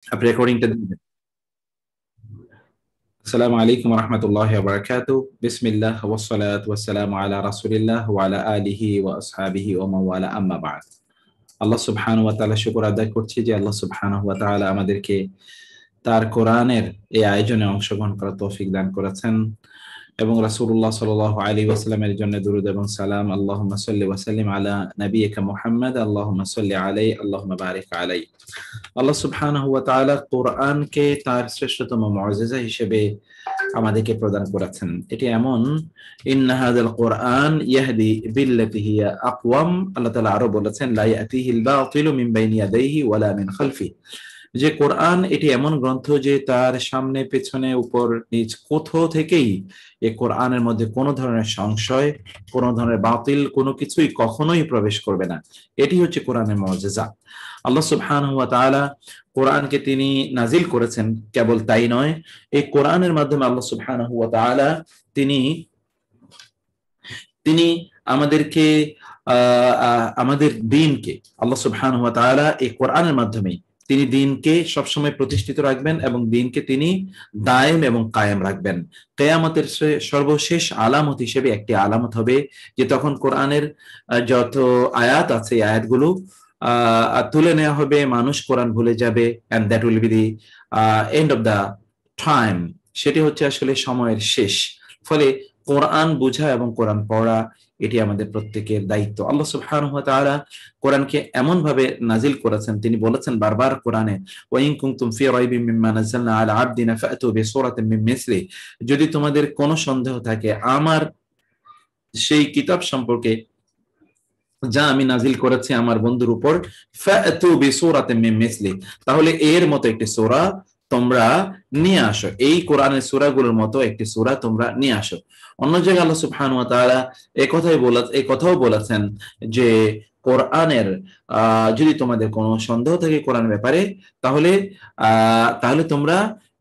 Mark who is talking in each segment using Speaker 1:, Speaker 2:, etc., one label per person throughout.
Speaker 1: আপনি রেকর্ডিংটা দিবেন। আসসালামু আলাইকুম রহমতুল্লাহ বারাকাতু। বিসমিল্লাহ ওয়াসসালাতু ওয়াসসালামু আলা রাসূলিল্লাহ ওয়া আলা আলিহি ওয়া আসহাবিহি ওয়া মান ওয়ালা, আম্মা বা'দ। আল্লাহ সুবহানাহু ওয়া তাআলা শুকর আদায় করছি যে আল্লাহ সুবহানাহু ওয়া তাআলা আমাদেরকে তার কোরআনের এই আয়োজনে অংশগ্রহণ করার তৌফিক দান করেছেন এবং রাসূলুল্লাহ সাল্লাল্লাহু আলাইহি ওয়াসাল্লামের জন্য দরুদ এবং সালাম, আল্লাহুম্মা সাল্লি ওয়া সাল্লিম আলা নাবিয়িকা মুহাম্মদ, আল্লাহুম্মা সাল্লি আলাইহি, আল্লাহুম্মা বারিক আলাইহি। আল্লাহ সুবহানাহু ওয়া তাআলা কোরআনকে তার শ্রেষ্ঠতম মুজিজা হিসেবে আমাদেরকে প্রদান করেছেন। এটি এমন, ইন্না হাযাল কোরআন ইয়াহদি বিল্লাতি হিয়া আকওয়াম। আল্লাহ তাআলা আরো বলেছেন, লা ইয়াতিহিল বাতিলু মিন বাইনি ইয়াদাইহি ওয়ালা মিন খালফিহি, যে কোরআন এটি এমন গ্রন্থ যে তার সামনে পেছনে উপর নিচ কোথাও থেকেই এই কোরআনের মধ্যে কোনো ধরনের সংশয়, কোনো ধরনের বাতিল কোনো কিছুই কখনোই প্রবেশ করবে না। এটি হচ্ছে কোরআনের মুজিজা। আল্লাহ সুবহানাহু ওয়া তাআলা কোরআনকে তিনি নাজিল করেছেন। কেবল তাই নয়, এই কোরআনের মাধ্যমে আল্লাহ সুবহানাহু ওয়া তাআলা তিনি তিনি আমাদেরকে আমাদের দ্বীনকে, আল্লাহ সুবহানাহু ওয়া তাআলা এই কোরআনের মাধ্যমে তিনি দ্বীনকে সবসময় প্রতিষ্ঠিত রাখবেন এবং দ্বীনকে তিনি দায়েম এবং কায়েম রাখবেন। কিয়ামতের সর্বশেষ আলামত হিসেবে একটি আলামত হবে যে তখন কোরআনের যত আয়াত আছে এই আয়াতগুলো তুলে নেওয়া হবে, মানুষ কোরআন ভুলে যাবে, and that will be the end of the time. সেটি হচ্ছে আসলে সময়ের শেষ। ফলে কোরআন বোঝা এবং কোরআন পড়া এটি আমাদের প্রত্যেকের দায়িত্ব। আল্লাহ সুবহানাহু ওয়া তাআলা কোরআনকে এমন ভাবে নাজিল করেছেন, তিনি বলেছেন বারবার কোরআনে, ওয়া ইন কুনতুম ফি রাইবিন মিম্মা নাযালনা আলা আবদিনা ফাতু বিসূরাতিন মিন মিসলি, যদি তোমাদের কোনো সন্দেহ থাকে আমার সেই কিতাব সম্পর্কে যা আমি নাজিল করেছি আমার বন্ধুর উপর, ফাতু বিসূরাতিন মিন মিসলি, তাহলে এর মতো একটি সূরা তোমরা নিয়ে আসো, এই কোরআনের সূরাগুলোর মতো একটি সূরা তোমরা নিয়ে আসো। অন্য জায়গায় আল্লাহ সুবহানাহু ওয়া তাআলা এই কথাও বলেছেন যে কোরআনের যদি তোমাদের কোনো সন্দেহ থাকে কোরআনের ব্যাপারে, তাহলে তাহলে তোমরা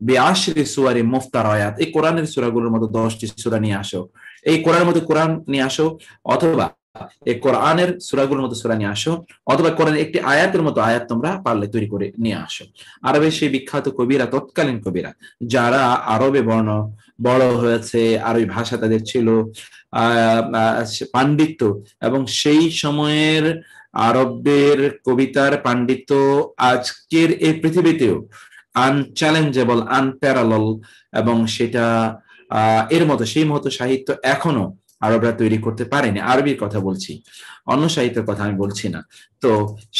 Speaker 1: বিআশরি সুওয়ারি মুফতারায়াত, এই কোরআনের সূরাগুলোর মতো 10টি সূরা নিয়ে আসো, এই কোরআনের মতো কোরআন নিয়ে আসো, অথবা এই কোরআনের সূরাগুলোর মতো সূরা নিয়ে আসো, অথবা কোরআনের একটি আয়াতের মতো আয়াত তোমরা পারলে তৈরি করে নিয়ে আসো। আরবের সেই বিখ্যাত কবিরা, তৎকালীন কবিরা যারা আরবে বড় হয়েছে, আরবি ভাষা তাদের ছিল, পাণ্ডিত্য, এবং সেই সময়ের আরবদের কবিতার পাণ্ডিত্য আজকের এই পৃথিবীতেও আনচ্যালেঞ্জেবল, আনপ্যারালল, এবং সেটা এর মতো সেই মতো সাহিত্য এখনো আরবরা তৈরি করতে পারেনি। আরবির কথা বলছি, অন্য সাহিত্যের কথা আমি বলছি না। তো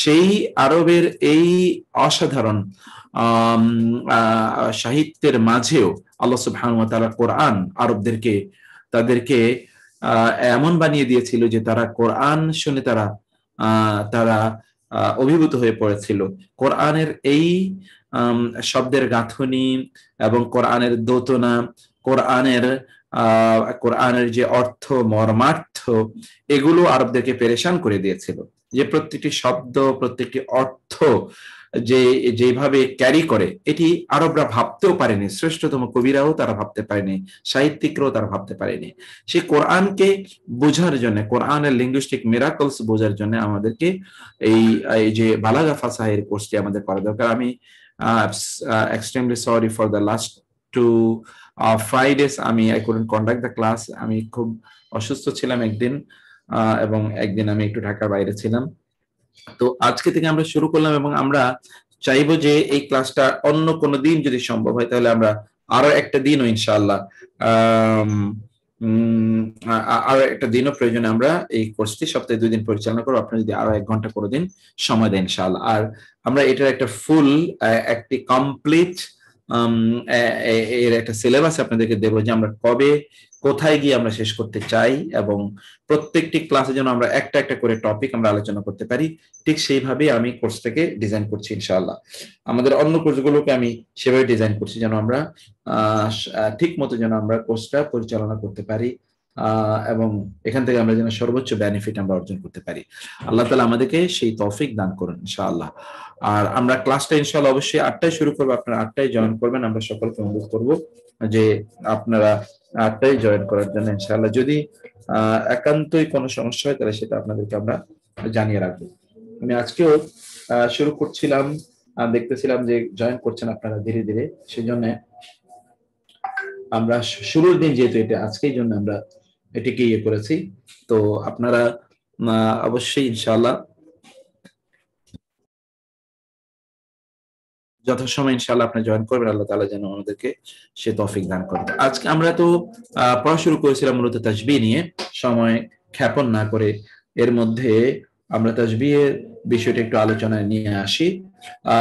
Speaker 1: সেই আরবের এই অসাধারণ সাহিত্যের মাঝেও আল্লাহ সুবহানাহু ওয়া তাআলা কোরআন আরবদেরকে তাদেরকে এমন বানিয়ে দিয়েছিল যে তারা কোরআন শুনে তারা অভিভূত হয়ে পড়েছিল। কোরআনের এই শব্দের গাঁথনি এবং কোরআনের দোতনা, কোরআনের কোরআনের যে অর্থ মর্মার্থ, এগুলো আরবদেরকে পেরেশান করে দিয়েছিল। যে প্রত্যেকটি শব্দ, প্রত্যেকটি অর্থ যে যেভাবে ক্যারি করে, এটি আরবরা ভাবতেও পারেনি, শ্রেষ্ঠতম কবিরাও তারা ভাবতে পারেনি, সাহিত্যিকরাও তারা ভাবতে পারেনি। সেই কোরআনকে বোঝার জন্য, কোরআনের লিঙ্গুইস্টিক মিরাকলস বোঝার জন্য আমাদেরকে এই যে বালাগা ফাসাহের কোর্সটি আমাদের করা দরকার। আমি extremely sorry for the last 2 Fridays I couldn't conduct the class. আমি খুব অসুস্থ ছিলাম একদিন, এবং একদিন আমি একটু ঢাকার বাইরে ছিলাম। তো আজকে থেকে আমরা শুরু করলাম এবং আমরা চাইবো যে এই ক্লাসটা অন্য কোনো দিন যদি সম্ভব হয় তাহলে আমরা আরো একটা দিনও ইনশাআল্লাহ আরো একটা দিনও প্রয়োজনে আমরা এই কোর্সটি সপ্তাহে 2 দিন পরিচালনা করবো। আপনারা যদি আরো 1 ঘন্টা করে দিন সময় দেন ইনশাআল্লাহ, আর আমরা এটার একটা ফুল একটি কমপ্লিট এর একটা সিলেবাস আপনাদেরকে দেবো যে আমরা কবে কোথায় গিয়ে আমরা শেষ করতে চাই, এবং প্রত্যেকটি ক্লাসে যেন আমরা একটা একটা করে টপিক আমরা আলোচনা করতে পারি। ঠিক সেইভাবে আমি কোর্সটাকে ডিজাইন করছি ইনশাআল্লাহ। আমাদের অন্য কোর্সগুলোকে আমি সেভাবে ডিজাইন করছি যেন আমরা ঠিক মতো যেন আমরা কোর্সটা পরিচালনা করতে পারি, এবং এখান থেকে আমরা যেন সর্বোচ্চ বেনিফিট আমরা অর্জন করতে পারি। আল্লাহ তাআলা আমাদেরকে সেই তৌফিক দান করুন ইনশাআল্লাহ। আর আমরা ক্লাসটা ইনশাআল্লাহ অবশ্যই 8টায় শুরু করবো, আপনারা 8টায় জয়েন করবেন। আমরা সকলকে অনুরোধ করবো যে আপনারা 8টায় জয়েন করার জন্য ইনশাআল্লাহ। যদি একান্তই কোনো সমস্যা হয় তাহলে সেটা আপনাদেরকে আমরা জানিয়ে রাখবো। আমি আজকেও শুরু করছিলাম দেখতেছিলাম যে জয়েন করছেন আপনারা ধীরে ধীরে, সেজন্য আমরা শুরুর দিন যেহেতু এটা আজকের জন্য আমরা এটিকে ইয়ে করেছি। তো আপনারা অবশ্যই ইনশাআল্লাহ যথাসময় ইনশাআল্লাহ আপনি জয়েন করবেন, আল্লাহ তাআলা যেন আমাদেরকে সে তৌফিক দান করেন। আজকে আমরা তো পড়া শুরু করেছিলাম মূলত তাসবিহ নিয়ে, সময় ক্ষেপণ না করে এর মধ্যে আমরা তাসবিহের বিষয়টা একটু আলোচনায় নিয়ে আসি।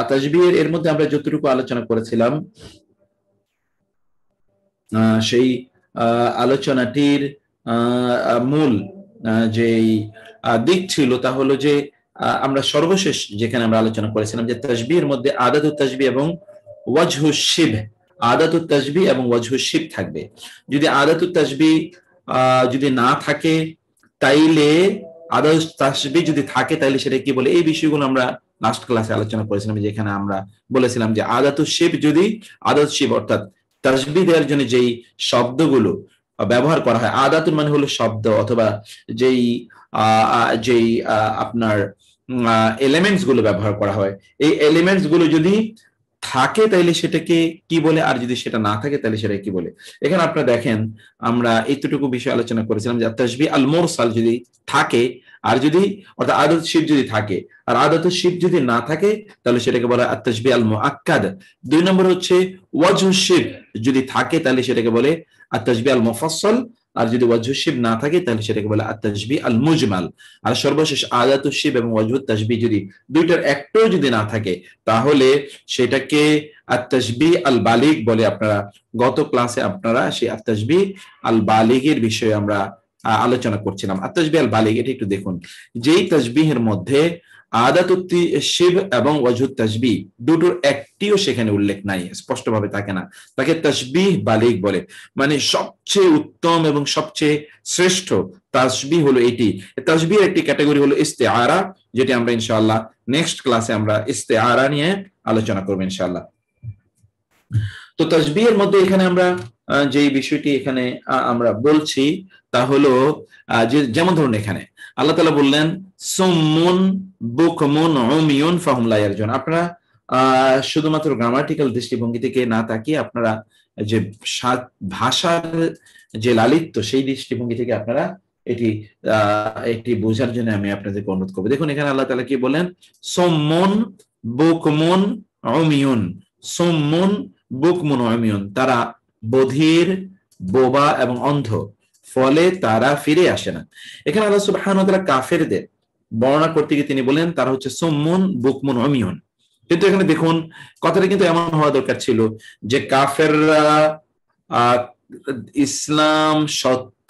Speaker 1: তাসবিহের এর মধ্যে আমরা যতটুকু আলোচনা করেছিলাম সেই আলোচনাটির মূল যেই দিক ছিল তা হলো যে আমরা সর্বশেষ যেখানে আমরা আলোচনা করেছিলাম যে তাসবিহের মধ্যে আদাতুত তাসবিহ এবং ওয়াজহুশ শিব, আদাতুত তাসবিহ এবং ওয়াজহুশ শিব থাকবে। যদি আদাতুত তাসবিহ যদি না থাকে তাইলে, আদাতুত তাসবিহ যদি থাকে তাইলে সেটা কি বলে, এই বিষয়গুলো আমরা লাস্ট ক্লাসে আলোচনা করেছিলাম, যেখানে আমরা বলেছিলাম যে আদাতুত শিব যদি, আদাতুত শিব অর্থাৎ তাসবিহ দেওয়ার জন্য যেই শব্দগুলো ব্যবহার করা হয়, আদাতুন মানে হলো শব্দ অথবা যেই যেই আপনার এলিমেন্টস গুলো ব্যবহার করা হয়, এই এলিমেন্টস গুলো যদি থাকে তাইলে সেটাকে কি বলে, আর যদি সেটা না থাকে তাহলে সেটা কি বলে। এখানে আপনারা দেখেন আমরা এতটুকু বিষয় আলোচনা করেছিলাম যে তাসবিহ আল মুরসাল যদি থাকে, আর যদি অর্থাৎ আদাতুত শিব যদি থাকে আর আদাতুত শিব যদি না থাকে তাহলে সেটাকে বলা হয় আত-তাসবিহ আল মুআক্কাদ। 2 নম্বর হচ্ছে ওয়াজহুশ শিব যদি থাকে তাহলে সেটাকে বলে আত-তাসবিহ আল মুফাসসাল, আর যদি ওয়াজহুশ শিব না থাকে তাহলে সেটাকে বলে আত-তাসবিহ আল মুজমাল। আর সর্বশেষ আদাতুশ শিব এবং ওয়াজহুত তাসবিহ যদি দুইটার একটাও যদি না থাকে তাহলে সেটাকে আত-তাসবিহ আল বালিগ বলে। আপনারা গত ক্লাসে আপনারা সেই আত-তাসবিহ আল বালিগের বিষয়ে আমরা আলোচনা করছিলাম। আত-তাসবিহ আল বালিগ এটা একটু দেখুন, যেই তাসবিহের মধ্যে আদাতুত শিব এবং ওয়াজহুত তাসবিহ দুটোর একটিও সেখানে উল্লেখ নাই, স্পষ্টভাবে থাকে না, তাকে তাসবিহ বালিগ বলে। মানে সবচেয়ে উত্তম এবং সবচেয়ে শ্রেষ্ঠ তাসবিহ হলো এটি। তাসবিহের একটি ক্যাটাগরি হলো ইস্তেআরা, যেটি আমরা ইনশাআল্লাহ নেক্সট ক্লাসে আমরা ইস্তেআরা নিয়ে আলোচনা করব ইনশাআল্লাহ। তো তাসবিহের মধ্যে এখানে আমরা যে বিষয়টি এখানে আমরা বলছি তা হলো যে যেমন ধরুন এখানে আল্লাহ তাআলা বললেন সুম্মুন বুকমুন উমিয়ুন ফাহুম লা ইয়ারজুন। আপনারা শুধুমাত্র গ্রামাটিক্যাল দৃষ্টিভঙ্গি থেকে না তাকিয়ে আপনারা যে ভাষার যে লালিত্য সেই দৃষ্টিভঙ্গি থেকে আপনারা এটি একটি বোঝার জন্য আমি আপনাদেরকে অনুরোধ করবো। দেখুন এখানে আল্লাহ তাআলা কি বলেন, সুম্মুন বুকমুন উমিয়ুন। সুম্মুন বুকমুন উমিয়ুন, তারা বধির, বোবা এবং অন্ধ, ফলে তারা ফিরে আসে না। এখানে আল্লাহ সুবহানাহু ওয়া তাআলা কাফেরদের বর্ণনা করতে গিয়ে তিনি বলেন তারা হচ্ছে সুম্মুন বুকমুন উমিয়ুন। কিন্তু এখানে দেখুন কথাটা কিন্তু এমন হওয়া দরকার ছিল যে কাফেররা ইসলাম সত্য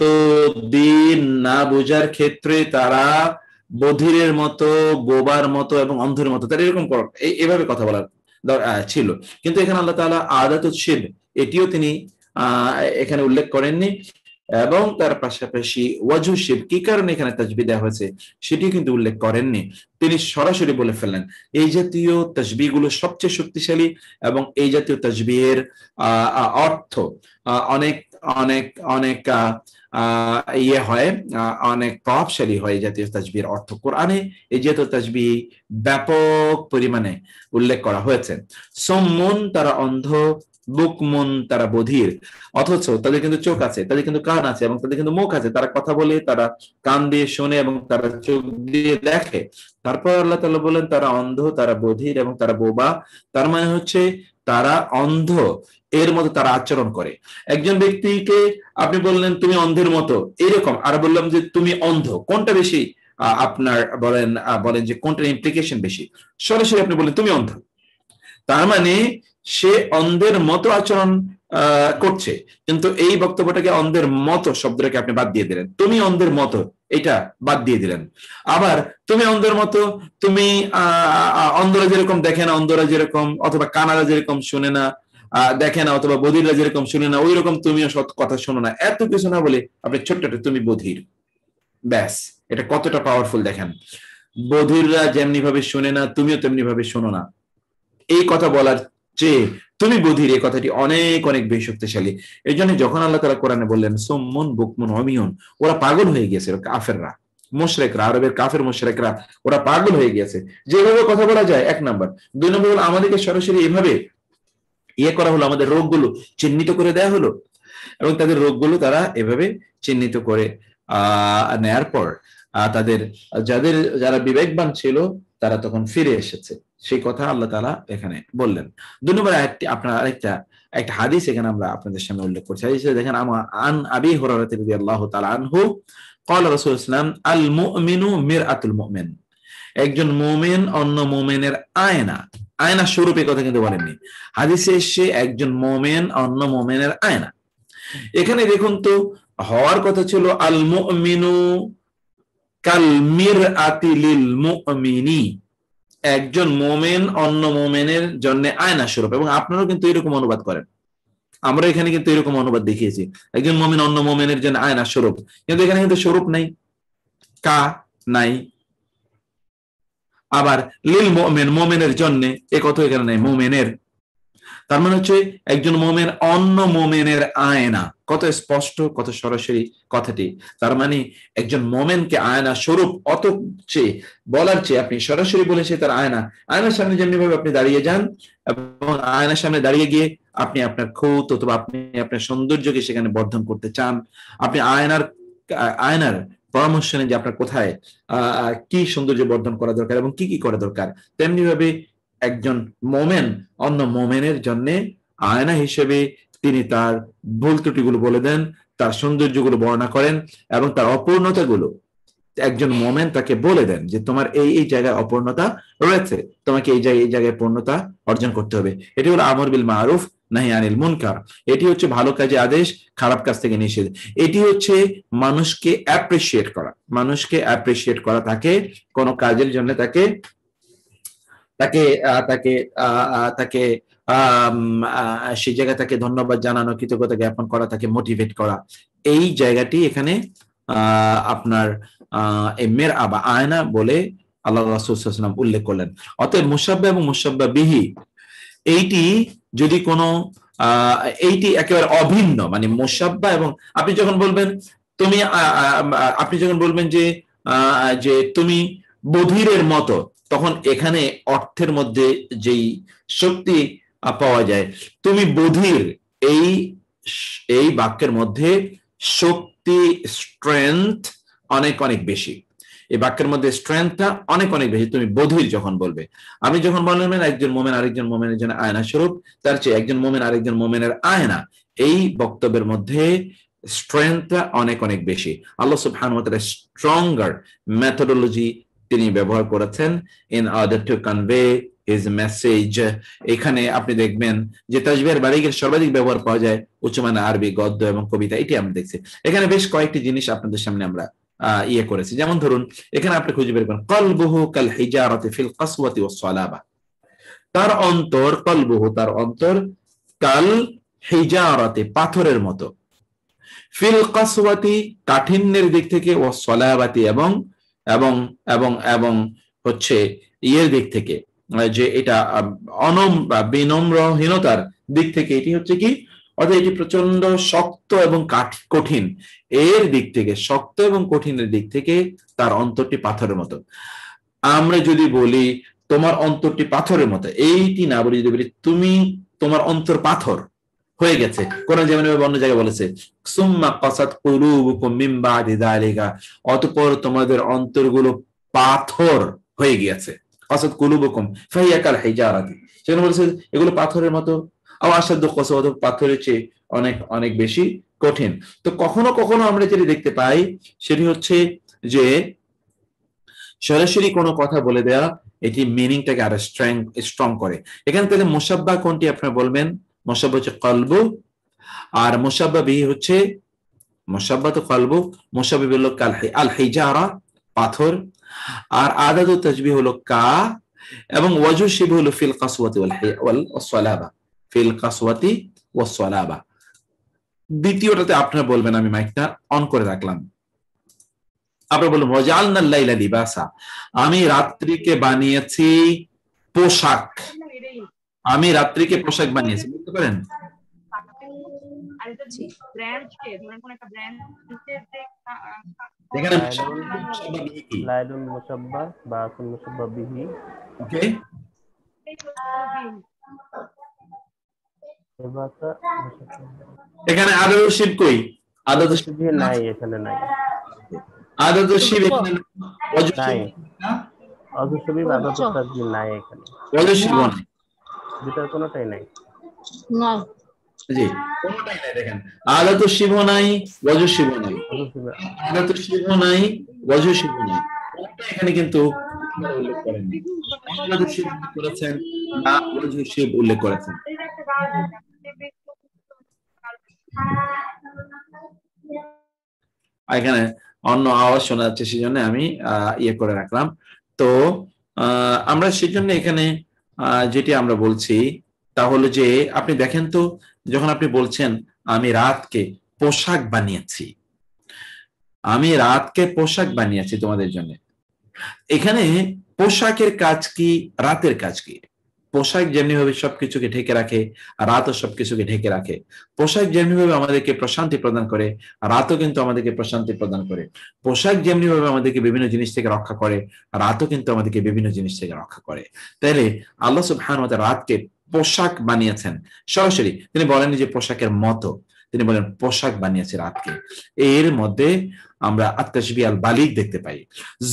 Speaker 1: দিন না বোঝার ক্ষেত্রে তারা বধিরের মতো, বোবার মতো এবং অন্ধের মতো, তারা এরকম এভাবে কথা বলার ছিল। কিন্তু এখানে আল্লাহ তাআলা আদাতুত শিব এটিও তিনি এখানে উল্লেখ করেননি, এবং তার পাশাপাশি ওয়াজহুশ শিব কি কারণে এখানে তাসবিহ দেওয়া হয়েছে সেটি কিন্তু উল্লেখ করেননি। তিনি সরাসরি বলে ফেললেন এই জাতীয় তাসবিহগুলো সবচেয়ে শক্তিশালী এবং এই জাতীয় তাসবিহের অর্থ অনেক অনেক অনেক ইয়ে হয়, অনেক প্রভাবশালী হয়। এই জাতীয় তাসবিহের অর্থ কোরআনে এই জাতীয় তাসবিহ ব্যাপক পরিমাণে উল্লেখ করা হয়েছে। সুম্মুন তারা অন্ধ, বুকমুন তারা বধির, অথচ তাদের কিন্তু চোখ আছে, তাদের কিন্তু কান আছে এবং তাদের কিন্তু মুখ আছে, তারা কথা বলে, তারা কান দিয়ে শোনে এবং তারা চোখ দিয়ে দেখে। তারপর আল্লাহ তাআলা বলেন তারা অন্ধ, তারা বধির এবং তারা বোবা। তার মানে হচ্ছে তারা অন্ধ, এর মতো তারা আচরণ করে। একজন ব্যক্তিকে আপনি বললেন তুমি অন্ধের মতো এরকম, আর বললাম যে তুমি অন্ধ, কোনটা বেশি আপনার বলেন বলেন যে কোনটার ইমপ্লিকেশন বেশি? সরাসরি আপনি বললেন তুমি অন্ধ, তার মানে সে অন্ধের মতো আচরণ করছে। কিন্তু এই বক্তব্যটাকে অন্ধের মতো শব্দটাকে আপনি বাদ দিয়ে দিলেন, তুমি অন্ধের মতো এটা বাদ দিয়ে দিলেন। আবার তুমি অন্ধের মতো, তুমি অন্ধরা যেরকম দেখে না, অন্ধরা যেরকম অথবা কানারা যেরকম শুনে না দেখে না, অথবা বধিররা যেরকম শুনে না ওই রকম তুমিও সৎ কথা শোনো না, এত কিছু না বলে আপনি ছোট্ট তুমি বধির, ব্যাস। এটা কতটা পাওয়ারফুল দেখেন, বধিররা যেমনি ভাবে শুনে না তুমিও তেমনি ভাবে শোনো না, এই কথা বলার চেয়ে তুমি বধির এই কথাটি অনেক অনেক বেশি শক্তিশালী। এই জন্য যখন আল্লাহ তাআলা কোরআনে বললেন সুম্মুন বুকমুন উমিয়ুন, ওরা পাগল হয়ে গেছে কাফেররা, মুশরিকরা, আরবের কাফের মুশরিকরা ওরা পাগল হয়ে গিয়েছে যেভাবে কথা বলা যায়, 1 নাম্বার। 2 নম্বর হলো আমাদেরকে সরাসরি এভাবে করা হলো, আমাদের রোগগুলো চিহ্নিত করে দেয়া হলো, এবং তাদের রোগগুলো তারা এভাবে চিহ্নিত করে নেয়ার পর তাদের যারা বিবেকবান ছিল তারা তখন ফিরে এসেছে, সেই কথা আল্লাহ তাআলা এখানে বললেন। 2 নম্বর আয়াতটি আপনার একটা হাদিস এখানে আমরা আপনাদের সামনে উল্লেখ করছি। হাদিসে দেখেন, আন আবি হুরায়রা রাদিয়াল্লাহু তাআলা আনহু قال রাসূল সাল্লাল্লাহু আলাইহি ওয়াসাল্লাম আল মুমিনু মিরআতুল মুমিন, একজন মুমিন অন্য মুমিনের আয়না। আয়না স্বরূপে কথা কিন্তু বলেননি, হাদিসে এসে একজন মুমিন অন্য মুমিনের আয়না। এখানে দেখুন তো, হওয়ার কথা ছিল আল মুমিনু কাল মিরআতি লিল মুমিনি, একজন মুমিন অন্য মুমিনের জন্য আয়না স্বরূপ। এবং আপনারাও কিন্তু এরকম অনুবাদ করেন, আমরা এখানে কিন্তু এরকম অনুবাদ দেখিয়েছি, একজন মুমিন অন্য মুমিনের জন্য আয়না স্বরূপ, কিন্তু এখানে কিন্তু স্বরূপ নাই, কা নাই, আবার লিল মুমিন মুমিনের জন্য এ কথা এখানে নাই, মুমিনের। তার মানে হচ্ছে একজন মুমিন অন্য মুমিনের আয়না। কত স্পষ্ট, কত সরাসরি কথাটি। তার মানে একজন মুমিনকে আয়না স্বরূপ অত চেয়ে বলার চেয়ে আপনি সরাসরি বলেছে তার আয়না। আয়নার সামনে যেমনি ভাবে আপনি দাঁড়িয়ে যান এবং আয়নার সামনে দাঁড়িয়ে গিয়ে আপনি আপনার খুঁত অথবা আপনি আপনার সৌন্দর্যকে সেখানে বর্ধন করতে চান, আপনি আয়নার পরামর্শ নেন যে আপনার কোথায় কি সৌন্দর্য বর্ধন করা দরকার এবং কি কি করা দরকার। তেমনি ভাবে একজন মোমেন অন্য মোমেনের জন্য আয়না হিসেবে তিনি তার ভুল ত্রুটিগুলো বলে দেন, তার সৌন্দর্যগুলো বর্ণনা করেন এবং তার অপূর্ণতাগুলো একজন মোমেন তাকে বলে দেন যে তোমার এই এই জায়গায় অপূর্ণতা রয়েছে, তোমাকে এই জায়গায় পূর্ণতা অর্জন করতে হবে। এটি হলো আমর বিল মারুফ নাহি আনিল মুনকার, এটি হচ্ছে ভালো কাজে আদেশ, খারাপ কাজ থেকে নিষেধ। এটি হচ্ছে মানুষকে অ্যাপ্রিশিয়েট করা, মানুষকে অ্যাপ্রিশিয়েট করা, তাকে কোনো কাজের জন্য তাকে তাকে তাকে তাকে সেই জায়গায় তাকে ধন্যবাদ জানানো, কৃতজ্ঞতা জ্ঞাপন করা, তাকে মোটিভেট করা, এই জায়গাটি এখানে আপনার মের আবা আয়না বলে আল্লাহ রাসূল সাল্লাল্লাহু আলাইহি ওয়াসাল্লাম উল্লেখ করলেন। অতএব মুশাব্বা এবং মুশাব্বা বিহি এইটি যদি কোনো এইটি একেবারে অভিন্ন, মানে মুশাব্বা এবং আপনি যখন বলবেন তুমি আপনি যখন বলবেন যে তুমি বধিরের মতো, তখন এখানে অর্থের মধ্যে যেই শক্তি পাওয়া যায়, তুমি বধির, এই এই বাক্যের মধ্যে শক্তি, স্ট্রেংথ অনেক অনেক বেশি। এই বাক্যের মধ্যে স্ট্রেংথটা অনেক অনেক বেশি তুমি বধির যখন বলবে। আমি যখন বললাম একজন মোমেন আরেকজন মোমেনের জন্য আয়না স্বরূপ, তার চেয়ে একজন মোমেন আরেকজন মোমেনের আয়না, এই বক্তব্যের মধ্যে স্ট্রেংথটা অনেক অনেক বেশি। আল্লাহ সুবহানাহু ওয়া তাআলা স্ট্রঙ্গার মেথোডোলজি তিনি ব্যবহার করেছেন in order to convey his message. এখানে আপনি দেখবেন যে তাসবিহের বারিকের সর্বাধিক ব্যবহার পাওয়া যায় উচ্চমানের আরবি গদ্য এবং কবিতা, এটি আমরা দেখছি। এখানে বেশ কয়েকটি জিনিস আপনাদের সামনে আমরা করেছি, যেমন ধরুন এখানে আপনি খুঁজে বের করেন কলবুহু কাল হিজারাতি ফিল কাসওয়াতি ওয়াস সালাবা, তার অন্তর, কলবুহু তার অন্তর, কাল হিজারাতি পাথরের মতো, ফিল কাসওয়াতি কাঠিন্যের দিক থেকে, ওয়াস সালাবাতি এবং এবং এবং এবং হচ্ছে ইয়ের দিক থেকে, যে এটা বিনম্রহীনতার দিক থেকে এটি হচ্ছে কি, অর্থাৎ এটি প্রচন্ড শক্ত এবং কঠিন, এর দিক থেকে, শক্ত এবং কঠিনের দিক থেকে তার অন্তরটি পাথরের মতো। আমরা যদি বলি তোমার অন্তরটি পাথরের মতো, এইটি না বলি, যদি বলি তুমি তোমার অন্তর পাথর হয়ে গেছে, কোরআন যেমন অন্য জায়গায় বলেছে সুম্মা কাসাত কুলুবুকুম মিন বাদি যালিকা, অতঃপর তোমাদের অন্তরগুলো পাথর হয়ে গিয়েছে, কাসাত কুলুবুকুম ফাহিয়া কাল হিজারাতি, সেখানে বলেছে এগুলো পাথরের মতো, আও আসাদ্দু কাসওয়া, পাথরের চেয়ে অনেক অনেক বেশি কঠিন। তো কখনো কখনো আমরা যেটা দেখতে পাই সেটি হচ্ছে যে সরাসরি কোনো কথা বলে দেয়া এটি মিনিংটাকে আরো স্ট্রং করে। এখানে তাহলে মুশাব্বা কোনটি আপনারা বলবেন? মুশাব্বা হচ্ছে কলবু, আর মুশাব্বা বিহি হচ্ছে, মুশাব্বা তো কলবু, মুশাব্বা বিহি হলো কাল আল হিজারা পাথর, আর আদাদু তাসবিহ হলো কা, এবং ওয়াজু শিবহ হলো ফিল কাসওয়াতি ওয়াল সালাবা, ফিল কাসওয়াতি ওয়াস সালাবা। দ্বিতীয়টাতে আপনারা বলবেন, আমি মাইকটা অন করে রাখলাম, আপনারা বলবেন ওয়াজআলনাল লাইলা লিবাসা, আমি রাত্রিকে বানিয়েছি পোশাক, আমি রাত্রিকে পোশাক বানিয়েছি, বুঝতে পারেন? এখানে
Speaker 2: লাইলুন
Speaker 1: মুসাব্বাহ বিহি কি?
Speaker 2: লাইলুন মুসাব্বাহ বাসুন মুসাব্বাহ বিহি
Speaker 1: ওকে,
Speaker 2: এবাসা মুসাব্বাহ
Speaker 1: এখানে আদত শিব কই? আদত
Speaker 2: আদত
Speaker 1: শিব
Speaker 2: বিহি নাই, এখানে নাই।
Speaker 1: আদত শিব এখানে ওয়াজু শিব
Speaker 2: নাই, অজুসবি আদত তাসবিহ নাই এখানে,
Speaker 1: ওয়াজু শিব নাই।
Speaker 2: দুটার কোনোটাই নাই।
Speaker 1: জি, কোনটাই নাই। দেখেন, আদত শিব নাই, ওয়াজু শিব নাই,
Speaker 2: অজুসবি
Speaker 1: আদত শিব নাই, ওয়াজু শিব নাই, কোনটা এখানে কিন্তু উল্লেখ করেননি। আদত শিব উল্লেখ করেছেন না ওয়াজু শিব উল্লেখ করেছেন। এখানে অন্য আওয়াজ শোনা যাচ্ছে, সেজন্য আমি ইয়ে করে রাখলাম। তো আমরা সেজন্য এখানে যেটি আমরা বলছি তা হলো যে, আপনি দেখেন তো, যখন আপনি বলছেন আমি রাতকে পোশাক বানিয়েছি, আমি রাতকে পোশাক বানিয়েছি তোমাদের জন্য, এখানে পোশাকের কাজ কি, রাতের কাজ কি? পোশাক যেমনি ভাবে সবকিছুকে ঢেকে রাখে, রাতও সবকিছুকে ঢেকে রাখে। পোশাক যেমনি ভাবে আমাদেরকে প্রশান্তি প্রদান করে, রাতও কিন্তু আমাদেরকে প্রশান্তি প্রদান করে। পোশাক যেমনি ভাবে আমাদেরকে বিভিন্ন জিনিস থেকে রক্ষা করে, রাতও কিন্তু আমাদেরকে বিভিন্ন জিনিস থেকে রক্ষা করে। তাইলে আল্লাহ সুবহানাহু ওয়া তাআলা রাতকে পোশাক বানিয়েছেন। সরাসরি তিনি বলেন যে পোশাকের মতো, তিনি বলেন পোশাক বানিয়েছে রাতকে। এর মধ্যে আমরা আত-তাশবিহ আল বালিগ দেখতে পাই।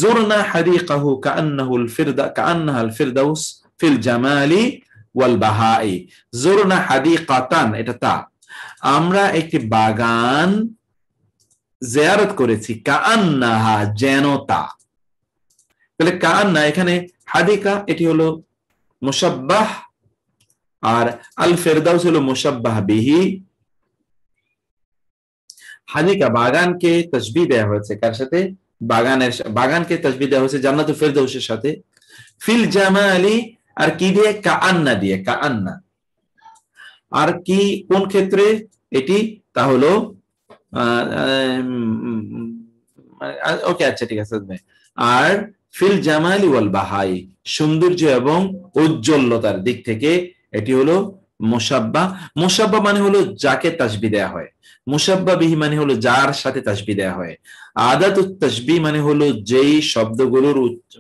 Speaker 1: জুরনা হাদিকাহু কাআন্নাহাল ফিরদাউস ফিল জামালি ওয়াল বাহাই। জুরনা হাদিকাতান, এটা তা, আমরা একটি বাগান জিয়ারত করেছি, কাআন্নাহা, যেন তা। তাহলে কাআন্না, এখানে হাদিকা এটি হলো মুশাব্বাহ, আর আল ফিরদাউস হলো মুশাব্বাহ বিহি। হাদিকা বাগানকে তাসবিহ দেওয়া হয়েছে কার সাথে? বাগানকে তাসবিহ দেওয়া হয়েছে জান্নাতুল ফেরদাউসের সাথে। ফিল জামালি, আর কি দিয়ে? কাআন্না দিয়ে, কাআন্না। আর কি, কোন ক্ষেত্রে এটি? তা হলো ওকে, আচ্ছা ঠিক আছে। আর ফিল জামালি ওয়াল বাহাই, সৌন্দর্য এবং উজ্জ্বলতার দিক থেকে এটি হলো মুশাব্বাহ। মুশাব্বাহ মানে হলো যাকে তাসবিহ দেয়া হয়, মুশাব্বাহ বিহি মানে হলো যার সাথে তাসবিহ দেয়া হয়। আদাতুত তাসবিহ মানে হলো যেই শব্দগুলোর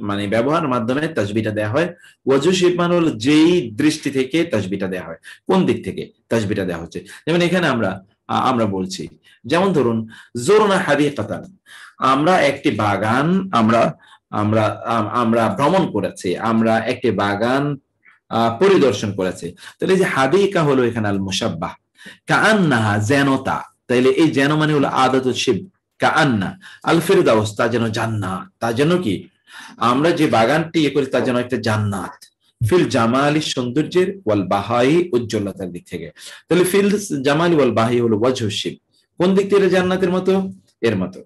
Speaker 1: মানে ব্যবহারের মাধ্যমে তাসবিহটা দেয়া হয়। ওয়াজু শিব মানে হলো যেই দৃষ্টি থেকে তাসবিহটা দেয়া হয়, কোন দিক থেকে তাসবিহটা দেয়া হচ্ছে। যেমন এখানে আমরা বলছি, যেমন ধরুন জোরনা হাদিকাতান, আমরা একটি বাগান আমরা আমরা আমরা ভ্রমণ করেছি, আমরা একটি বাগান পরিদর্শন করেছি। তাহলে যে হাদিকা হলো এখানে আল মুশাব্বাহ, কাআন্নাহা, যেন তা। তাইলে এই যেন মানে হলো আদাতুল শিব, কাআন্না। আল ফিরদাউস, তা যেন জান্নাত, তা যেন কি, আমরা যে বাগানটি ইয়ে করি তা যেন একটা জান্নাত। ফিল জামালি, সৌন্দর্যের, ওয়াল বাহাই, উজ্জ্বলতার দিক থেকে। তাহলে ফিল জামালি ওয়াল বাহাই হলো ওয়াজহু শিব, কোন দিক থেকে? জান্নাতের মতো, এর মতো।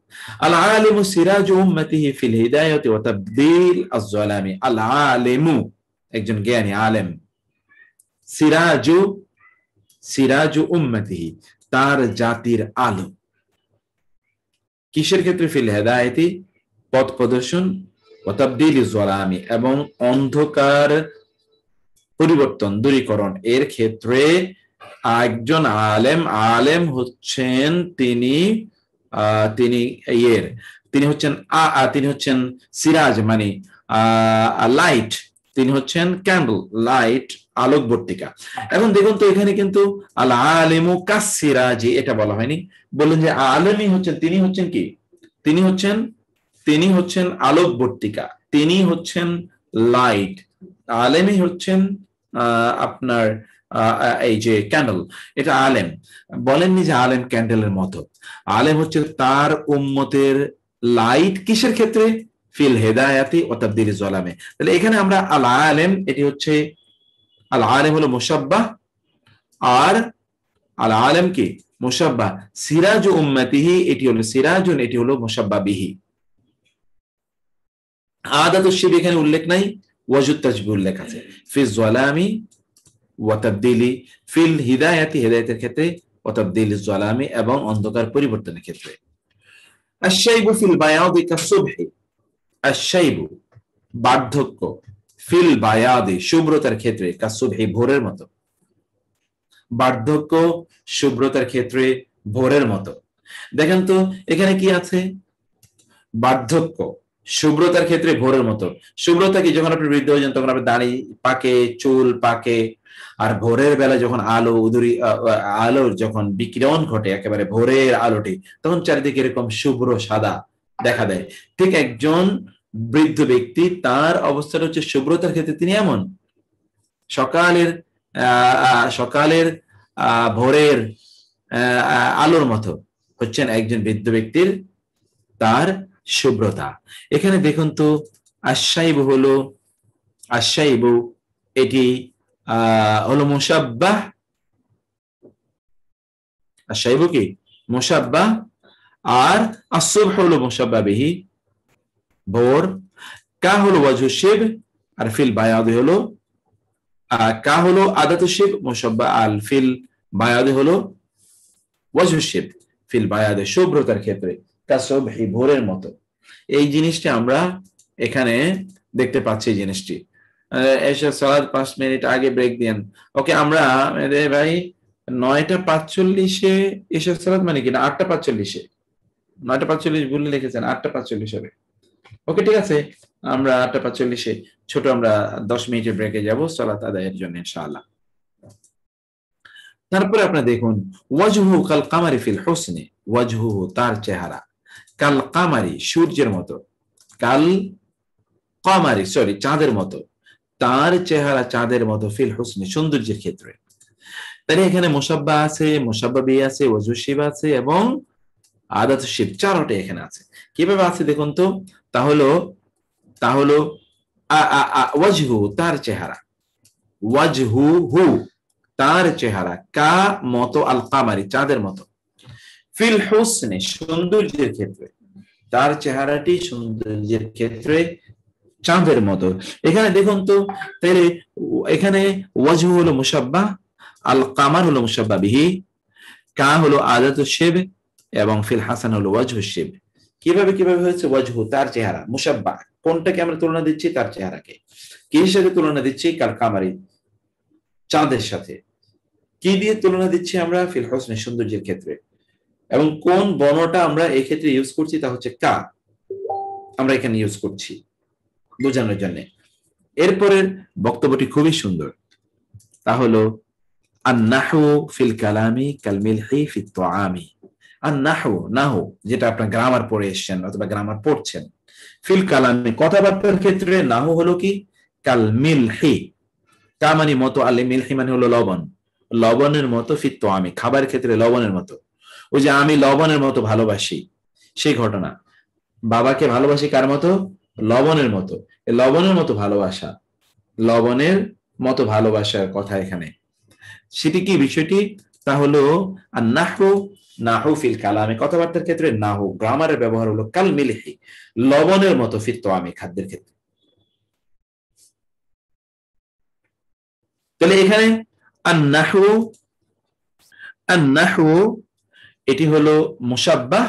Speaker 1: আল আলিমু সিরাজু উম্মতিহি ফিল হিদায়াতি ওয়া তাবদীল আয-যালামি। আল আলিমু, একজন জ্ঞানী, আলেম। সিরাজু, সিরাজু উম্মতিহি, তার জাতির আলো। কিসের ক্ষেত্রে? ফিল হিদায়াতি, পথ প্রদর্শন, ওয়া তাবদীল আয-যালামি, এবং অন্ধকার পরিবর্তন, দূরীকরণ এর ক্ষেত্রে একজন আলেম। আলেম হচ্ছেন তিনি তিনি ইয়ের, তিনি হচ্ছেন তিনি হচ্ছেন সিরাজ, মানে লাইট, তিনি হচ্ছেন ক্যান্ডেল, লাইট, আলোকবর্তিকা। এখন দেখুন তো, এখানে কিন্তু আল আলিমু কাসসিরাজি এটা বলা হয়নি, বললেন যে আলেমই হচ্ছেন, তিনি হচ্ছেন কি, তিনি হচ্ছেন আলোকবর্তিকা, তিনি হচ্ছেন লাইট। আলেমই হচ্ছেন আপনার এই যে ক্যান্ডেল, এটা আলেম। বলেননি যে আলেম ক্যান্ডেলের মতো। আলেম হচ্ছে তার উম্মতের লাইট, কিসের ক্ষেত্রে? ফিল হেদায়াতি ও তাবদীল যালামে। তাহলে এখানে আমরা আল আলেম, এটি হচ্ছে আল আলেম হলো মুশাব্বাহ, আর আল আলেম কি মুশাব্বাহ। সিরাজ উম্মতিহি, এটি হলো সিরাজুন, এটি হলো মুশাব্বাহ বিহি। আদাতুশ শিব এখানে উল্লেখ নাই, ওয়াজুত তাসবিহ উল্লেখ আছে। ফি যালামি ওয়া তাবদীলি, ফিল হিদায়াতি, হিদায়াতের ক্ষেত্রে, ওয়া তাবদীল যালামি, এবং অন্ধকার পরিবর্তনের ক্ষেত্রে। আশ-শাইবু ফিল বায়াদি কাস-সুবহি, আশ-শাইবু, বার্ধক্য, ফিল বায়াদি, শুভ্রতার ক্ষেত্রে, কাস-সুবহি, ভোরের মতো। বার্ধক্য শুভ্রতার ক্ষেত্রে ভোরের মতো। দেখেন তো এখানে কি আছে, বার্ধক্য, শুভ্রতার ক্ষেত্রে ভোরের মতো। শুভ্রতা কি, যখন আপনি বৃদ্ধ হয়ে যান তখন আপনার দাড়ি পাকে, চুল পাকে। আর ভোরের বেলা যখন আলো উদুরি আলোর যখন বিকিরণ ঘটে, একেবারে ভোরের আলোটি, তখন চারিদিকে এরকম শুভ্র সাদা দেখা দেয়। ঠিক একজন বৃদ্ধ ব্যক্তি, তার অবস্থাটা হচ্ছে শুভ্রতার ক্ষেত্রে তিনি এমন সকালের সকালের ভোরের আলোর মতো হচ্ছেন একজন বৃদ্ধ ব্যক্তির তার শুভ্রতা। এখানে দেখুন তো আশাইবু হলো, আশাইবু এটি হলো মুশাব্বাহ, আশাইবু কি মুশাব্বাহ, আর আসুবহ হলো মুশাব্বাহ বিহি ভোর, কা হলো ওয়াজহু শিব, আর ফিল বায়াদি হলো কা হলো আদাতু শিব, মুশাব্বাহ আল ফিল বায়াদি হলো ওয়াজহু শিব, ফিল বায়াদি শুভ্রতার ক্ষেত্রে, কাসুবহি ভোরের মতো। এই জিনিসটা আমরা এখানে দেখতে পাচ্ছি। এই জিনিসটি এসে সালাদ 5 মিনিট আগে ব্রেক দেন। ওকে, আমরা ভাই 9:45-এ এসে সালাদ মানে কি না 8:45-এ, 9:45 ভুলে লিখেছেন, 8:45 হবে। ওকে ঠিক আছে, আমরা 8:45-এ ছোট আমরা 10 মিনিটের ব্রেকে যাব সালাত আদায়ের জন্য ইনশাআল্লাহ। তারপরে আপনি দেখুন ওয়াজহু কাল কামারি ফিল হুসনি, ওয়াজহু তার চেহারা, কাল কামারি সূর্যের মতো, কাল কামারি সরি চাঁদের মতো, তার চেহারা চাঁদের মতো, ফিল হুসনি সৌন্দর্যের ক্ষেত্রে। তাহলে এখানে মুশাব্বা আছে, মুশাব্বা বি আছে, ওয়াজহু শিব আছে এবং আদাতু শিব, চারটি এখানে আছে। কিভাবে আছে দেখুন তো, তাহলে ওয়াজহু তার চেহারা, ওয়াজহু হু তার চেহারা, কা মতো, আল কামারি চাঁদের মতো, ফিল হুসনি সৌন্দর্যের ক্ষেত্রে, তার চেহারাটি সৌন্দর্যের ক্ষেত্রে চাঁদের মতো। এখানে দেখুন তো, তাহলে এখানে ওয়াজহু হলো মুশাব্বাহ, আল কামার হলো মুশাব্বাহ বিহি, কা হলো আদাতু শিব এবং ফিল হাসান হলো ওয়াজহু শিব। কিভাবে হয়েছে, ওয়াজহু তার চেহারা, মুশাব্বাহ কোনটাকে আমরা তুলনা দিচ্ছি, তার চেহারাকে। কিসের সাথে তুলনা দিচ্ছি, কাল কামারি চাঁদের সাথে। কি দিয়ে তুলনা দিচ্ছি আমরা, ফিল হুসনি সৌন্দর্যের ক্ষেত্রে। এবং কোন বর্ণটা আমরা এই ক্ষেত্রে ইউজ করছি, তা হচ্ছে কা, আমরা এখানে ইউজ করছি বোঝানোর জন্য। এরপরের বক্তব্যটি খুবই সুন্দর, তা হলো আন-নাহু ফিল কালামি কাল মিলহি ফিত তুআমি। আন-নাহু, নাহু যেটা আপনার গ্রামার পড়ে এসেছেন অথবা গ্রামার পড়ছেন, ফিল কালামি কথাবার্তার ক্ষেত্রে নাহু হলো কি, কাল মিলহি, কা মানে মতো, আল মিলহি মানে হলো লবণ, লবণের মতো, ফিত তুআমি খাবারের ক্ষেত্রে লবণের মতো। ওই যে আমি লবণের মতো ভালোবাসি, সেই ঘটনা। বাবাকে ভালোবাসি কার মতো, লবণের মতো। লবণের মতো ভালোবাসা, লবণের মতো ভালোবাসার কথা এখানে। সেটি কি বিষয়টি, তা হলো নাহু, নাহু ফিল কালামে কথাবার্তার ক্ষেত্রে, নাহু গ্রামারের ব্যবহার হলো কাল মিলহি লবণের মতো, ফিত তুআমি খাদ্যের ক্ষেত্রে। তাহলে এখানে আন-নাহু, আন-নাহু এটি হলো মুশাব্বাহ,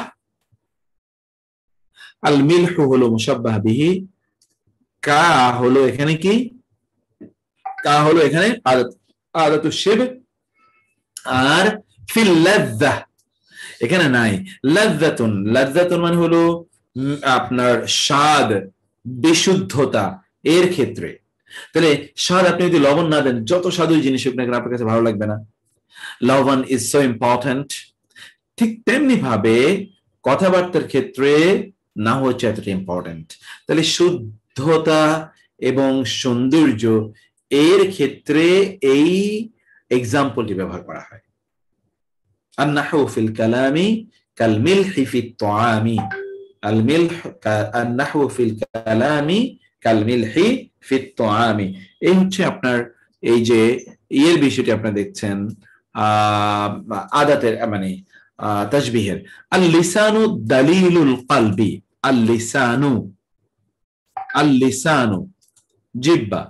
Speaker 1: আল মিলহু হলো মুশাব্বাহ বিহি, কা হলো এখানে কি, কা হলো এখানে আদাতু শিব, আর ফিল লাযযা এখানে নাই, লাযযাতুন, লাযযাতুন মানে হলো আপনার স্বাদ, বিশুদ্ধতা এর ক্ষেত্রে। তাহলে স্বাদ, আপনি যদি লবণ না দেন যত স্বাদুই জিনিস আপনার কাছে ভালো লাগবে না। লবণ ইজ সো ইম্পর্টেন্ট। ঠিক তেমনি ভাবে কথাবার্তার ক্ষেত্রে না হচ্ছে এতটা ইম্পর্টেন্ট। তাহলে শুদ্ধতা এবং সৌন্দর্য এর ক্ষেত্রে এই এক্সাম্পলটি ব্যবহার করা হয়। আন-নাহু ফিল কালামি কাল মিলহি ফিত তুআমি, আল মিলহ, আন-নাহু ফিল কালামি কাল মিলহি ফিত তুআমি। এই হচ্ছে আপনার এই যে এর বিষয়টি আপনারা দেখছেন আদাতের মানে তাসবিহের। আল লিসানু দালিলুল কলবি, আল লিসানু, আল লিসানু জিহ্বা,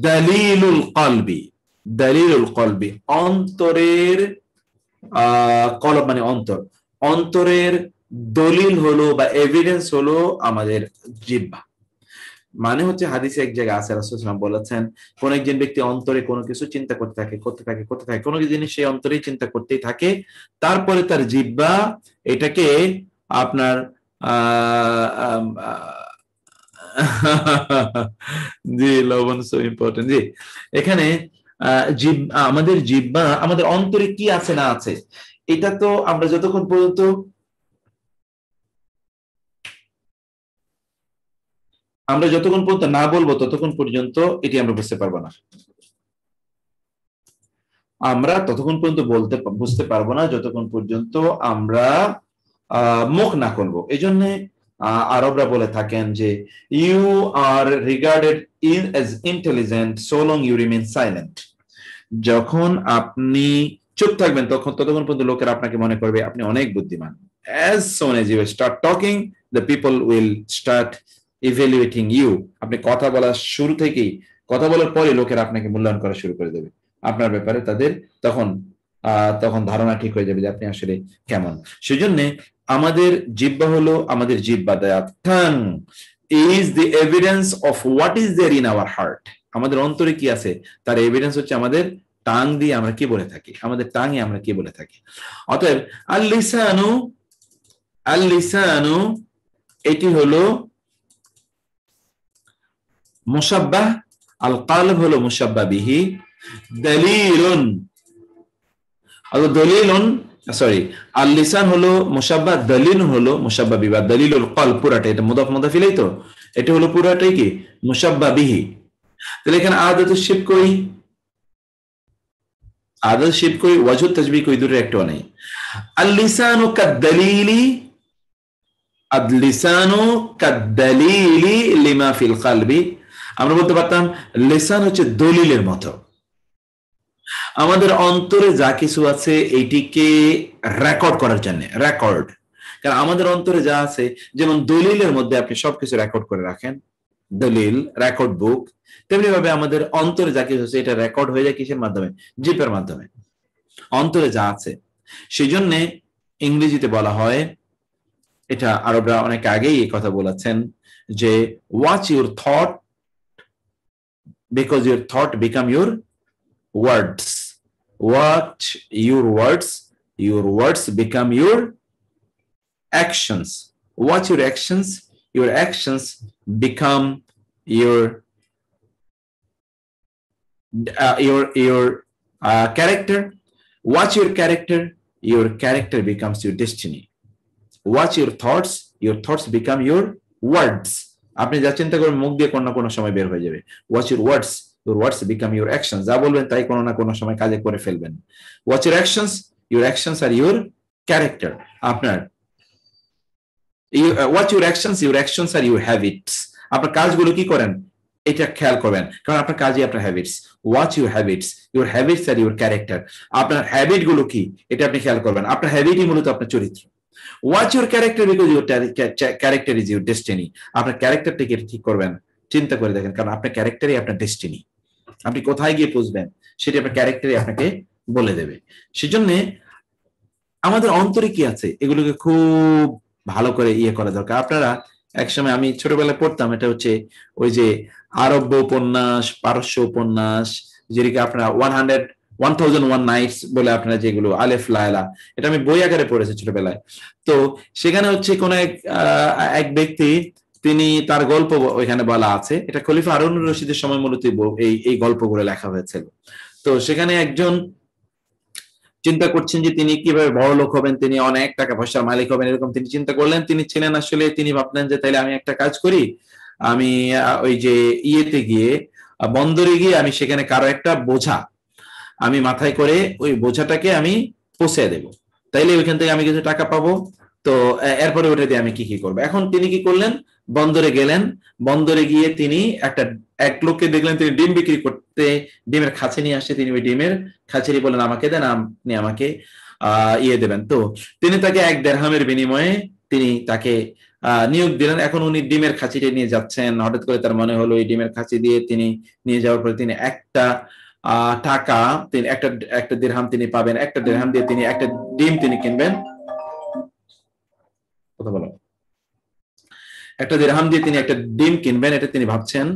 Speaker 1: দালিলুল কলবি, দালিলুল কলবি অন্তরের, কলব মানে অন্তর, অন্তরের দলিল হলো বা এভিডেন্স হলো আমাদের জিহ্বা। মানে হচ্ছে হাদিসে এক জায়গায় আছে, রাসূল সাল্লাল্লাহু আলাইহি ওয়াসাল্লাম বলেছেন কোন একজন ব্যক্তি অন্তরে কোনো কিছু চিন্তা করতে থাকে কোনো জিনিস সেই অন্তরেই চিন্তা করতেই থাকে, তারপরে তার জিহ্বা এটাকে আপনার জি, লবণ সো ইম্পর্টেন্ট। জি, এখানে আমাদের জিহ্বা আমাদের অন্তরে কি আছে না আছে, এটা তো আমরা যতক্ষণ পর্যন্ত না বলবো ততক্ষণ পর্যন্ত এটি আমরা বুঝতে পারবো না। আমরা ততক্ষণ পর্যন্ত বুঝতে পারবো না যতক্ষণ পর্যন্ত আমরা মুখ না করবো। এই জন্য আরবরা বলে থাকেন যে you are regarded as intelligent so long you remain silent. যখন আপনি চুপ থাকবেন ততক্ষণ পর্যন্ত লোকেরা আপনাকে মনে করবে আপনি অনেক বুদ্ধিমান। as soon as you start talking the people will start evaluating you। আপনি কথা বলার শুরু থেকেই, কথা বলার পরে লোকেরা আপনাকে মূল্যায়ন করা শুরু করে দেবে আপনার ব্যাপারে। তাদের তখন ধারণা ঠিক হয়ে যাবে যে আপনি আসলে কেমন। সেজন্য আমাদের জিহ্বা হলো আমাদের জিহ্বা, tongue is the evidence of what is there in our heart। আমাদের অন্তরে কি আছে তার এভিডেন্স হচ্ছে আমাদের টাং দিয়ে আমরা কি বলে থাকি, আমাদের টাঙে আমরা কি বলে থাকি। অতএব আল লিসানু এটি হলো মুশাব্বাহ, আল কালব হলো মুশাব্বাহ বিহি, দলিলুন আল লিসান হলো মুশাব্বাহ, দলিল হলো মুশাব্বাহ বিহি, দলিলুল কলব পুরাটা, এটা মুদাফ মুদাফ ইলাইহি, তো এটা হলো পুরাটাই কি মুশাব্বাহ বিহি। তাহলে এখানে আদাতু শিব কই ওয়াজহু তাশবিহ কই, দুটোর একটা নেই। আল লিসানু কাদ্দালিলি লিমা ফিল কলবি। আমরা বলতে পারতাম লিসান হচ্ছে দলিলের মতো, আমাদের অন্তরে যা কিছু আছে এইটিকে রেকর্ড করার জন্য, কারণ আমাদের অন্তরে যা আছে, যেমন দলিলের মধ্যে আপনি সবকিছু রেকর্ড করে রাখেন, দলিল রেকর্ড বুক, তেমনি ভাবে আমাদের অন্তরে যা কিছু আছে এটা রেকর্ড হয়ে যায় কিসের মাধ্যমে, জিপের মাধ্যমে, অন্তরে যা আছে। সেই জন্য ইংরেজিতে বলা হয়, এটা আরবরা অনেক আগেই এই কথা বলেছেন যে watch your thought because your thought become your words, watch your words become your actions, watch your actions become your character, watch your character becomes your destiny, watch your thoughts become your words। আপনি যা চিন্তা করবেন মুখ দিয়ে কোনো না কোনো সময় বের হয়ে যাবে। watch your words become your actions, যা বলবেন তাই কোনো না কোনো সময় কাজে করে ফেলবেন। watch your actions are your character। আপনার watch your actions are your habits। আপনার কাজগুলো কি করেন এটা খেয়াল করবেন, কারণ আপনার কাজই আপনার habits. watch your habits are your character। আপনার হ্যাবিট গুলো কি এটা আপনি খেয়াল করবেন, আপনার হ্যাবিটই মূলত আপনার চরিত্র। watch your character because your character is your destiny। আপনার ক্যারেক্টারটাকে ঠিক করবেন, চিন্তা করে দেখেন, কারণ আপনার ক্যারেক্টারই আপনার ডেস্টিনি। আপনি কোথায় গিয়ে পৌঁছবেন সেটা আপনার ক্যারেক্টারই আপনাকে বলে দেবে। সেজন্য আমাদের অন্তরে কি আছে এগুলোকে খুব ভালো করে করা দরকার। আপনারা একসময়, আমি ছোটবেলায় পড়তাম, এটা হচ্ছে ওই যে আরব্য উপন্যাস, পারস্য উপন্যাস, যেটিকে আপনারা 1001 নাইটস বলে আপনারা যেগুলো, আলেফ লায়লা, এটা আমি বই আকারে পড়েছি ছোটবেলায়। তো সেখানে হচ্ছে কোন এক ব্যক্তি, তিনি তার গল্প ওইখানে বলা আছে, এটা খলিফা হারুনুর রশিদের সময় মূলত এই গল্পগুলো লেখা হয়েছিল। তো সেখানে একজন চিন্তা করছেন যে তিনি কিভাবে বড় লোক হবেন, তিনি অনেক টাকা পয়সার মালিক হবেন, এরকম তিনি চিন্তা করলেন। তিনি ভাবলেন যে তাইলে আমি একটা কাজ করি, আমি ওই যে গিয়ে, বন্দরে গিয়ে আমি সেখানে কারো একটা বোঝা আমি মাথায় করে ওই বোঝাটাকে আমি পৌঁছে দেব, তাইলে ওইখান থেকে আমি কিছু টাকা পাবো। তো এরপরে ওটা দিয়ে আমি কি করবো। এখন তিনি কি করলেন, বন্দরে গেলেন, বন্দরে গিয়ে তিনি এক লোককে দেখলেন, তিনি ডিম বিক্রি করতে ডিমের খাঁচি নিয়ে আসছে। তিনি ওই ডিমের খাঁচিরি বলেন আমাকে দেন, আপনি আমাকে দেবেন। তো তিনি তাকে 1 দিরহামের বিনিময়ে তিনি তাকে নিয়োগ দিলেন। এখন উনি ডিমের খাঁচিটা নিয়ে যাচ্ছেন, হঠাৎ করে তার মনে হলো এই ডিমের খাঁচি দিয়ে তিনি নিয়ে যাওয়ার পরে তিনি একটা টাকা, তিনি একটা দিরহাম তিনি পাবেন, একটা দিরহাম দিয়ে তিনি একটা ডিম তিনি কিনবেন। কথা বলো। একটা দিরহাম দিয়ে তিনি একটা ডিম কিনবেন, এটা তিনি ভাবছেন।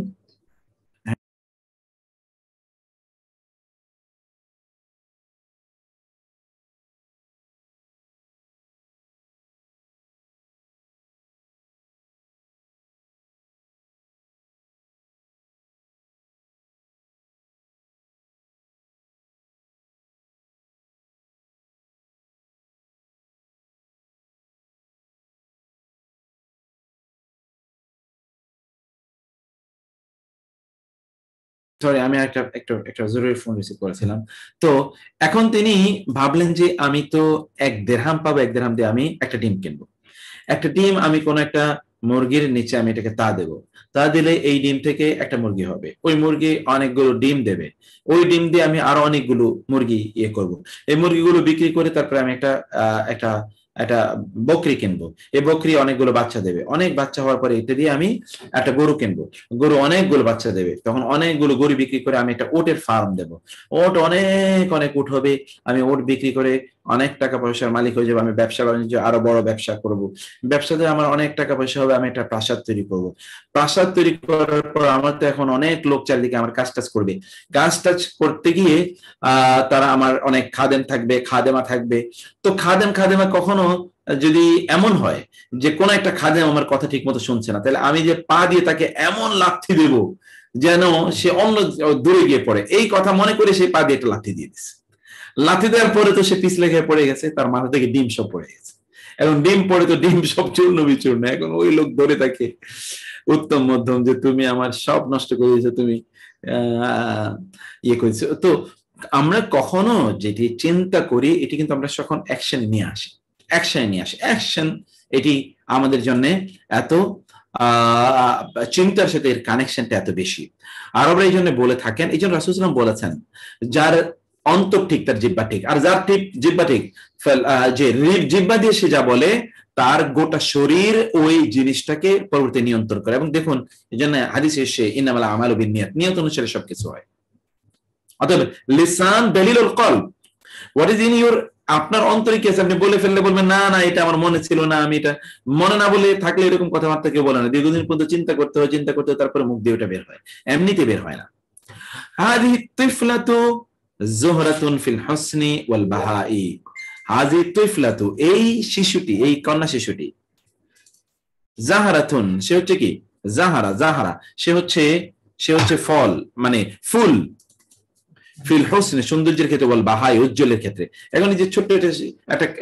Speaker 1: সরি, আমি একটা একটা একটা জরুরি ফোন রিসিভ করেছিলাম। তো এখন তিনি ভাবলেন যে আমি তো 1 দিরহাম পাবো, 1 দিরহাম দিয়ে আমি একটা ডিম কিনবো। একটা ডিম আমি কোন একটা মুরগির নিচে আমি এটাকে তা দেবো, তা দিলে এই ডিম থেকে একটা মুরগি হবে, ওই মুরগি অনেকগুলো ডিম দেবে, ওই ডিম দিয়ে আমি আরো অনেকগুলো মুরগি ইয়ে করব। এই মুরগিগুলো বিক্রি করে তারপরে আমি একটা একটা একটা বকরি কিনবো, এই বকরি অনেকগুলো বাচ্চা দেবে, অনেক বাচ্চা হওয়ার পরে এটা দিয়ে আমি একটা গরু কিনবো, গরু অনেকগুলো বাচ্চা দেবে, তখন অনেকগুলো গরু বিক্রি করে আমি একটা ওটের ফার্ম দেবো, ওট অনেক অনেক উট হবে, আমি ওট বিক্রি করে অনেক টাকা পয়সার মালিক হয়ে যাবো, আমি ব্যবসা বাণিজ্য আরো বড় ব্যবসা করব, ব্যবসাতে আমার অনেক টাকা পয়সা হবে, আমি একটা প্রাসাদ তৈরি করব, প্রাসাদ তৈরি করার পর আমার তো এখন অনেক লোক চারদিকে আমার কাজ টাজ করবে, কাজ টাজ করতে গিয়ে তারা আমার অনেক খাদেম থাকবে, খাদেমা থাকবে। তো খাদেম খাদেমা কখনো যদি এমন হয় যে কোন একটা খাদেম আমার কথা ঠিক মতো শুনছে না, তাহলে আমি যে পা দিয়ে তাকে এমন লাথি দেব যেন সে অন্য দূরে গিয়ে পড়ে, এই কথা মনে করে সে পা দিয়ে একটা লাথি দিয়ে দিচ্ছে। লাথি দেওয়ার পরে তো সে পিছলে খেয়ে পড়ে গেছে, তার মাথা থেকে ডিম সব পড়ে গেছে, এখন ডিম পড়ে তো ডিম সব চূর্ণ বিচূর্ণ, এখন ওই লোক ধরে তাকে উত্তম মধ্যম যে তুমি আমার সব নষ্ট করে দিয়েছো, তুমি ইয়ে করেছো। তো আমরা কখনো যেটি চিন্তা করি এটি কিন্তু আমরা যখন অ্যাকশন নিয়ে আসি, অ্যাকশন এটি আমাদের জন্য এত চিন্তার সাথে এর কানেকশনটা এত বেশি। আরবরা এই জন্য বলে থাকেন, এই জন্য রাসূল সাল্লাল্লাহু আলাইহি ওয়াসাল্লাম বলেছেন যার অন্তর ঠিক তার জিহ্বা ঠিক, আর যার ঠিক জিহ্বা ঠিক যে জিহ্বা দিয়ে সে যা বলে তার গোটা শরীর ওই জিনিসটাকে পরবর্তী নিয়ন্ত্রণ করে। এবং দেখুন এই জন্য হাদিসে এসে ইন্নামাল আমালু বিন্নিয়াত, নিয়ত অনুসারে সবকিছু হয়। অতএব লিসান দলিলুল কলব, হোয়াট ইজ ইন ইউর, আপনার অন্তরে কি আছে, আপনি বলে ফেললে বলবেন না না এটা আমার মনে ছিল না, আমি এটা মনে না বলে থাকলে এরকম কথাবার্তা কেউ বলে না, দীর্ঘদিন পর্যন্ত চিন্তা করতে হয়, চিন্তা করতে তারপরে মুখ দিয়ে ওটা বের হয়, এমনিতে বের হয় না। হাযিহি তিফলাতু যুহরাতুন ফিল হুসনি ওয়াল বাহাই, হাযিহি তিফলাতু এই শিশুটি, এই কন্যা শিশুটি, জাহারাতুন সে হচ্ছে কি, জাহারা সে হচ্ছে ফল মানে ফুল, ফিল হুসনি সৌন্দর্যের ক্ষেত্রে, বল বাহাই উজ্জ্বলের ক্ষেত্রে। এখন এই যে ছোট্ট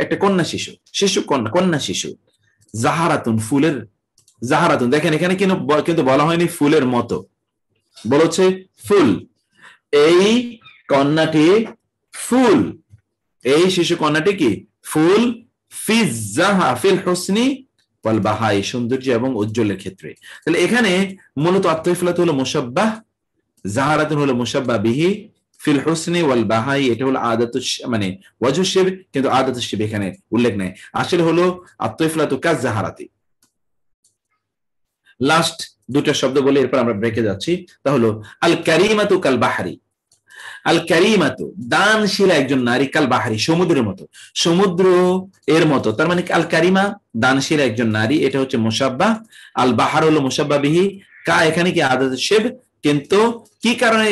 Speaker 1: একটা কন্যা শিশু কন্যা শিশু, জাহারাতুন ফুলের, জাহারাতুন দেখেন এখানে কিন্তু বলা হয়নি ফুলের মতো, বলেছে ফুল, এই কন্যাটি ফুল, এই শিশু কন্যাটি কি ফুল, ফিল হুসনি ওয়াল বাহাই সৌন্দর্য এবং উজ্জ্বলের ক্ষেত্রে। তাহলে এখানে মূলত আত্মফিলাত হলো মুশাব্বাহ, জাহারাতুন হলো মুশাব্বাহ বিহি, ফিল হুসনি ওয়াল বাহাই এটা হলো আদাতু মানে ওয়াজহু শিব, কিন্তু আদাতু শিব এখানে উল্লেখ নেই, আসলে হলো আত্মফিলাতু কাজ জাহারাতি। লাস্ট দুটো শব্দ বলে এরপর আমরা ব্রেকে যাচ্ছি, তা হলো আল কারিমাতু কাল বাহরি, আল কারিমাতু দানশীলা একজন নারী, কাল বাহারি সমুদ্রের মতো, সমুদ্র এর মতো, তার মানে আল কারিমা দানশীলা একজন নারী, এটা হচ্ছে মুশাব্বাহ, আল বাহার হলো মুশাব্বাহ বিহি, কা এখানে কি আদাত শিব, কিন্তু কি কারণে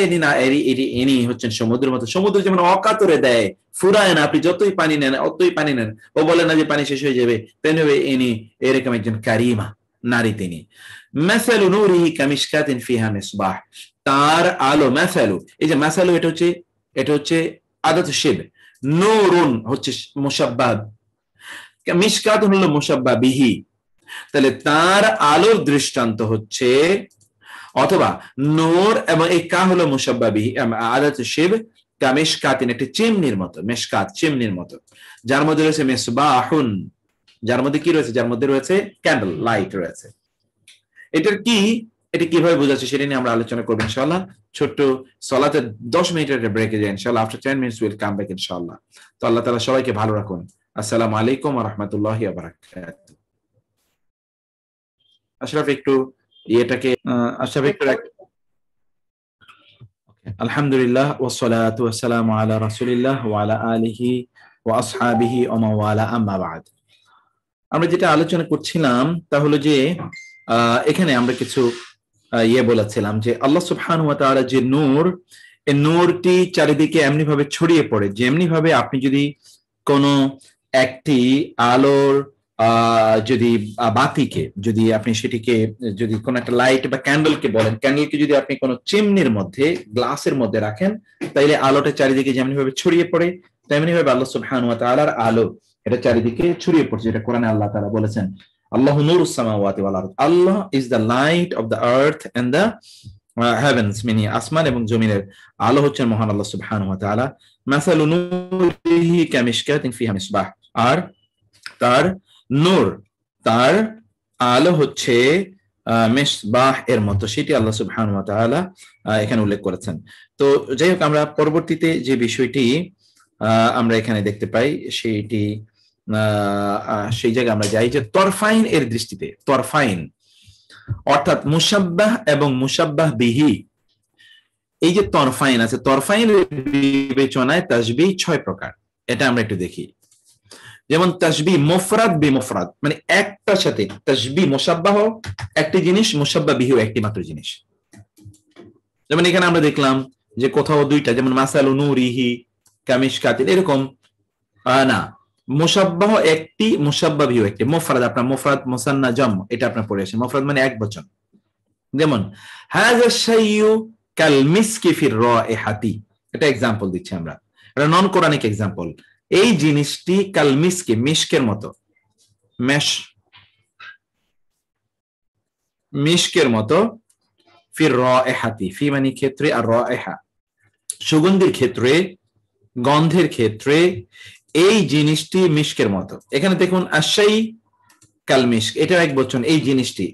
Speaker 1: ইনি হচ্ছেন সমুদ্রের মতো, সমুদ্র যেমন অকাতরে দেয়, ফুরায় না, আপনি যতই পানি নেন অতই পানি নেন, ও বলে না যে পানি শেষ হয়ে যাবে, তেমনি ইনি এরকম একজন কারিমা নারী তিনি। মাসালু নূরিহি কামিশকাতিন ফিহা মিসবাহ, তার আলো, মাসালু এই যে মাসালু এটা হচ্ছে আদাত শিব, নূরুন হচ্ছে মুশাব্বাহ, মিশকাতুন হলো মুশাব্বাহ বিহি, তাহলে তার আলোর দৃষ্টান্ত হচ্ছে, অথবা নূর এবং এই কা হলো মুশাব্বাহ বিহি আদাত শিব, কামিশকাতিন একটি চিমনির মতো, মিশকাত চিমনির মতো, যার মধ্যে রয়েছে মিসবাহুন, যার মধ্যে কি রয়েছে, যার মধ্যে রয়েছে ক্যান্ডেল লাইট রয়েছে। এটার কি, এটা কিভাবে বোঝাচ্ছে সেটা নিয়ে আমরা আলোচনা করবো ইনশাআল্লাহ। ছোট্ট সালাতের 10 মিনিটের ব্রেকে যাই ইনশাআল্লাহ, after 10 minutes will come back ইনশাআল্লাহ। তো আল্লাহ তাআলা সবাইকে ভালো রাখুন। আসসালামু আলাইকুম ওয়া রাহমাতুল্লাহি ওয়া বারাকাতুহু। আশরাফ একটু এটাকে আশরাফ একটু আলহামদুলিল্লাহ ওয়াসসালাতু ওয়াসসালামু আলা রাসূলিল্লাহ ওয়া আলা আলিহি ওয়া আসহাবিহি ওয়া মান ওয়ালা, আম্মা বা'দ। আমরা যেটা আলোচনা করছিলাম তা হলো যে এখানে আমরা কিছু ইয়ে বলেছিলাম যে আল্লাহ সুবহানাহু ওয়া তাআলা যে নূর, এই নূরটি চারিদিকে এমনি ভাবে ছড়িয়ে পড়ে, যেমনি ভাবে আপনি যদি কোনো একটি আলোর যদি বাতিকে, যদি আপনি সেটিকে, যদি কোনো একটা লাইট বা ক্যান্ডেলকে বলেন, ক্যান্ডেলকে যদি আপনি কোনো চিমনির মধ্যে, গ্লাসের মধ্যে রাখেন, তাইলে আলোটা চারিদিকে যেমনি ভাবে ছড়িয়ে পড়ে, তেমনি ভাবে আল্লাহ সুবহানাহু ওয়া তাআলার আলো এটা চারিদিকে ছড়িয়ে পড়ছে। এটা কোরআনে আল্লাহ তাআলা বলেছেন, আল্লাহু নূরুস সামাওয়াতি ওয়াল আরদ, Allah is the light of the earth and the heavens, মানে আসমান এবং জমিনের আলো হচ্ছেন মহান আল্লাহ সুবহানাহু ওয়া তাআলা। মাসালু নূরিহি কামিশকাতিন ফিহা মিসবাহ, আর তার নূর, তার আলো হচ্ছে মিসবাহ এর মতো, সেটি আল্লাহ সুবহানাহু ওয়া তাআলা এখানে উল্লেখ করেছেন। তো যাই হোক, আমরা পরবর্তীতে যে বিষয়টি আমরা এখানে দেখতে পাই সেইটি সেই জায়গায় আমরা যাই যে তরফাইন এর দৃষ্টিতে, তরফাইন অর্থাৎ মুশাব্বাহ এবং মুশাব্বাহ বিহি, এই যে তরফাইন আছে, তরফাইনের বিবেচনায় তাসবিহ 6 প্রকার। এটা আমরা একটু দেখি। যেমন তাসবিহ মুফরাদ বিমুফরাদ, মানে একটার সাথে তাসবিহ মুশাব্বাহ একটি জিনিস, মুশাব্বাহ বিহি একটি মাত্র জিনিস। যেমন এখানে আমরা দেখলাম যে কোথাও দুইটা, যেমন মাসালু নূরিহি কামিশকাতিন, এরকম না, মুশাব্বাহ একটি, মুশাব্বাহ বিহি একটি। মুফরাদ আপনার মুফরাদ মুসান্না জাম, এটা আপনার পড়ে আসে। মুফরাদ মানে এক বচন। যেমন হাযা শাইয়ু কাল মিসকি ফির রাইহাতি, এটা एग्जांपल দিচ্ছি আমরা, এটা নন কোরআনিক एग्जांपल। এই জিনিসটি কাল মিসকি, মিশকের মতো, মিশকের মতো, ফির রাইহাতি, ফি মানে ক্ষেত্রে, আর রাইহা সুগন্ধির ক্ষেত্রে, গন্ধের ক্ষেত্রে, এই জিনিসটি মিশকের মতো। এখানে দেখুন আশাই কাল মিশক, এটা এক বচন, এই জিনিসটি,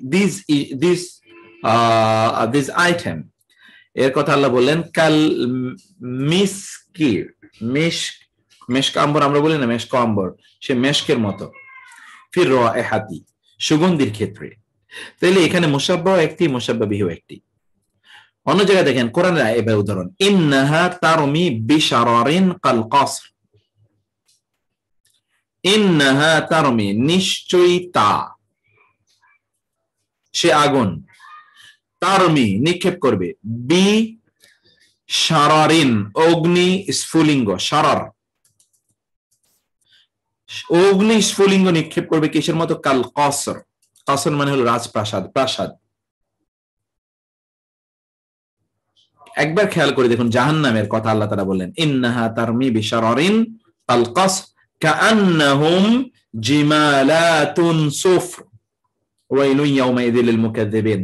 Speaker 1: দিস আইটেম, এর কথা আল্লাহ বললেন কাল মিসকি, মেশক আম্বর আমরা বলি না, মেশক আম্বর, সে মেশকের মতো, ফির রাইহাতি সুগন্ধির ক্ষেত্রে। তাইলে এখানে মুশাব্বাহ একটি, মুশাব্বাহ বিহি একটি। অন্য জায়গায় দেখেন কোরআনের এবার উদাহরণ, ইন্নাহা তারমি বিশারারিন কাল কাসর, ইন্নাহা তারমি নিশ্চয়ই তা, সে আগুন, তারমি নিক্ষেপ করবে, বি শারারিন অগ্নি স্ফুলিঙ্গ, শারার অগ্নি স্ফুলিঙ্গ নিক্ষেপ করবে কিসের মতো, কাল কাসর, কাসর মানে হলো রাজপ্রাসাদ, প্রাসাদ। একবার খেয়াল করে দেখুন জাহান্নামের কথা আল্লাহ তাআলা বললেন, ইন্নাহা তারমি বিশারারিন কাল কাসর কাআন্নাহুম জিমালাতুন সুফর ওয়াইলুন ইয়াওমাইযিল লিল মুকাজ্জিবিন।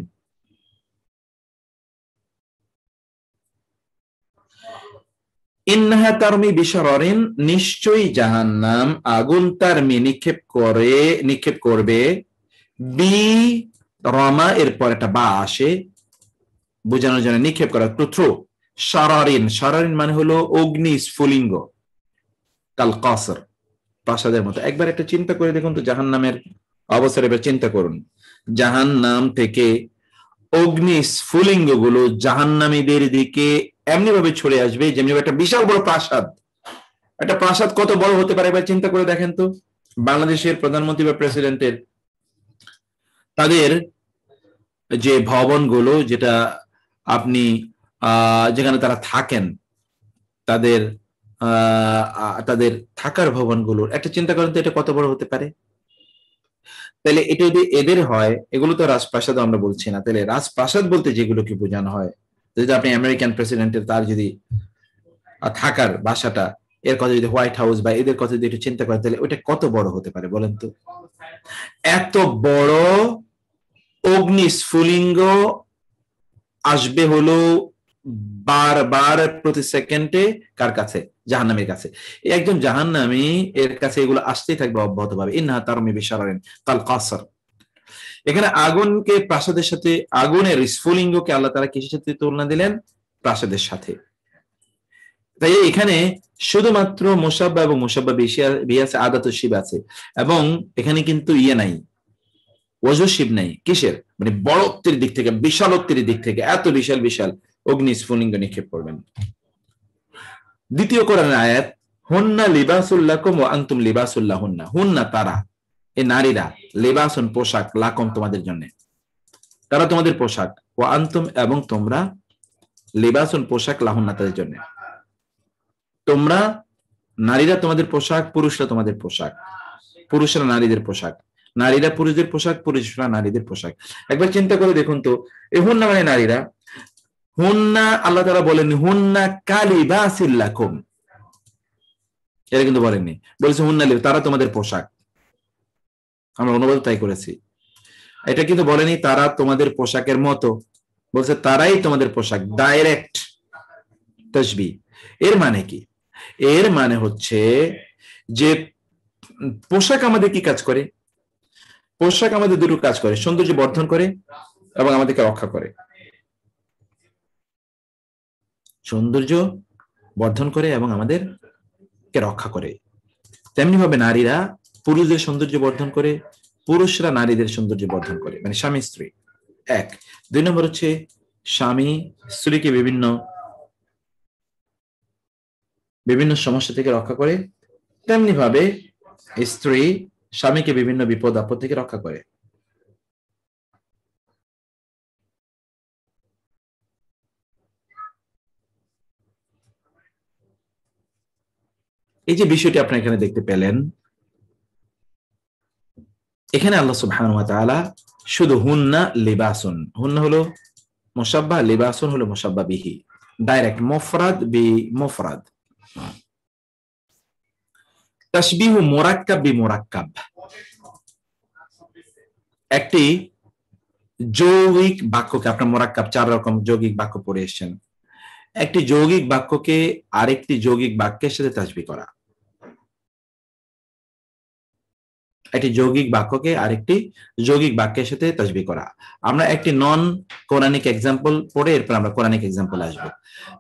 Speaker 1: ইন্নাহা তারমি বিশারারিন, নিশ্চয়ই জাহান্নাম আগুন, তারমি নিক্ষেপ করবে, বি রমা এরপর একটা বা আসে বোঝানোর জন্য, নিক্ষেপ করা, টু থ্রো, শারারিন, শারারিন মানে হলো অগ্নি স্ফুলিঙ্গ, কাল কাসর প্রাসাদের মতো। একবার একটা চিন্তা করে দেখুন তো জাহান্নামের অবস্থা, এবার চিন্তা করুন, জাহান্নাম থেকে অগ্নি স্ফুলিঙ্গ গুলো জাহান্নামীদের দিকে এমনি ভাবে ছড়ে আসবে যেমনি একটা বিশাল বড় প্রাসাদ। একটা প্রাসাদ কত বড় হতে পারে এবার চিন্তা করে দেখেন তো। বাংলাদেশের প্রধানমন্ত্রী বা প্রেসিডেন্টের তাদের যে ভবনগুলো, যেটা আপনি যেখানে তারা থাকেন, তাদের তাদের থাকার ভবনগুলোর একটা চিন্তা করেন তো, এটা কত বড় হতে পারে। তাহলে এটা যদি এদের হয়, এগুলো তো রাজপ্রাসাদ আমরা বলছি না, তাহলে রাজপ্রাসাদ বলতে যেগুলোকে বোঝানো হয়, যদি আপনি আমেরিকান প্রেসিডেন্টের তার যদি থাকার বাসাটা, এর কথা যদি হোয়াইট হাউস বা এদের কথা যদি একটু চিন্তা করেন, তাহলে ওইটা কত বড় হতে পারে বলেন তো। এত বড় অগ্নি স্ফুলিঙ্গ আসবে হলো বারবার প্রতি সেকেন্ডে, কার কাছে, জাহান্নামের কাছে। একজন জাহান্নামী এর কাছে এগুলো আসতেই থাকবে অব্যাহতভাবে। ইন্নাহা তারমি বিশারারিন কাল কাসর, এখানে আগুনকে প্রাসাদের সাথে, আগুনের স্ফুলিঙ্গকে আল্লাহ তাআলা কিসের সাথে তুলনা দিলেন, প্রাসাদের সাথে। তাই এখানে শুধুমাত্র মুশাব্বাহ এবং মুশাব্বাহ বিহি আছে, আদাতুশ শিব আছে, এবং এখানে কিন্তু ইয়ে নাই, ওয়াজুশ শিব নাই। কিসের, মানে বড়ত্বের দিক থেকে, বিশালত্বের দিক থেকে, এত বিশাল বিশাল অগ্নি স্ফুলিঙ্গ নিক্ষেপ করবেন। দ্বিতীয় কোরআনের আয়াত, হুন্না লিবাসুল লাকুম ওয়া আনতুম লিবাসুল লাহুন্না, হুন্না তারা, এই নারীরা, লিবাসুন পোশাক, লাকুম তোমাদের জন্য, তারা তোমাদের পোশাক, ওয়া আনতুম এবং তোমরা লিবাসুন পোশাক লাহুন্না তাদের জন্য। তোমরা নারীরা তোমাদের পোশাক, পুরুষরা তোমাদের পোশাক, পুরুষরা নারীদের পোশাক, নারীরা পুরুষদের পোশাক, পুরুষরা নারীদের পোশাক। একবার চিন্তা করে দেখুন তো, এই হুন্না মানে নারীরা, হুন্না আল্লাহ তাআলা বলেন হুন্না কালিবাসিল লাকুম, এটা কিন্তু বলেননি, বলেছে হুন্না তারা তোমাদের পোশাক। আমরা অনুবাদ তাই করেছি, এটা কিন্তু বলেনি তারা তোমাদের পোশাকের মতো, বলছে তারাই তোমাদের পোশাক, ডাইরেক্ট তাসবিহ। এর মানে কি? এর মানে হচ্ছে যে পোশাক আমাদের কি কাজ করে? পোশাক আমাদের দুটো কাজ করে, সৌন্দর্য বর্ধন করে এবং আমাদেরকে রক্ষা করে। সৌন্দর্য বর্ধন করে এবং আমাদেরকে রক্ষা করে। তেমনি ভাবে নারীরা পুরুষদের সৌন্দর্য বর্ধন করে, পুরুষরা নারীদের সৌন্দর্য বর্ধন করে, মানে স্বামী স্ত্রী এক। 2 নম্বর হচ্ছে স্বামী স্ত্রীকে বিভিন্ন সমস্যা থেকে রক্ষা করে, তেমনি ভাবে স্ত্রী স্বামীকে বিভিন্ন বিপদ আপদ থেকে রক্ষা করে। এই যে বিষয়টি আপনি এখানে দেখতে পেলেন, এখানে আল্লাহ সুবহানাহু ওয়া তাআলা শুধু হুন্না লিবাসুন, হুন্না হলো মুশাব্বাহ, লিবাসুন হলো মুশাব্বাহ বিহি, ডাইরেক্ট মুফরাদ বি মুফরাদ। তাশবিহু মুরাক্কাব বি মুরাক্কাব, একটি যৌগিক বাক্যকে, আপনার মুরাক্কাব 4 রকম যৌগিক বাক্য পড়ে এসেছেন, একটি যৌগিক বাক্যকে আরেকটি যৌগিক বাক্যের সাথে তাশবিহ করা, একটি যৌগিক বাক্যকে আরেকটি যৌগিক বাক্যের সাথে তাশবিহ করা। আমরা একটি নন কোরআনিক এক্সাম্পল পড়ে এরপর আমরা কোরআনিক এক্সাম্পল আসবো।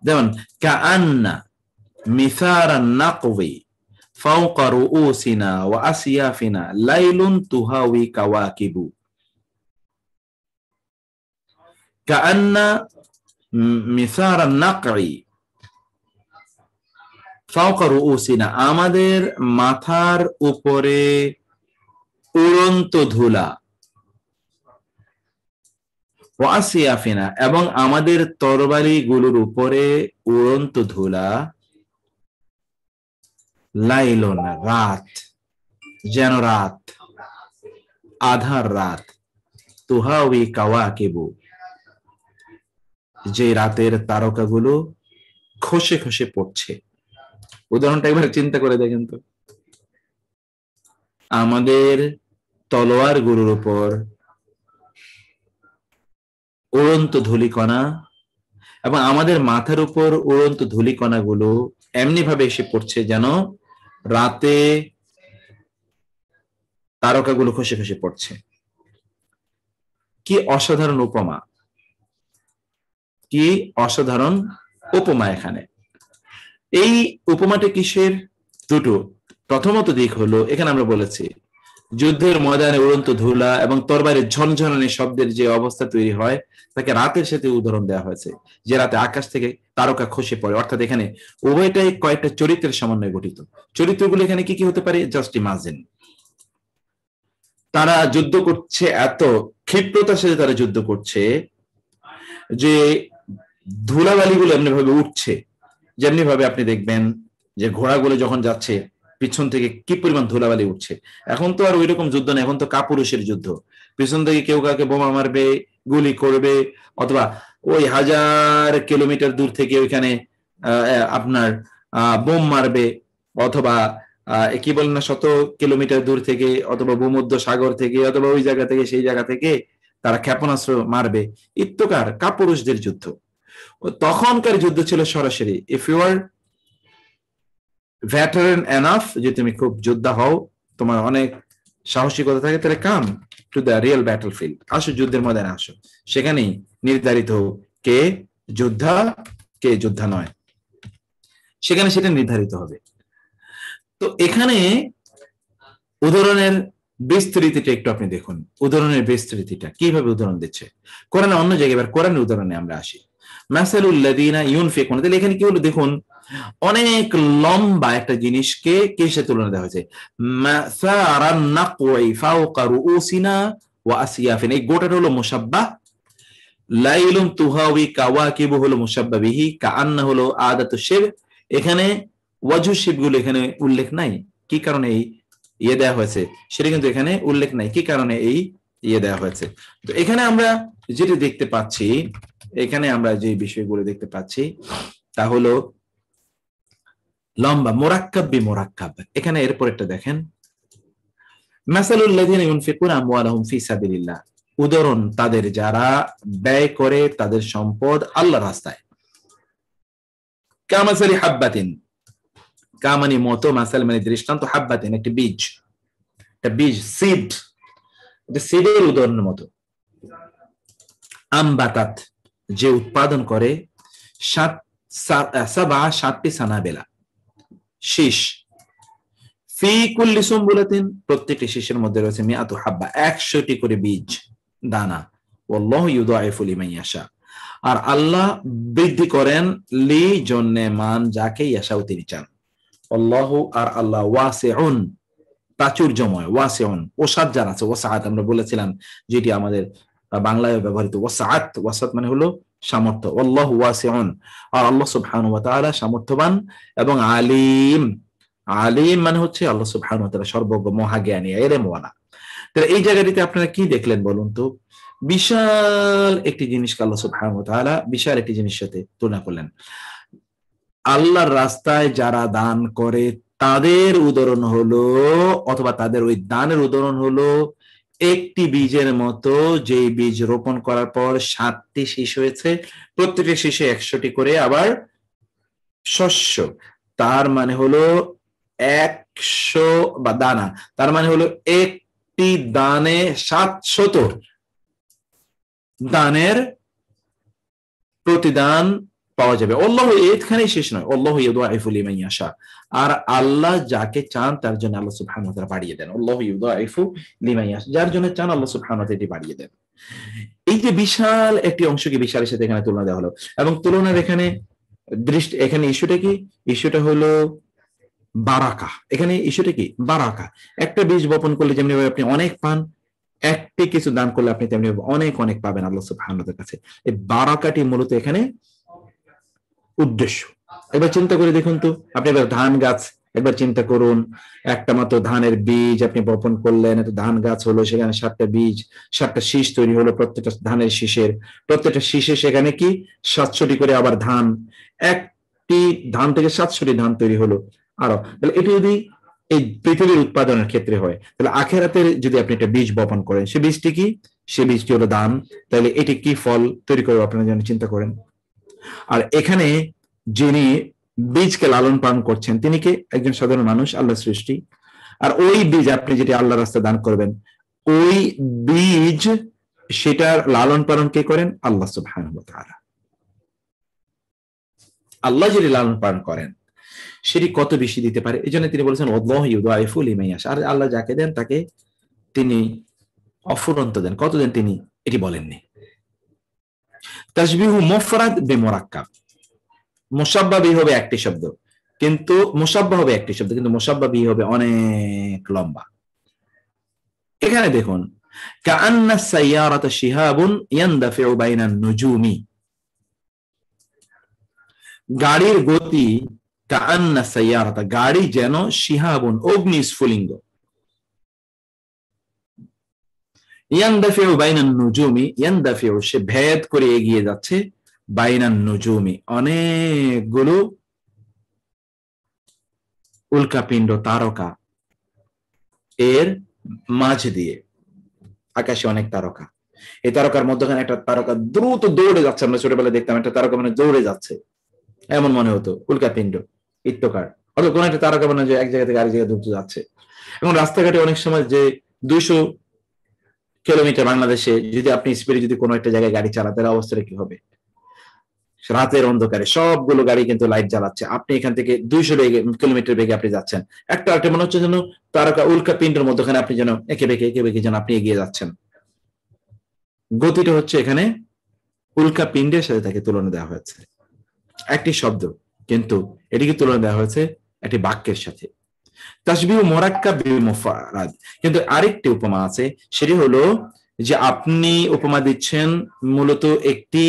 Speaker 1: যেমন কাআন্না মিসারান নাকবি ফাওকা রুউসিনা ওয়া আসিয়াফিনা লাইলুন তুহাওয়ি কাওয়াকিবু। কাআন্না মিসারান নাকই ফাওকা রুউসিনা, আমাদের মাথার উপরে উড়ন্ত ধুলা, ওয়া আসিয়াফিনা এবং আমাদের তরবারি গুলোর উপরে উড়ন্ত ধুলা, লাইলুন রাত, যেন রাত, আধার রাত, তুহাওয়ি কাওয়াকিবু যে রাতের তারকাগুলো খসে খসে পড়ছে। উদাহরণটা একবার চিন্তা করে দেখেন তো, আমাদের তলোয়ার গুলোর উপর উড়ন্ত ধূলিকণা এবং আমাদের মাথার উপর উড়ন্ত ধূলিকণা গুলো এমনি ভাবে এসে পড়ছে যেন রাতে তারকাগুলো খসে খসে পড়ছে। কি অসাধারণ উপমা, কি অসাধারণ উপমা এখানে। এই উপমাটি কিসের? দুটো। প্রথমত দিক হলো, এখানে আমরা বলেছি যুদ্ধের ময়দানে উড়ন্ত ধুলা এবং তরবারির ঝনঝনানি শব্দের যে অবস্থা তৈরি হয় তাকে রাতের সাথে উদাহরণ দেওয়া হয়েছে, যে রাতে আকাশ থেকে তারকা খসে পড়ে। অর্থাৎ এখানে উভয়টাই কয়েকটা চরিত্রের সমন্বয়ে গঠিত। চরিত্রগুলো এখানে কি কি হতে পারে? জাস্ট ইমাজিন, তারা যুদ্ধ করছে, এত ক্ষিপ্রতার সাথে তারা যুদ্ধ করছে যে ধুলাবালিগুলো এমনি ভাবে উঠছে, যেমনি ভাবে আপনি দেখবেন যে ঘোড়াগুলো যখন যাচ্ছে পিছন থেকে কি পরিমাণ ধুলাবালি উঠছে। এখন তো আর ওইরকম যুদ্ধ নেই, এখন তো কাপুরুষের যুদ্ধ। পিছন থেকে কেউ কাউকে বোমা মারবে, গুলি করবে, অথবা ওই 1000 কিলোমিটার দূর থেকে ওইখানে আপনার বোম মারবে, অথবা কি বলেন না 100 কিলোমিটার দূর থেকে, অথবা ভূমধ্য সাগর থেকে, অথবা ওই জায়গা থেকে সেই জায়গা থেকে তারা ক্ষেপণাস্ত্র মারবে। ইত্যকার কাপুরুষদের যুদ্ধ। তখনকার যুদ্ধ ছিল সরাসরি, if you are veteran enough, যে তুমি খুব যোদ্ধা হও, তোমার অনেক সাহসিকতা থাকে, তাহলে come to the real battlefield, আসো যুদ্ধের ময়দানে আসো, সেখানেই নির্ধারিত কে যোদ্ধা কে যোদ্ধা নয়, সেখানে সেটা নির্ধারিত হবে। তো এখানে উদাহরণের বিস্তৃতিটা একটু আপনি দেখুন, উদাহরণের বিস্তৃতিটা কিভাবে উদাহরণ দিচ্ছে কোরআনে। অন্য জায়গায়, এবার কোরআনের উদাহরণে আমরা আসি। মাসালুল লাযিনা ইউনফিকুন, তাহলে এখানে কি হলো দেখুন, অনেক লম্বা একটা জিনিসকে কিসে তুলনা দেওয়া হয়েছে? মাসারান নাকওয়ি ফাওকা রুউসিনা ওয়া আসিয়াফিনা, এই গোটাটা হলো মুশাব্বাহ লাইলুম তুহাওয়ি কাওয়াকিবু হলো মুশাব্বা বিহি, কাআন্না হলো আদাতু শিব। এখানে ওয়াজহু শিব গুলো এখানে উল্লেখ নাই, কি কারণে এই ইয়ে দেওয়া হয়েছে সেটা কিন্তু এখানে উল্লেখ নাই, কি কারণে এই ইয়ে দেওয়া হয়েছে। তো এখানে আমরা যেটা দেখতে পাচ্ছি, এখানে আমরা যে বিষয়গুলো দেখতে পাচ্ছি তা হলো লম্বা মোরাক্কাব বি মোরাক্কাব। এখানে এরপর একটা দেখেন, মাসালুল লাযিনা ইউনফিকুনা আমওয়ালাহুম ফি সাবিলিল্লাহ, উদাহরণ তাদের যারা ব্যয় করে তাদের সম্পদ আল্লাহর রাস্তায়। কামাসালি হাব্বাতিন, কামানি মতো, মাসাল মানে দৃষ্টান্ত, হাব্বাতিন একটি বীজ, একটা বীজ সিড, এটা সিডের উদাহরণের মতো। আমবাতাত যে উৎপাদন করে, সাতটি সানাবেলা শীষ, ফি কুল্লি সুম্বুলাতিন প্রত্যেকটি শীষের মধ্যে রয়েছে মিআতু হাব্বা 100টি করে বীজ দানা। ওয়াল্লাহু ইউদাইফু লিমান ইয়াশা, আর আল্লাহ বৃদ্ধি করেন লি জন্যে মান যাকে ইয়াশাও তিনি চান। আল্লাহু আর আল্লাহ ওয়াসিউন প্রাচুর্যময়, ওয়াসিউন ওসাত যার আছে, ওয়াসাআত আমরা বলেছিলাম যেটি আমাদের বাংলায় ব্যবহৃত ওয়াসাআত, ওয়াসাত মানে হলো সামর্থ্য। আল্লাহু ওয়াসিউন, আর আল্লাহ সুবহানাহু ওয়া তাআলা সামর্থ্যবান এবং আলিম। আলিম মানে হচ্ছে আল্লাহ সুবহানাহু ওয়া তাআলা সর্বজ্ঞ, মহাজ্ঞানী, ইলমওয়ালা। তো এই জায়গাটিতে আপনারা কি দেখলেন বলুন তো? বিশাল একটি জিনিসকে আল্লাহ সুবহানাহু ওয়া তাআলা বিশাল একটি জিনিসের সাথে তুলনা করলেন। আল্লাহর রাস্তায় যারা দান করে তাদের উদাহরণ হলো, অথবা তাদের ওই দানের উদাহরণ হলো একটি বীজের মতো, যে বীজ রোপণ করার পর 7টি শীষ হয়েছে, প্রত্যেকটি শীষে 100টি করে আবার শস্য। তার মানে হলো 100 বা দানা, তার মানে হলো একটি দানে 700 দানের প্রতিদান পাওয়া যাবে। আল্লাহু এখানেই শেষ নয়, আল্লাহু ইউদাইফু লিমান ইয়াশা, আর আল্লাহ যাকে চান তার জন্য আল্লাহ সুবহানাহু ওয়া তাআলা বাড়িয়ে দেন। আল্লাহু ইউদাইফু লিমান ইয়াশা, যার জন্য চান আল্লাহ সুবহানাহু ওয়া তাআলা এটি বাড়িয়ে দেন। এই যে বিশাল একটি অংশকে বিশালের সাথে এখানে তুলনা দেওয়া হলো, এবং তুলনার এখানে দৃষ্টি, এখানে ইস্যুটা কি? ইস্যুটা হলো বারাকা। এখানে ইস্যুটা কি? বারাকা। একটা বীজ বপন করলে যেমনি আপনি অনেক পান, একটি কিছু দান করলে আপনি তেমনি অনেক অনেক পাবেন আল্লাহ সুবহানাহু ওয়া তাআলার কাছে। এই বারাকাটি মূলত এখানে উদ্দেশ্য। এবার চিন্তা করে দেখুন তো, আপনি এবার ধান গাছ একবার চিন্তা করুন, একটা মাত্র ধানের বীজ আপনি বপন করলেন, একটা ধান গাছ হলো, সেখানে 7টা বীজ, 7টা শীষ তৈরি হলো, প্রত্যেকটা ধানের শীষের, প্রত্যেকটা শীষে সেখানে কি 700টি করে আবার ধান, একটি ধান থেকে 700টি ধান তৈরি হলো। আরো তাহলে এটি যদি এই পৃথিবীর উৎপাদনের ক্ষেত্রে হয়, তাহলে আখিরাতের যদি আপনি একটা বীজ বপন করেন, সে বীজটি কি? সে বীজটি হলো দান। তাহলে এটি কি ফল তৈরি করবে আপনারা যেন চিন্তা করেন। আর এখানে যিনি বীজকে লালন পালন করছেন তিনি কে? একজন সাধারণ মানুষ, আল্লাহর সৃষ্টি। আর ওই বীজ আপনি যেটি আল্লাহর রাস্তায় দান করবেন, ওই বীজ সেটার লালন পালন কে করেন? আল্লাহ সুবহানাহু ওয়া তাআলা। আল্লাহ যদি লালন পালন করেন সেটি কত বেশি দিতে পারে। এই জন্য তিনি বলেছেন আল্লাহু ইউদাইফু লিমান ইয়াশা, আর আল্লাহ যাকে দেন তাকে তিনি অফুরন্ত দেন। কত দেন তিনি এটি বলেননি। তাশবিহু মুফরাদ বিমুরাক্কাব, মুশাব্বা বিহি হবে একটি শব্দ, কিন্তু মুশাব্বা হবে একটি শব্দ, কিন্তু মুশাব্বা বিহি হবে অনেক লম্বা। এখানে দেখুন, কাআন্না সাইয়ারাতা শিহাবুন ইয়ানদাফিউ বাইনান নুজুমি, গাড়ির গতি, কাআন্না সাইয়ারাতা গাড়ি যেন, শিহাবুন অগ্নি স্ফুলিঙ্গ, ইয়ানদাফিউ বাইনান নুজুমি, ইয়ানদাফিউ সে ভেদ করে এগিয়ে যাচ্ছে, বাইনান নুজুমি অনেকগুলো উল্কাপিণ্ড তারকা এর মাঝ দিয়ে। আকাশে অনেক তারকা, এই তারকার মধ্যখানে একটা তারকা দ্রুত দৌড়ে যাচ্ছে। আমরা ছোটবেলায় দেখতাম একটা তারকা মানে দৌড়ে যাচ্ছে, এমন মনে হতো উল্কাপিণ্ড ইত্যকার, অথবা কোন একটা তারকা মানে যে এক জায়গা থেকে আরেক জায়গায় দ্রুত যাচ্ছে। এবং রাস্তাঘাটে অনেক সময় যে 200 কিলোমিটার বাংলাদেশে যদি আপনি স্পিডে যদি কোনো একটা জায়গায় গাড়ি চালাতে, তার অবস্থাটা কি হবে? রাতের অন্ধকারে সবগুলো গাড়ি কিন্তু লাইট জ্বালাচ্ছে, আপনি এখান থেকে 200 কিলোমিটার বেগে আপনি যাচ্ছেন, একটা মনে হচ্ছে যেন তারকা উল্কাপিণ্ডের মধ্যখানে আপনি যেন একে বেঁকে যেন আপনি এগিয়ে যাচ্ছেন। গতিটা হচ্ছে এখানে উল্কাপিণ্ডের সাথে তাকে তুলনা দেওয়া হয়েছে, একটি শব্দ, কিন্তু এটিকে তুলনা দেওয়া হয়েছে একটি বাক্যের সাথে। তাশবিহু মুরাক্কাব বিল মুফরাদ, কিন্তু আরেকটি উপমা আছে, সেটি হলো যে আপনি উপমা দিচ্ছেন মূলত একটি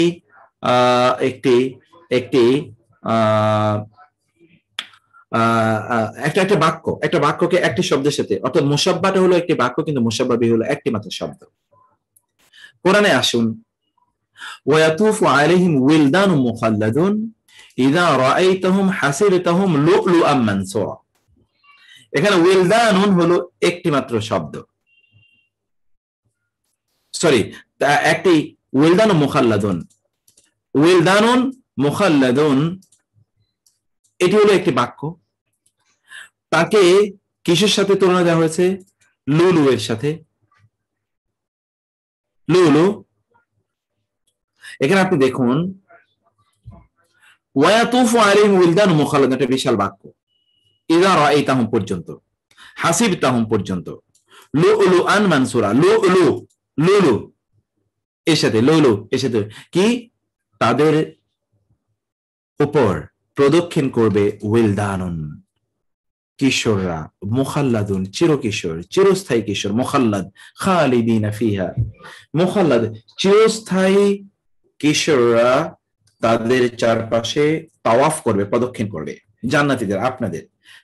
Speaker 1: একটি একটি একটা একটা বাক্য, একটা বাক্যকে একটি শব্দের সাথে, অর্থাৎ মুসাব্বাটা হলো একটি বাক্য, কিন্তু মুসাব্বাবি হলো একটি মাত্র শব্দ। কোরআনে আসুন, ওয়াতুফু আলাইহিম উইলদানুম মুখাল্লাদুন ইযা রাআইতাহুম হাসিবতাহুম লুলুআম মানসুরা। এখানে উইলদানুন হলো একটি মাত্র শব্দ, সরি একটি, উইলদানুম মুখাল্লাদুন, উইলদানুন মুখাল্লাদুন এটি হলো একটি বাক্য। তাকে কিসের সাথে তুলনা দেওয়া হয়েছে? লুলু এর সাথে। লুলু, এখানে আপনি দেখুন ওয়াতুফু আলাইহিম উইলদানুম মুখাল্লাদুন, একটা বিশাল বাক্য। ইযা রাআইতাহুম পর্যন্ত, হাসিবতাহুম পর্যন্ত, লুলুআন মানসুরা, লুলু, লুলু এর সাথে, লুলু এর সাথে কি? তাদের উপর প্রদক্ষিণ করবে উইলদানুন, কিশোররা, মুখাল্লাদুন চিরকিশোর, চিরস্থায়ী কিশোর, মুখাল্লাদ খালিদিনা ফিহা, মুখাল্লাদ চিরস্থায়ী কিশোররা তাদের চারপাশে তাওয়াফ করবে, প্রদক্ষিণ করবে। জান্নাতীদের, আপনাদের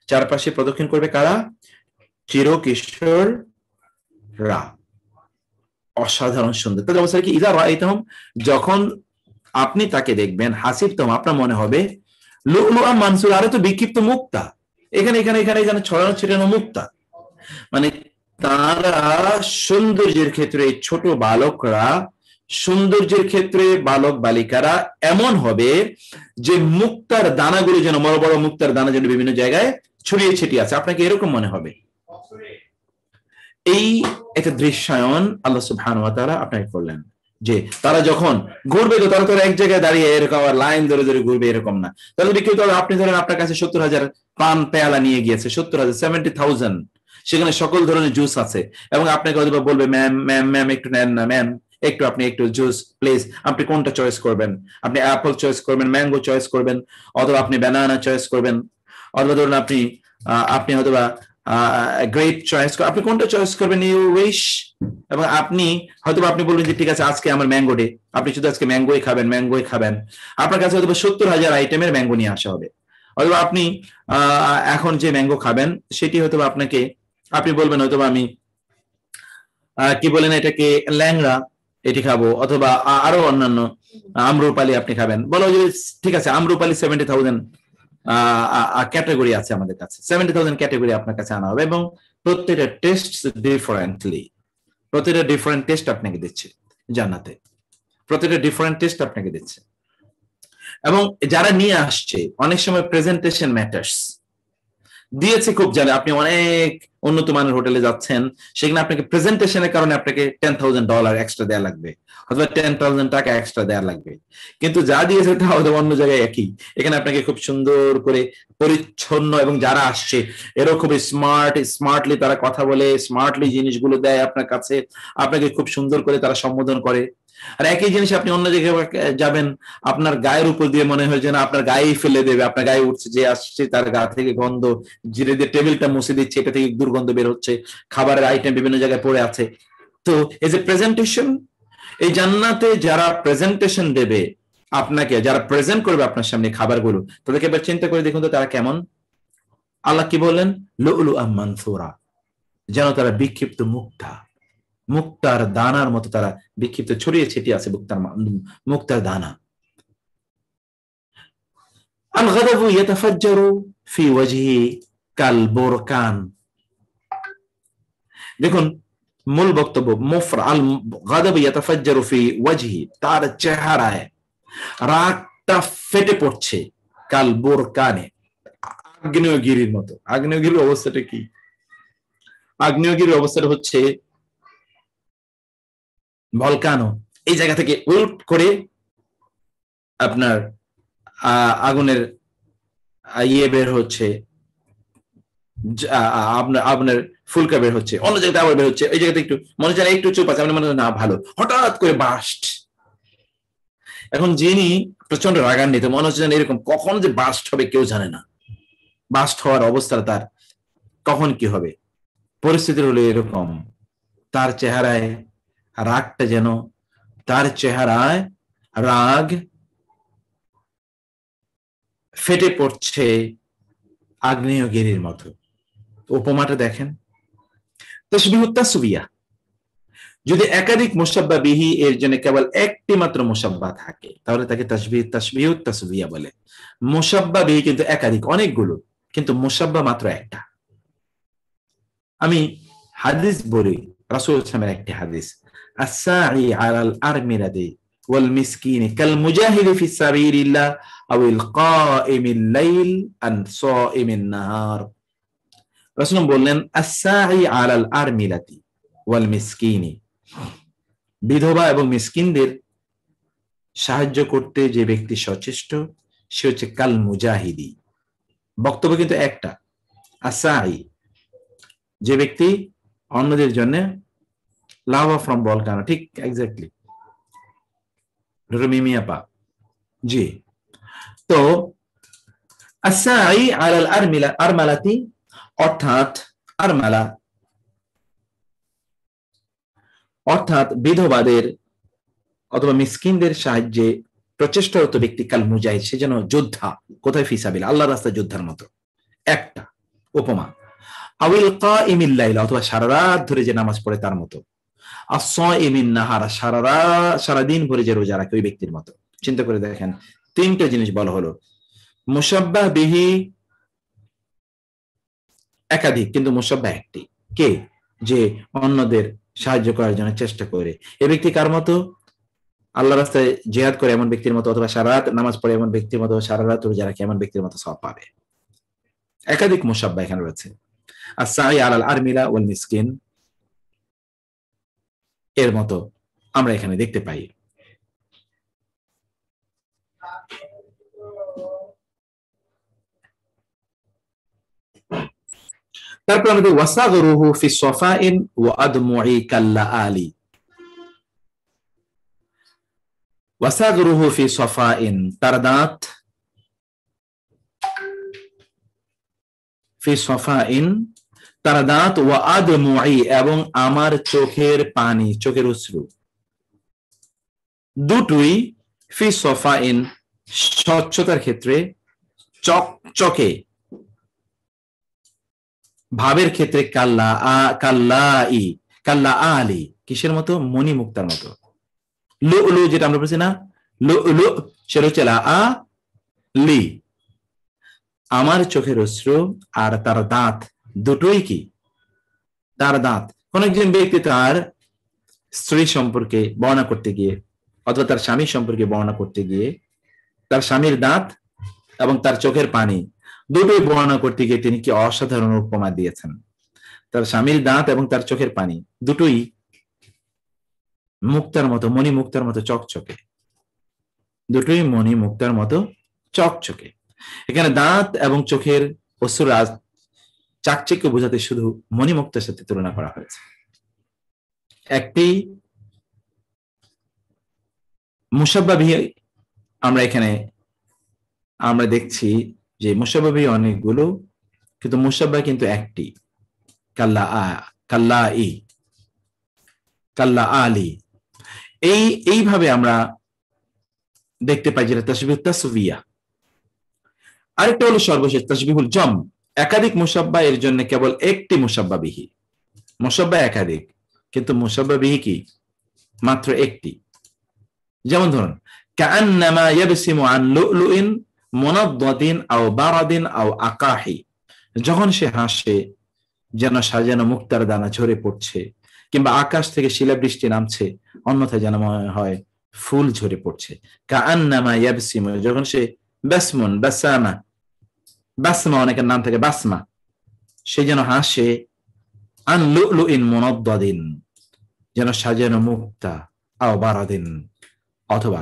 Speaker 1: চারপাশে প্রদক্ষিণ করবে কারা? চিরকিশোররা। অসাধারণ সুন্দর। তাদের অবস্থা কি? ইযা রাআইতাহুম, যখন আপনি তাকে দেখবেন, হাসিবতাহুম আপনার মনে হবে লুলুআম মানসুরা, আরে তো বিক্ষিপ্ত মুক্তা, এখানে এখানে এখানে এখানে ছড়ানো ছিটানো মুক্তা। মানে তারা সৌন্দর্যের ক্ষেত্রে, ছোট বালকরা সৌন্দর্যের ক্ষেত্রে বালক বালিকারা এমন হবে যে মুক্তার দানাগুলো যেন, বড় বড় মুক্তার দানা যেন বিভিন্ন জায়গায় ছড়িয়ে ছিটিয়ে আছে, আপনাকে এরকম মনে হবে। এই একটা দৃশ্যায়ন আল্লাহ সুবহানাহু ওয়া তাআলা আপনাকে করলেন, যে তারা যখন ঘুরবে, তো তারা তো এক জায়গায় দাঁড়িয়ে এরকম লাইন ধরে ধরে ঘুরবে এরকম না। তাহলে বিক্রিত হবে, আপনি ধরেন আপনার কাছে 70,000 পান পেয়ালা নিয়ে গিয়েছে, 70,000 70,000, সেখানে সকল ধরনের জুস আছে, এবং আপনাকে হয়তো বলবে ম্যাম ম্যাম ম্যাম একটু নেন না ম্যাম, একটু আপনি একটু জুস প্লিজ। আপনি কোনটা চয়েস করবেন? আপনি অ্যাপল চয়েস করবেন, ম্যাঙ্গো চয়েস করবেন, অথবা আপনি ব্যানানা চয়েস করবেন, অথবা ধরুন আপনি আপনি হয়তো বা গ্রেপ চয়েস, আপনি কোনটা চয়েস করবেন? You wish. এবং আপনি হয়তো আপনি বলবেন যে ঠিক আছে আজকে আমার ম্যাঙ্গো ডে, আপনি শুধু আজকে ম্যাঙ্গোই খাবেন, ম্যাঙ্গোই খাবেন। আপনার কাছে হয়তো 70,000 আইটেমের ম্যাঙ্গো নিয়ে আসা হবে। অথবা আপনি এখন যে ম্যাঙ্গো খাবেন সেটি হয়তো আপনাকে, আপনি বলবেন হয়তো আমি কি বলেন এটাকে, ল্যাংড়া, এটি খাবো, অথবা আরো অন্যান্য আম্রপালি আপনি খাবেন। বলো যে ঠিক আছে আম্রপালি 70,000 ক্যাটাগরি আছে আমাদের কাছে, 70,000 ক্যাটাগরি আপনার কাছে আনা হবে, এবং প্রত্যেকটা টেস্ট ডিফারেন্টলি, প্রত্যেকটা ডিফারেন্ট টেস্ট আপনাকে দিচ্ছে জান্নাতে, প্রত্যেকটা ডিফারেন্ট টেস্ট আপনাকে দিচ্ছে। এবং যারা নিয়ে আসছে, অনেক সময় প্রেজেন্টেশন ম্যাটার্স, দিয়েছে খুব জানে, আপনি অনেক উন্নত মানের হোটেলে যাচ্ছেন, সেখানে আপনাকে প্রেজেন্টেশনের কারণে আপনাকে $10,000 এক্সট্রা দেওয়া লাগবে, অথবা 10,000 টাকা এক্সট্রা দেওয়া লাগবে, কিন্তু যা দিয়েছে তা হয়তো অন্য জায়গায় একই। এখানে আপনাকে খুব সুন্দর করে পরিচ্ছন্ন, এবং যারা আসছে এরও খুব স্মার্টলি তারা কথা বলে, স্মার্টলি জিনিসগুলো দেয় আপনার কাছে, আপনাকে খুব সুন্দর করে তারা সম্বোধন করে। আর একই জিনিস আপনি অন্য জায়গায় যাবেন, আপনার গায়ের উপর দিয়ে মনে হয় যেন আপনার গায়েই ফেলে দেবে, আপনার গায়ে উঠছে, যে আসছে তার গা থেকে গন্ধ, জিরে দিয়ে টেবিলটা মুছে দিচ্ছে, এটা থেকে দুর্গন্ধ বের হচ্ছে, খাবারের আইটেম বিভিন্ন জায়গায় পড়ে আছে। তো এই যে প্রেজেন্টেশন, এই জান্নাতে যারা প্রেজেন্টেশন দেবে আপনাকে, যারা প্রেজেন্ট করবে আপনার সামনে খাবারগুলো, তাদেরকে এবার চিন্তা করে দেখুন তো তারা কেমন। আল্লাহ কি বললেন? লুলুআম মানসুরা, যেন তারা বিক্ষিপ্ত মুক্তা, মুক্তার দানার মতো তারা বিক্ষিপ্ত ছড়িয়ে ছিটিয়ে আছে, মুক্তার দানা। আল গাদাবু ইয়াতাফাজ্জারু ফি ওয়াজহি কাল বুরকান। দেখুন মূল বক্তব্য, মুফরা আল গাদাবু ইয়াতাফাজ্জারু ফি ওয়াজহি, তার চেহারায় রাগটা ফেটে পড়ছে, কাল বুরকানে, আগ্নেয়গিরির মতো। আগ্নেয়গিরির অবস্থাটা কি? আগ্নেয়গিরির অবস্থাটা হচ্ছে ভলকানো, এই জায়গা থেকে উল্ট করে আপনার আগুনের ইয়ে বের হচ্ছে, আপনার ফুলকা বের হচ্ছে, অন্য জায়গাতে আবার বের হচ্ছে, এই জায়গাতে একটু মনে হয় একটু চুপ আছে, মনে হয় না ভালো, হঠাৎ করে বাস্ট। এখন যিনি প্রচন্ড রাগান্বিত, মনে হচ্ছে এরকম কখন যে বাস্ট হবে কেউ জানে না, বাস্ট হওয়ার অবস্থা তার কখন কি হবে, পরিস্থিতি হলো এরকম। তার চেহারায় রাগটা যেন তার চেহারায় রাগ ফেটে পড়ছে আগ্নেয়গিরির মতো। উপমাটা দেখেন, তাশবিহুত তাসবিয়া। যদি একাধিক মুসাব্বা বিহি এর জন্য কেবল একটি মাত্র মুসাব্বা থাকে তাহলে তাকে তাশবিহুত তাসবিয়া বলে। মুসাব্বা বিহি কিন্তু একাধিক, অনেকগুলো, কিন্তু মুসাব্বা মাত্র একটা। আমি হাদিস বলি, রাসূল সাল্লাল্লাহু একটি হাদিস, আস-সাঈ আলাল আরমিলাতি ওয়াল মিসকিনি কাল মুজাহিদি ফি সাবিলিল্লাহ আওয়াল কাইমিল লাইল আন সাইমিন নাহার। রাসূল বললেন, আস-সাঈ আলাল আরমিলাতি ওয়াল মিসকিনি, বিধবা এবং মিসকিনদের সাহায্য করতে যে ব্যক্তি সচেষ্ট সে হচ্ছে কাল মুজাহিদি। বক্তব্য কিন্তু একটা, আস-সাঈ, যে ব্যক্তি অন্যদের জন্য লাভ ফ্রম বল কেন, ঠিক এক্স্যাক্টলি মিমিয়াপা, জি। তো আস-সাঈ আলাল আরমালাতি, অর্থাৎ আরমালা অর্থাৎ বিধবাদের অথবা মিসকিনদের সাহায্যে প্রচেষ্টারত ব্যক্তি কাল মুজাহিদ, সে যেন যোদ্ধা, কোথায় ফিসাবিল আল্লাহর রাস্তায় যোদ্ধার মতো, একটা উপমা। আওয়াল কাইমিল লাইল, অথবা সারা রাত ধরে যে নামাজ পড়ে তার মতো। আস-সাইমিন নাহার, সারাদিন ভরে যে রোজা রাখে ওই ব্যক্তির মতো। চিন্তা করে দেখেন, তিনটা জিনিস বলা হলো। মুসাব্বাহ বিহি একাধিক, কিন্তু মুসাব্বাহ একটি। কে? যে অন্যদের সাহায্য করার জন্য চেষ্টা করে। এই ব্যক্তি কার মতো? আল্লাহ রাস্তায় জিহাদ করে এমন ব্যক্তির মতো, অথবা সারা রাত নামাজ পড়ে এমন ব্যক্তির মতো, সারা রাত রোজা রাখে এমন ব্যক্তির মতো সওয়াব পাবে। একাধিক মুসাব্বাহ এখানে রয়েছে। আস-সাঈ আলাল আরমিলা ওয়াল মিসকিন এর মতো আমরা এখানে দেখতে পাই। তারপর আমাদের ওয়াসাগরুহু ফি সফাইন ওয়া আদমুই কাল্লাআলি। ওয়াসাগরুহু ফি সফাইন, তার দাঁত, ফি সফাইন তার দাঁত, ওয়া আদমুই এবং আমার চোখের পানি, চোখের অশ্রু, দুটোই ফি সফাইন স্বচ্ছতার ক্ষেত্রে, চকচকে ভাবের ক্ষেত্রে, কাল্লা আলি, কিসের মতো? মণিমুক্তার মতো। লুলু যেটা আমরা বলছি না, লুলু, সেটা হচ্ছে লি। আমার চোখের অশ্রু আর তার দাঁত দুটোই কি? তার দাঁত। কোন একজন ব্যক্তি তার স্ত্রী সম্পর্কে বর্ণনা করতে গিয়ে অথবা তার স্বামী সম্পর্কে বর্ণনা করতে গিয়ে তার স্বামীর দাঁত এবং তার চোখের পানি দুটোই বর্ণনা করতে গিয়ে তিনি কি অসাধারণ উপমা দিয়েছেন। তার স্বামীর দাঁত এবং তার চোখের পানি দুটোই মুক্তার মতো, মণি মুক্তার মতো চকচকে, দুটোই মণি মুক্তার মতো চকচকে। এখানে দাঁত এবং চোখের অশ্রুরাজ চাকচিক্য বোঝাতে শুধু মণিমুক্তার সাথে তুলনা করা হয়েছে। একটি মুসাব্বা বিহি আমরা দেখছি যে মুসাব্বা বিহি অনেকগুলো, কিন্তু মুসাব্বা কিন্তু একটি, কাল্লা আলি। এইভাবে আমরা দেখতে পাই যেটা তাশবিহুত তাসবিয়া। আরেকটা হলো সর্বশেষ তাশবিহুল জম, একাধিক মুসাব্বা এর জন্য কেবল একটি মুসাব্বা বিহি। মুসাব্বা একাধিক, কিন্তু মুসাব্বা বিহি কি? মাত্র একটি। যেমন ধরুন, কাআন্নামা ইয়াবসিমু আন লুলুইন মুনাদ্দাদিন আও বারাদিন আও আকাহি, যখন সে হাসে যেন সাজানো মুক্তার দানা ঝরে পড়ছে, কিংবা আকাশ থেকে শিলাবৃষ্টি নামছে, অন্যথায় যেন মনে হয় ফুল ঝরে পড়ছে। কাআন্নামা ইয়াবসিমু, যখন সে বাসমুন, বাসমা অনেকের নাম থাকে বাসমা, সে যেন হাসে, আন লুলুইন মুনাদ্দাদিন, যেন সাজানো মুক্তা, আও বারাদিন, অথবা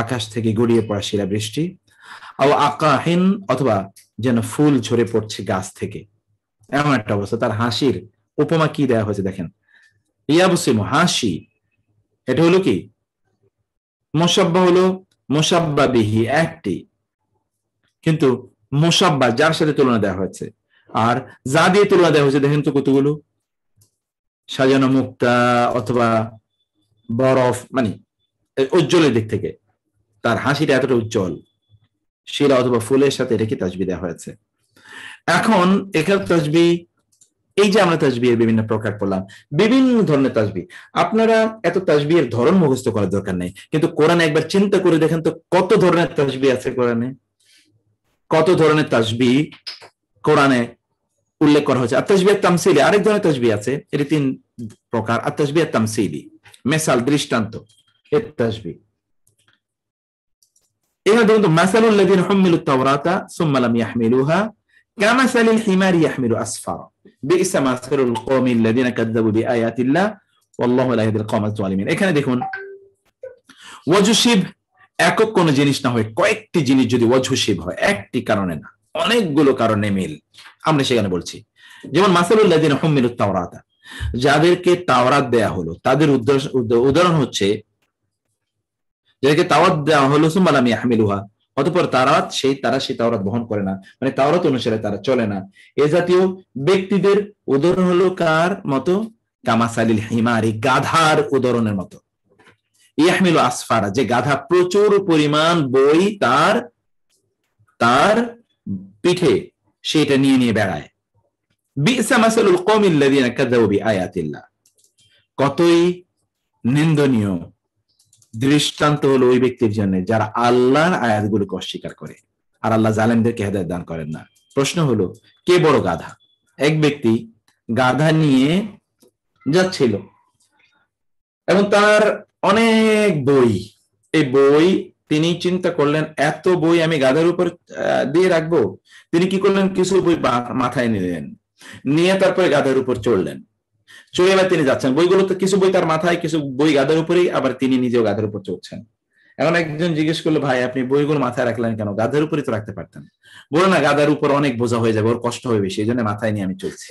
Speaker 1: আকাশ থেকে গড়িয়ে পড়া শিলাবৃষ্টি, আও আকাহিন, অথবা যেন ফুল ঝরে পড়ছে গাছ থেকে, এমন একটা অবস্থা। তার হাসির উপমা কি দেওয়া হয়েছে দেখেন, ইয়াবসিমু, হাসি, এটা হলো কি? মুসাব্বা হলো মুসাব্বা বিহি একটি, কিন্তু মুসাব্বা যার সাথে তুলনা দেওয়া হয়েছে আর যা দিয়ে তুলনা দেওয়া হয়েছে দেখেন তো কতগুলো। সাজানো মুক্তা অথবা বরফ, মানে উজ্জ্বলের দিক থেকে তার হাসিটা এতটা উজ্জ্বল, শিরা অথবা ফুলের সাথে রেখে তাসবিহ দেওয়া হয়েছে। এখন এখানে তাসবিহ, এই যে আমরা তাসবিহের বিভিন্ন প্রকার করলাম, বিভিন্ন ধরনের তাসবিহ, আপনারা এত তাসবিহের ধরন মুখস্থ করার দরকার নেই, কিন্তু কোরআনে একবার চিন্তা করে দেখেন তো কত ধরনের তাসবিহ আছে কোরআনে, কত ধরনের তাসবিহ কোরআনে উল্লেখ করা হয়েছে। আর তাসবিহ তামসিলি, আরেক ধরনের তাসবিহ আছে, এর 3 প্রকার। আর তাসবিহ তামসিলি, মেসাল, দৃষ্টান্ত, এর তাসবিহ। এখানে দেখুন তো, মাসালুল লাযিনা হুমিলুত তাওরাতা সুম্মা লাম ইয়াহমিলুহা কামাসালিল হিমারি ইয়াহমিলু আসফারা বিইসা মাসালুল কওমিল লাযিনা কাযযাবু বিআয়াতিল্লাহ ওয়াল্লাহু লা ইয়াহদিল কওমাজ যালিমিন। এখানে দেখুন, ওয়াজহু শিব একক কোন জিনিস না হয়, কয়েকটি জিনিস যদি ওয়াজহু শিব হয়, একটি কারণে না, অনেকগুলো কারণে মিল আমরা সেখানে বলছি। যেমন মাসালুল লাযিনা হুমিলুত তাওরাতা, যাদেরকে তাওরাত দেয়া হলো, তাদের উদাহরণ হচ্ছে যাদেরকে তাওরাত দেওয়া হলো সুম্মা লাম ইয়াহমিলুহা, অতঃপর তারা সেই তাওরাত বহন করে না, মানে তাওরাত অনুসারে তারা চলে না, এ জাতীয় ব্যক্তিদের উদাহরণ হলো কার মতো? কামাসালিল হিমারি, গাধার উদাহরণের মতো। ইয়াহমিলু আসফারা, যে গাধা প্রচুর পরিমাণ বই তার পিঠে সেটা নিয়ে নিয়ে বেড়ায়। বিইসা মাসালুল কওমিল লাযিনা কাযযাবু বিআয়াতিল্লাহ, কতই নিন্দনীয় দৃষ্টান্ত হলো ওই ব্যক্তির জন্য যারা আল্লাহর আয়াতগুলোকে অস্বীকার করে, আর আল্লাহ জালেমদেরকে হেদায়েত দান করেন না। প্রশ্ন হলো, কে বড় গাধা? এক ব্যক্তি গাধা নিয়ে যাচ্ছিল এবং তার অনেক বই, এই বই তিনি চিন্তা করলেন এত বই আমি গাধার উপর দিয়ে রাখবো। তিনি কি করলেন, কিছু বই মাথায় নিলেন, নিয়ে তারপরে গাধার উপর চড়লেন। চড়ে এবার তিনি যাচ্ছেন, বইগুলো তো কিছু বই তার মাথায়, কিছু বই গাধার উপরেই, আবার তিনি নিজেও গাধার উপর চড়ছেন। এখন একজন জিজ্ঞেস করলো, ভাই আপনি বইগুলো মাথায় রাখলেন কেন? গাধার উপরেই তো রাখতে পারতেন। বলো না, গাধার উপর অনেক বোঝা হয়ে যাবে, ওর কষ্ট হবে বেশি, এই জন্য মাথায় নিয়ে আমি চলছি।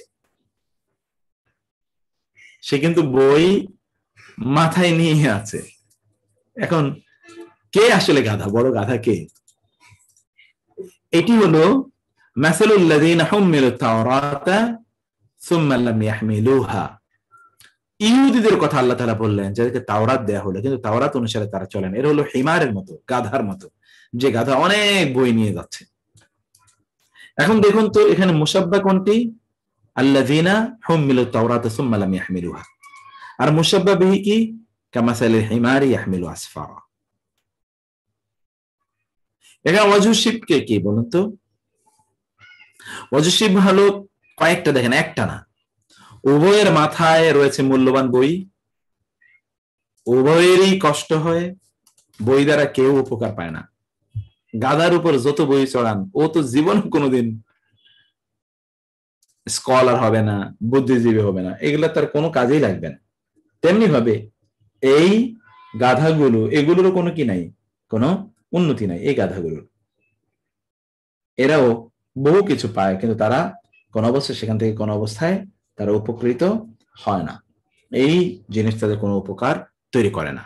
Speaker 1: সে কিন্তু বই মাথায় নিয়ে আছে। এখন কে আসলে গাধা? বড় গাধা কে? এটি হলো মাসালুল লাযিনা হুমিলুত তাওরাতা সুম্মা লাম ইয়াহমিলুহা। ইহুদিদের কথা আল্লাহ তাআলা বললেন, যাদেরকে তাওরাত দেয়া হলো কিন্তু তাওরাত অনুসারে তারা চলেন। এর হলো হিমারের মতো, গাধার মতো, যে গাধা অনেক বই নিয়ে যাচ্ছে। এখন দেখুন তো, এখানে মুশাব্বা কোনটি? আল্লাযিনা হুমিলুত তাওরাতা সুম্মা লাম ইয়াহমিলুহা। আর মুশাব্বা বিহি কি? কামাসালিল হিমারি ইয়াহমিলু আসফারা। এখানে ওয়াজহু শিব কে কি বলুন তো? ওয়াজহু শিব হলো কয়েকটা, দেখেন, একটা না, উভয়ের মাথায় রয়েছে মূল্যবান বই, উভয়েরই কষ্ট হয়, বই দ্বারা কেউ উপকার পায় না। গাধার উপর যত বই চড়ান, ও তো জীবন কোনোদিন স্কলার হবে না, বুদ্ধিজীবী হবে না, এগুলো তার কোনো কাজেই লাগবে না। তেমনি ভাবে এই গাধাগুলো, এগুলোরও কোনো কি নাই, কোনো উন্নতি নাই এই গাধাগুলোর। এরাও বহু কিছু পায়, কিন্তু তারা কোন অবস্থায়, সেখান থেকে কোন অবস্থায় তারা উপকৃত হয় না। এই জিনিস তাদের কোনো উপকার তৈরি করে না।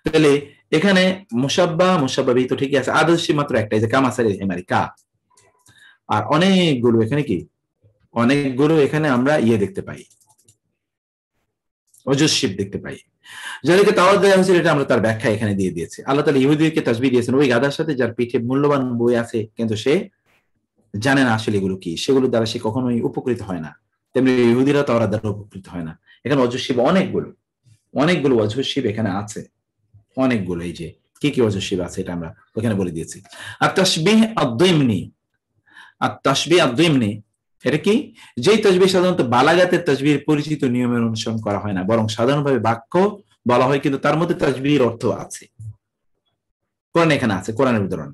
Speaker 1: তাহলে এখানে মুশাব্বা বিহি তো ঠিকই আছে, আদর্শ মাত্র একটাই, যে কামাসালিল হিমারি, কা। আর অনেকগুলো এখানে কি, অনেকগুলো এখানে আমরা দেখতে পাই, ওয়াজহু শিব দেখতে পাই। যাদেরকে তাওরাত দেওয়া হয়েছিল, এটা আমরা তার ব্যাখ্যা এখানে দিয়ে দিয়েছি। আল্লাহ তাআলা ইহুদিদেরকে তাসবিহ দিয়েছেন ওই গাধার সাথে, যার পিঠে মূল্যবান বই আছে কিন্তু সে জানে না আসলে এগুলো কি, সেগুলো দ্বারা সে কখনোই উপকৃত হয় না। তেমনি ইহুদিরা তাওরাত দ্বারা উপকৃত হয় না। এখানে ওয়াজহু শিব অনেকগুলো ওয়াজহু শিব এখানে আছে, অনেকগুলো। এই যে কি কি ওয়াজহু শিব আছে এটা আমরা ওখানে বলে দিয়েছি। আর তাসবিহ আদ-দিমনি, এটা কি? যেই তাসবিহ সাধারণত বালাগাতের তাসবিহের পরিচিত নিয়মের অনুসরণ করা হয় না, বরং সাধারণভাবে বাক্য বলা হয়, কিন্তু তার মধ্যে তাসবিহের অর্থ আছে। কোরআন এখানে আছে, কোরআনের উদাহরণ।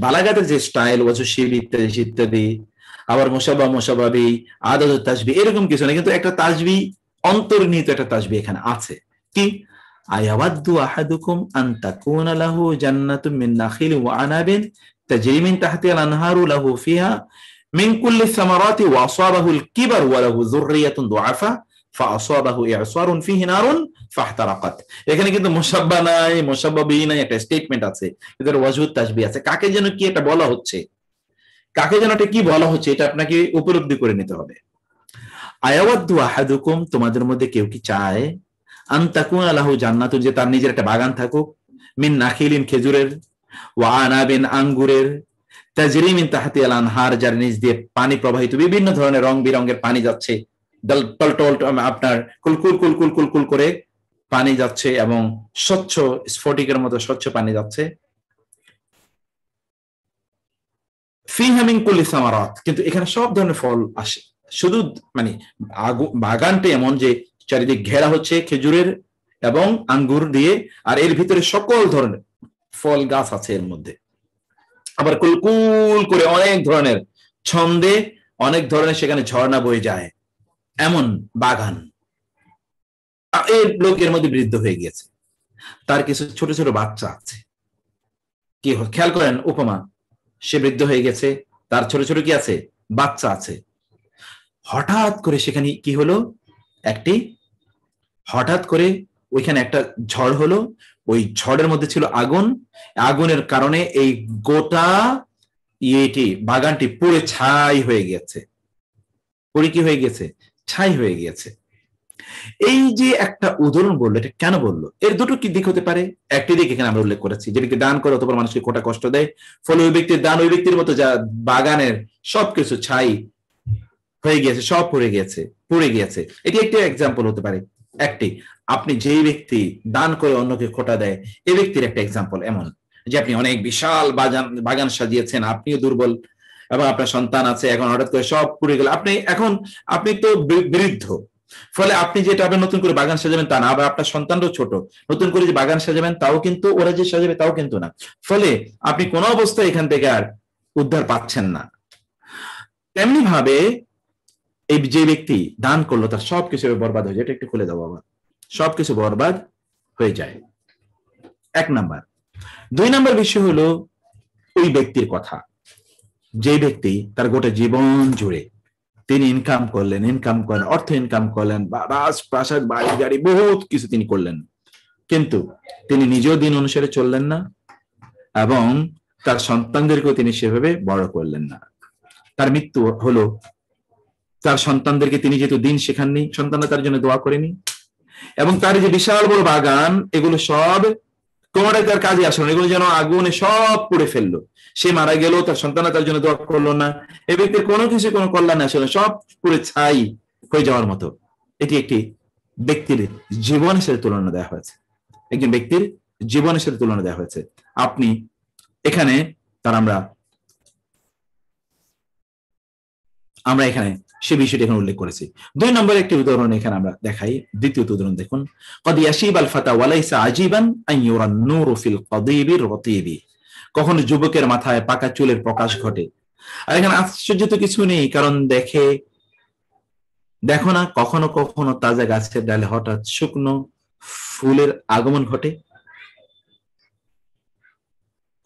Speaker 1: বালাগাতের যে স্টাইল, ওয়াজহু শিব ইত্যাদি ইত্যাদি, আবার মুশাব্বা বিহি, আদাদুত তাসবিহ, এরকম কিছু না, কিন্তু একটা তাসবিহ, অন্তর্নিহিত একটা তাসবিহ এখানে আছে। কি? আয়াওয়াদ্দু আহাদুকুম আন তাকুনা লাহু জান্নাতুম মিন নাখিলিন ওয়া আনাবিন তাজরি মিন তাহতিহাল আনহারু লাহু ফিহা মিন কুল্লি সামারাতি ওয়া আসাবাহুল কিবার ওয়া লাহু যুররিয়াতুন দুআফা ফাআসাবাহু ই'সারুন ফিহি নারুন ফাহতারাকাত। এখানে কিন্তু মুশাব্বা নাই, মুশাব্বা বিহি নাই, একটা স্টেটমেন্ট আছে, কিন্তু ওয়াজহু তাসবিহ আছে। কাকে যেন কি এটা বলা হচ্ছে, কাকে যেন এটা কি বলা হচ্ছে, এটা আপনাকে উপলব্ধি করে নিতে হবে। আয়াওয়াদ্দু আহাদুকুম, তোমাদের মধ্যে কেউ কি চায়, আন তাকুনা লাহু জান্নাতুন, যে তার নিজের একটা বাগান থাকুক, মিন নাখিলিন খেজুরের, ওয়া আনাবিন আঙ্গুরের, তাজরি মিন তাহতিহাল আনহার, যার নিচ দিয়ে পানি প্রবাহিত, বিভিন্ন ধরনের রং বিরঙের পানি যাচ্ছে, টলটল আপনার কুলকুল কুলকুল কুলকুল করে পানি যাচ্ছে এবং স্বচ্ছ স্ফটিকের মতো স্বচ্ছ পানি যাচ্ছে। ফিহা মিন কুল্লি সামারাত, কিন্তু এখানে সব ধরনের ফল আসে, শুধু মানে বাগানটা এমন যে চারিদিক ঘেরা হচ্ছে খেজুরের এবং আঙ্গুর দিয়ে, আর এর ভিতরে সকল ধরনের ফল গাছ আছে এর মধ্যে। আবার কুলকুল করে অনেক ধরনের ছন্দে অনেক ধরনের সেখানে ঝর্ণা বয়ে যায়, এমন বাগান। এই লোকের মধ্যে বৃদ্ধ হয়ে গিয়েছে, তার কিছু ছোট ছোট বাচ্চা আছে। কি খেয়াল করেন উপমা, সে বৃদ্ধ হয়ে গেছে, তার ছোট ছোট কি আছে, বাচ্চা আছে। হঠাৎ করে সেখানে কি হলো, হঠাৎ করে ওইখানে একটা ঝড় হলো, ওই ঝড়ের মধ্যে ছিল আগুন, আগুনের কারণে এই গোটা বাগানটি পুড়ে ছাই হয়ে গেছে, পুড়ে কি হয়ে গেছে, ছাই হয়ে গেছে। এই যে একটা উদাহরণ বললো, এটা কেন বললো, এর দুটো কি দিক হতে পারে। একটি দিক এখানে আমরা উল্লেখ করেছি, যে ব্যক্তি দান করে অথবা মানুষকে কোটা কষ্ট দেয়, ফলে ওই ব্যক্তির দান ওই ব্যক্তির মতো যা বাগানের সবকিছু ছাই হয়ে গিয়েছে, সব পুড়ে গিয়েছে। এটি একটি এক্সাম্পল হতে পারে। একটি, আপনি যেই ব্যক্তি দান করে অন্যকে খোটা দেয়, এই ব্যক্তির একটা এক্সাম্পল এমন যে আপনি অনেক বিশাল বাগান সাজিয়েছেন, আপনিও দুর্বল এবং আপনার সন্তান আছে, এখন হঠাৎ করে সব পুড়ে গেল। আপনি তো বৃদ্ধ, ফলে আপনি যেটা আবার নতুন করে বাগান সাজাবেন তা না, আবার আপনার সন্তানরাও ছোট, নতুন করে যে বাগান সাজাবেন তাও কিন্তু ওরা যে সাজাবে তাও কিন্তু না, ফলে আপনি কোনো অবস্থায় এখান থেকে আর উদ্ধার পাচ্ছেন না। তেমনি ভাবে এই যে ব্যক্তি দান করলো তার সবকিছু বরবাদ হয়ে যায়। এটা একটু খুলে দাও বাবা, সবকিছু বরবাদ হয়ে যায়, এক নাম্বার। দুই নাম্বার বিষয় হলো ওই ব্যক্তির কথা, যে ব্যক্তি তার গোটা জীবন জুড়ে তিনি ইনকাম করলেন, অর্থ ইনকাম করলেন, রাজপ্রাসাদ বাড়ি গাড়ি বহুত কিছু তিনি করলেন, কিন্তু তিনি নিজেও দিন অনুসারে চললেন না এবং তার সন্তানদেরকেও তিনি সেভাবে বড় করলেন না। তার মৃত্যু হলো, তার সন্তানদেরকে তিনি যেহেতু দিন শেখাননি, সন্তানরা তার জন্য দোয়া করেনি, এবং তার যে বিশাল বড় বাগান এগুলো সব কোনোটাই তার কাজে আসলো না, এগুলো যেন আগুনে সব পুড়ে ফেললো। সে মারা গেল, তার সন্তানরা তার জন্য দোয়া করলো না, এই ব্যক্তির কোনো কিছু কোনো কল্যাণ আসলে সব পুড়ে ছাই হয়ে যাওয়ার মতো। এটি একটি ব্যক্তির জীবনের সাথে তুলনা দেওয়া হয়েছে, একজন ব্যক্তির জীবনের সাথে তুলনা দেওয়া হয়েছে। আপনি এখানে আমরা এখানে সে বিষয়টি এখানে উল্লেখ করেছি। দুই নম্বর একটি উদাহরণ এখানে আমরা দেখাই, দ্বিতীয় উদাহরণ দেখুন, قد يشيب الفتى وليس عجيبا ان يرى النور في القضيب الرطيب, কখনো যুবকের মাথায় পাকা চুলের প্রকাশ ঘটে। আর এখানে আশ্চর্য তো কিছু নেই, কারণ দেখো না কখনো কখনো তাজা গাছের ডালে হঠাৎ শুকনো ফুলের আগমন ঘটে।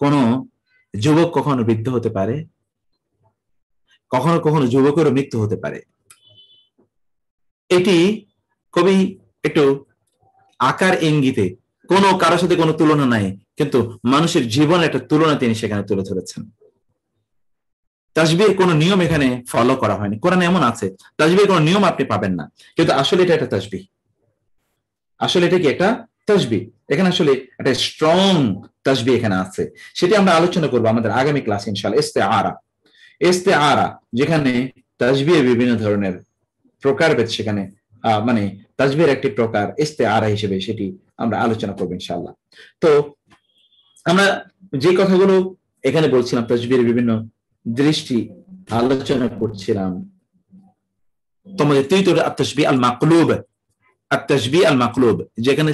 Speaker 1: কোন যুবক কখনো বৃদ্ধ হতে পারে, কখনো কখনো যুবকেরও মৃত্যু হতে পারে। এটি কবি একটু আকার ইঙ্গিতে, কোনো কারোর সাথে কোনো তুলনা নাই, কিন্তু মানুষের জীবনে একটা তুলনা তিনি সেখানে তুলে ধরেছেন। তাসবিহের কোনো নিয়ম এখানে ফলো করা হয়নি, কোরআনে এমন আছে তাসবিহের কোনো নিয়ম আপনি পাবেন না, কিন্তু আসলে এটা একটা তাসবিহ, আসলে এটা কি একটা তাসবিহ। এখানে আসলে একটা স্ট্রং তাসবিহ এখানে আছে, সেটি আমরা আলোচনা করবো আমাদের আগামী ক্লাস ইনশাআল্লাহ। ইস্তেআরা, যেখানে তাসবিহের বিভিন্ন ধরনের প্রকারভেদ, সেখানে মানে তাসবিহের একটি প্রকার ইস্তেআরা হিসেবে সেটি আমরা আলোচনা করবো ইনশাআল্লাহ। তো আমরা যে কথাগুলো এখানে বলছিলাম, তাসবিহের বিভিন্ন দৃষ্টি আলোচনা করছিলাম, তোমাদের তৃতীয় আত-তাশবিহ আল মাকলুব, যেখানে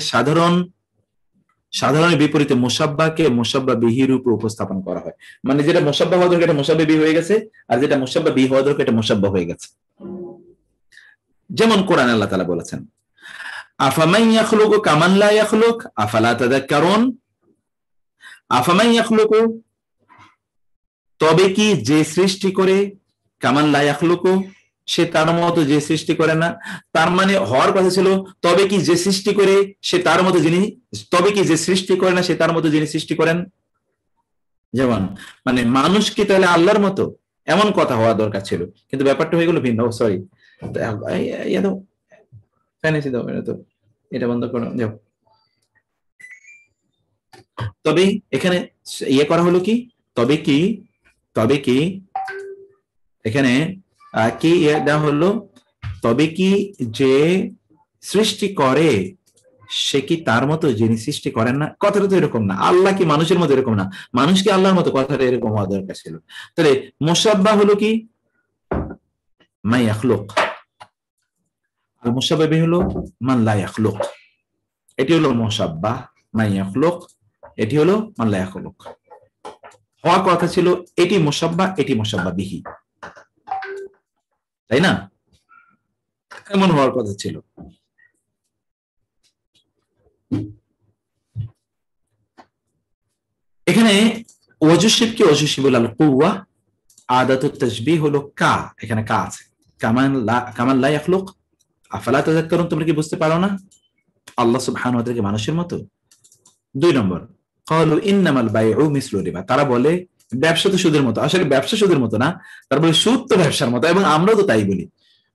Speaker 1: সাধারণের বিপরীতে মুসাব্বাহকে মুসাব্বাহ বিহির উপর উপস্থাপন করা হয়। মানে যেটা মুসাব্বাহ হওয়া দরকার এটা মুসাব্বাহ বিহি হয়ে গেছে, আর যেটা মুসাব্বাহ বিহি হওয়া দরকার এটা মুসাব্বাহ হয়ে গেছে। যেমন কোরআনে আল্লাহ তাআলা বলেছেন, আফামান ইয়াখলুকু কামান লা ইয়াখলুক আফালা তাযাক্কারুন, আফামান ইয়াখলুকু, তবে কি যে সৃষ্টি করে, কামান লা ইয়াখলুকু, সে তার মতো যে সৃষ্টি করে না। তার মানে হওয়ার কথা ছিল তবে কি যে সৃষ্টি করে সে তার মতো যিনি, তবে কি যে সৃষ্টি করে না সে তার মতো যিনি সৃষ্টি করেন। যেমন মানে মানুষ কি তাহলে আল্লাহর মতো, এমন কথা হওয়া দরকার ছিল, কিন্তু ব্যাপারটা হয়ে গেল ভিন্ন। সরি, ইয়া দাও, ফ্যানেসি দাও, এটা তো, এটা বন্ধ করো যাও। তবে এখানে ইয়ে করা হলো কি, তবে কি, তবে কি এখানে কি দেওয়া হলো, তবে কি যে সৃষ্টি করে সে কি তার মতো, যিনি সৃষ্টি করেন না? কথাটা তো এরকম না। আল্লাহ কি মানুষের মতো এরকম না, মানুষ কি আল্লাহর মতো? কথাটা এরকম হওয়া দরকার ছিল। তাহলে মুশাব্বাহ হলো কি, মা ইয়াখলুক, আর মুশাব্বাহ বিহি হলো মান লা ইয়াখলুক। এটি হলো মুশাব্বাহ, মা ইয়াখলুক, এটি হলো মান লা ইয়াখলুক। হওয়ার কথা ছিল এটি মুশাব্বাহ, এটি মুশাব্বাহ বিহি, তাই না? এমন হওয়ার কথা ছিল। এখানে ওয়াজুশিবকে ওয়াজুশিবুল আল কুওয়া, আদাতুত তাশবিহ হলো কা, এখানে কা আছে, কামান লা ইয়াখলুক আফালা তাযাক্কারুন, তোমরা কি বুঝতে পারো না আল্লাহ সুবহানাহু ওয়া তাআলা কি মানুষের মতো? 2 নম্বর, ক্বালু ইন্নামাল বাইউ মিসলু রিবা, তারা বলে ব্যবসা তো সুদের মতো। আসলে ব্যবসা সুদের মতো না, তারা বলে সুদ তো ব্যবসার মতো, এবং আমরা তো তাই বলি।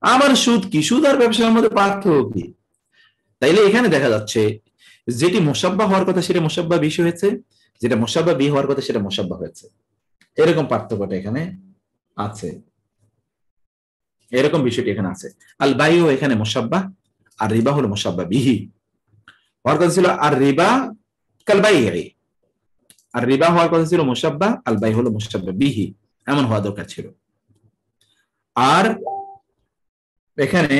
Speaker 1: আমার সুদ কি, সুদ আর ব্যবসার মধ্যে পার্থক্য কি? তাইলে এখানে দেখা যাচ্ছে যেটি মুশাব্বাহ হওয়ার কথা সেটা মুশাব্বাহ বিহি হয়েছে, যেটা মুশাব্বাহ বিহি হওয়ার কথা সেটা মুশাব্বাহ হয়েছে। এরকম পার্থক্যটা এখানে আছে, এরকম বিষয়টি এখানে আছে। আল বাইউ এখানে মুশাব্বাহ, আর রিবা হলো মুশাব্বাহ বিহি। হওয়ার কথা ছিল আর রিবা কাল বাইই, আর রিবা হওয়ার কথা ছিল মুশাব্বাহ, আল বাই হলো মুশাব্বাহ বিহি, এমন হওয়া দরকার ছিল। আর এখানে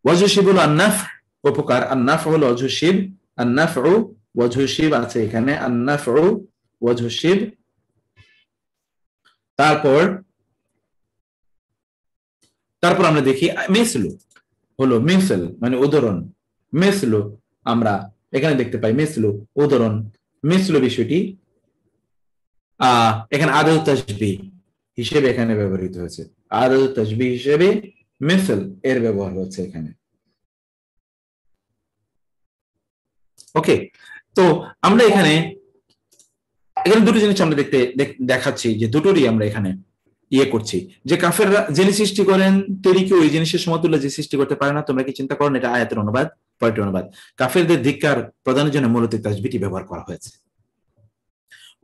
Speaker 1: ওয়াজুশিব হলো আন্নাফ, উপকার, আন্নাফ হলো ওয়াজুশিব, আন্নাফউ ওয়াজুশিব আছে এখানে, আন্নাফউ ওয়াজুশিব। তারপর আমরা দেখি মিসলু হলো মিসল, মানে উদাহরণ। মিসলু আমরা এখানে দেখতে পাই, মিসলু উদাহরণ, মিসলু বিষয়টি এখানে আদাত তাশবিহ হিসেবে এখানে ব্যবহৃত হয়েছে, আদাত তাশবিহ হিসেবে মিসল এর ব্যবহার হচ্ছে এখানে। ওকে, তো আমরা এখানে দুটো জিনিস আমরা দেখাচ্ছি, যে দুটোরই আমরা এখানে ইয়ে করছি, যে কাফেররা যিনি সৃষ্টি করেন তিনি কি ওই জিনিসের সমতুল্য যে সৃষ্টি করতে পারে না? তোমরা কি চিন্তা করেন? এটা আয়াতের অনুবাদ, পরের অনুবাদ। কাফেরদের ধিক্কার প্রদানের জন্য মূলত তাসবিহটি ব্যবহার করা হয়েছে।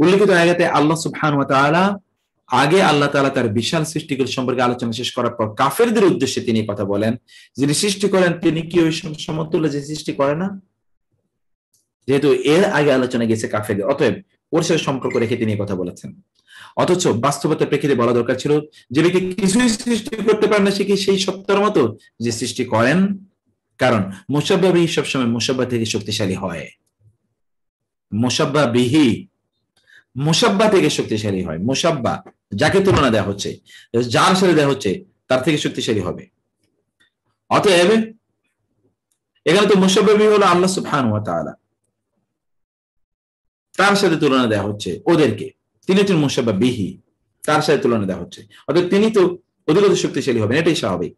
Speaker 1: উল্লেখিত আয়াতে আল্লাহ সুবহানাহু ওয়া তাআলা আগে আল্লাহ তাআলা তার বিশাল সৃষ্টিগুলো সম্পর্কে আলোচনা শেষ করার পর কাফেরদের উদ্দেশ্যে তিনি কথা বলেন, যিনি সৃষ্টি করেন তিনি কি ওই সমতুল্য যে সৃষ্টি করে না? যেহেতু এর আগে আলোচনা গেছে কাফেরদের, অতএব ওর সাথে সম্পর্ক রেখে তিনি কথা বলেছেন। অথচ বাস্তবতার প্রেক্ষিতে বলা দরকার ছিল যে ব্যক্তি কিছুই সৃষ্টি করতে পারেন না সে কি সেই সত্তার মতো যে সৃষ্টি করেন? কারণ মুশাব্বাহ বিহি সবসময় মুশাব্বাহ থেকে শক্তিশালী হয়, মুশাব্বাহ বিহি মুশাব্বাহ থেকে শক্তিশালী হয়। মুশাব্বাহ যাকে তুলনা দেওয়া হচ্ছে, যার সাথে দেওয়া হচ্ছে তার থেকে শক্তিশালী হবে। অতএব এখানে তো মুশাব্বাহ বিহি হলো আল্লাহ সুবহানাহু ওয়া তাআলা, তার সাথে তুলনা দেওয়া হচ্ছে ওদেরকে, তিনি হচ্ছেন মুশাব্বাহ বিহি, তার সাথে তুলনা দেওয়া হচ্ছে, অর্থাৎ তিনি তো অধিকতর শক্তিশালী হবেন, এটাই স্বাভাবিক,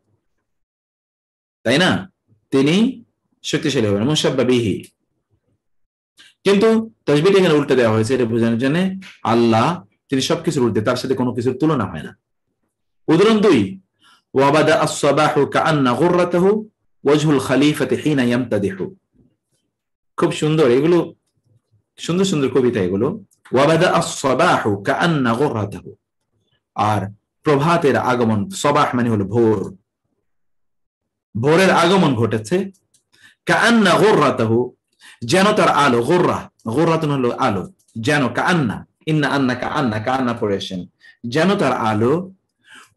Speaker 1: তাই না? তিনি শক্তিশালী হবেন, মুশাব্বাহ বিহি। কিন্তু তাসবিহটা এখানে উল্টে দেওয়া হয়েছে এটা বোঝানোর জন্য, আল্লাহ তিনি সবকিছুর উল্টে, তার সাথে কোনো কিছুর তুলনা হয় না। উদাহরণ 2, ওয়াবাদা আস-সাবাহু কাআন্না গুররাতুহু ওয়াজহুল খলিফাতি হিনা ইয়ামতাদিহু। খুব সুন্দর, এগুলো সুন্দর সুন্দর কবিতা এগুলো। ওয়াবাদা আস-সাবাহু কাআন্না গুররাতুহু, আর প্রভাতের আগমন, সবাহ মানে হলো ভোর, ভোরের আগমন ঘটেছে। কাআন্না গুররাতুহু, যেন তার আলো, গুররা গুররাতুন হলো আলো, যেন, কাআন্না, ইন্না আন্না কাআন্না, কাআন্না পড়েছেন, যেন তার আলো,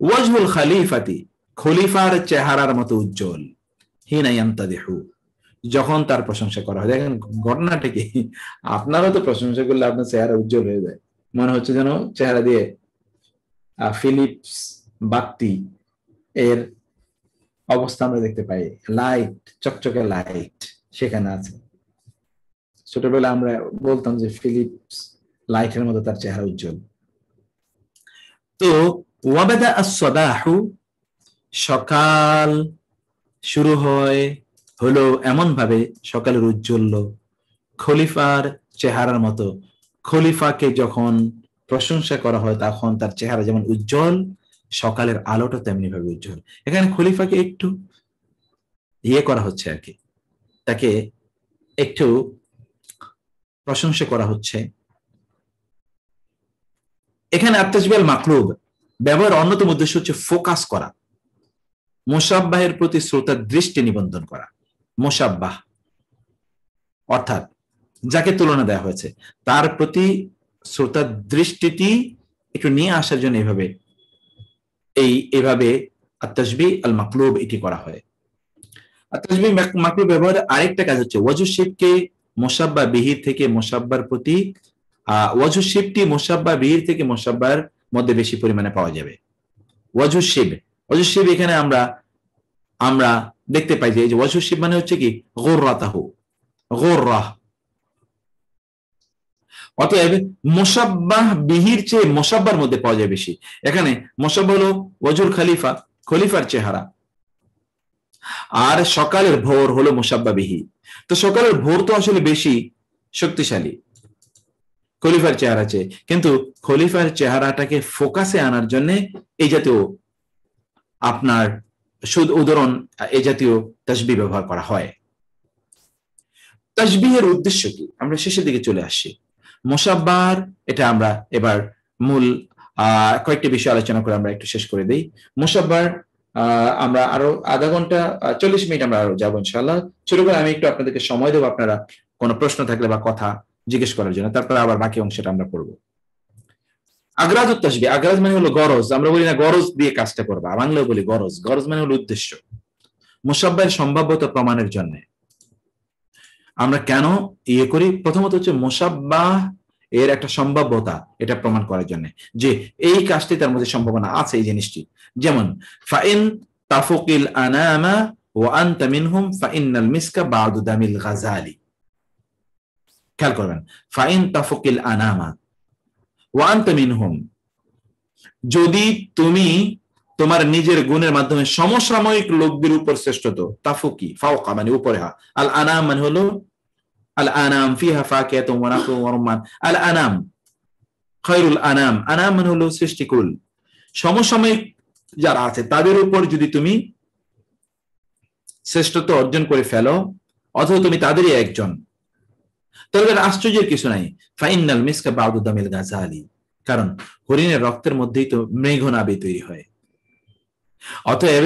Speaker 1: ওয়াজহুল খলিফাতি, খলিফার চেহারার মতো উজ্জ্বল, হিনা ইয়ামতাদিহু, যখন তার প্রশংসা করা হয়। দেখেন ঘটনাটা কি, আপনারও তো প্রশংসা করলে আপনার চেহারা উজ্জ্বল হয়ে যায়, মনে হচ্ছে যেন চেহারা দিয়ে ফিলিপস বাতি এর অবস্থা আমরা দেখতে পাই, লাইট, চকচকে লাইট সেখানে আছে। ছোটবেলা আমরা বলতাম যে ফিলিপস লাইটের মতো তার চেহারা উজ্জ্বল। তো ওয়াবাদা আস-সাবাহু, সকাল শুরু হয় হলো এমন ভাবে, সকালের উজ্জ্বল, খলিফার চেহারার মতো। খলিফাকে যখন প্রশংসা করা হয় তখন তার চেহারা যেমন উজ্জ্বল, সকালের আলোটা তেমনি ভাবে উজ্জ্বল। এখানে খলিফাকে একটু করা হচ্ছে আর কি, তাকে একটু প্রশংসা করা হচ্ছে। এখানে আত-তাশবিহ আল মাকলুব ব্যবহার অন্যতম উদ্দেশ্য হচ্ছে ফোকাস করা, মুশাব্বাহের প্রতি শ্রোতার দৃষ্টি নিবন্ধন করা। মুশাব্বাহ অর্থাৎ যাকে তুলনা দেওয়া হয়েছে তার প্রতি শ্রোতার দৃষ্টিটি একটু নিয়ে আসার জন্য এইভাবে আত-তাশবিহ আল মাকলুব এটি করা হয়। আত-তাশবিহ মাকলুব ব্যবহারের আরেকটা কাজ হচ্ছে ওয়াজু শিবকে মুশাব্বাহ বিহির থেকে মুশাব্বার প্রতি ওয়াজু শিবটি মুশাব্বাহ বিহির থেকে মুশাব্বার মধ্যে বেশি পরিমাণে পাওয়া যাবে। ওয়াজু শিব এখানে আমরা দেখতে পাই যে ওয়াজু শিব মানে হচ্ছে কি গুররাতাহু, গুররাহ। অতএব মুশাব্বাহ বিহির চেয়ে মুশাব্বার মধ্যে পাওয়া যায় বেশি। এখানে মুশাব্বাহ হলো ওয়াজুল খলিফার চেহারা, আর সকালের ভোর হলো মুশাব্বাহ বিহি। তো সকালের ভোর তো আসলে বেশি শক্তিশালী খলিফার চেহারা চেয়ে, কিন্তু খলিফার চেহারাটাকে ফোকাসে আনার জন্য এই জাতীয় আপনার উদাহরণ এই জাতীয় তাসবিহ ব্যবহার করা হয়। তাসবিহের উদ্দেশ্য কি? আমরা শেষের দিকে চলে আসছি। মুশাব্বার এটা আমরা এবার মূল কয়েকটি বিষয় আলোচনা করে আমরা একটু শেষ করে দিই। মুশাব্বার আমরা আরো আধা ঘন্টা 40 মিনিট আমরা আরো যাবো ইনশাআল্লাহ। শুরু করে আমি একটু আপনাদেরকে সময় দেবো আপনারা কোনো প্রশ্ন থাকলে বা কথা জিজ্ঞেস করার জন্য, তারপরে আবার বাকি অংশটা আমরা পড়বো। আগ্রাজুত তাসবিহ, আগ্রাজ মানে হলো গরজ। আমরা বলি না গরজ দিয়ে কাজটা করবা, বাংলায় বলি গরজ। গরজ মানে হলো উদ্দেশ্য। মুশাব্বাহের সম্ভাব্যতা প্রমাণের জন্য আমরা কেন করি? প্রথমত হচ্ছে মুশাব্বাহ এর একটা সম্ভাব্যতা, এটা প্রমাণ করার জন্য যে এই কাজটি তার মধ্যে সম্ভাবনা আছে এই জিনিসটি। যেমন ফাইন তাফুকিল আনামা ওয়া আনতা মিনহুম ফাইন্নাল মিসকা বাদু দামিল গাজালি। খেয়াল করবেন, ফাইন তাফুকিল আনামা ওয়া আনতা মিনহুম, যদি তুমি তোমার নিজের গুণের মাধ্যমে সমসাময়িক লোকদের উপর শ্রেষ্ঠত্ব, তাফুকি ফাওকা মানে উপরে, আল আনাম মানে হলো আল আনাম ফিহা ফাকিহাতুন ওয়া নাখলুন ওয়া রুম্মান। আল আনাম খায়রুল আনাম, আনাম মানে হলো সৃষ্টিকুল। সমসাময়িক যারা আছে তাদের উপর যদি তুমি শ্রেষ্ঠত্ব অর্জন করে ফেলো অথবা তুমি তাদেরই একজন, তাহলে আশ্চর্যের কিছু নাই। ফাইনাল মিসকা বাদু দামিল গাজালি, কারণ হরিণের রক্তের মধ্যেই তো মৃগনাভি তৈরি হয়। অতএব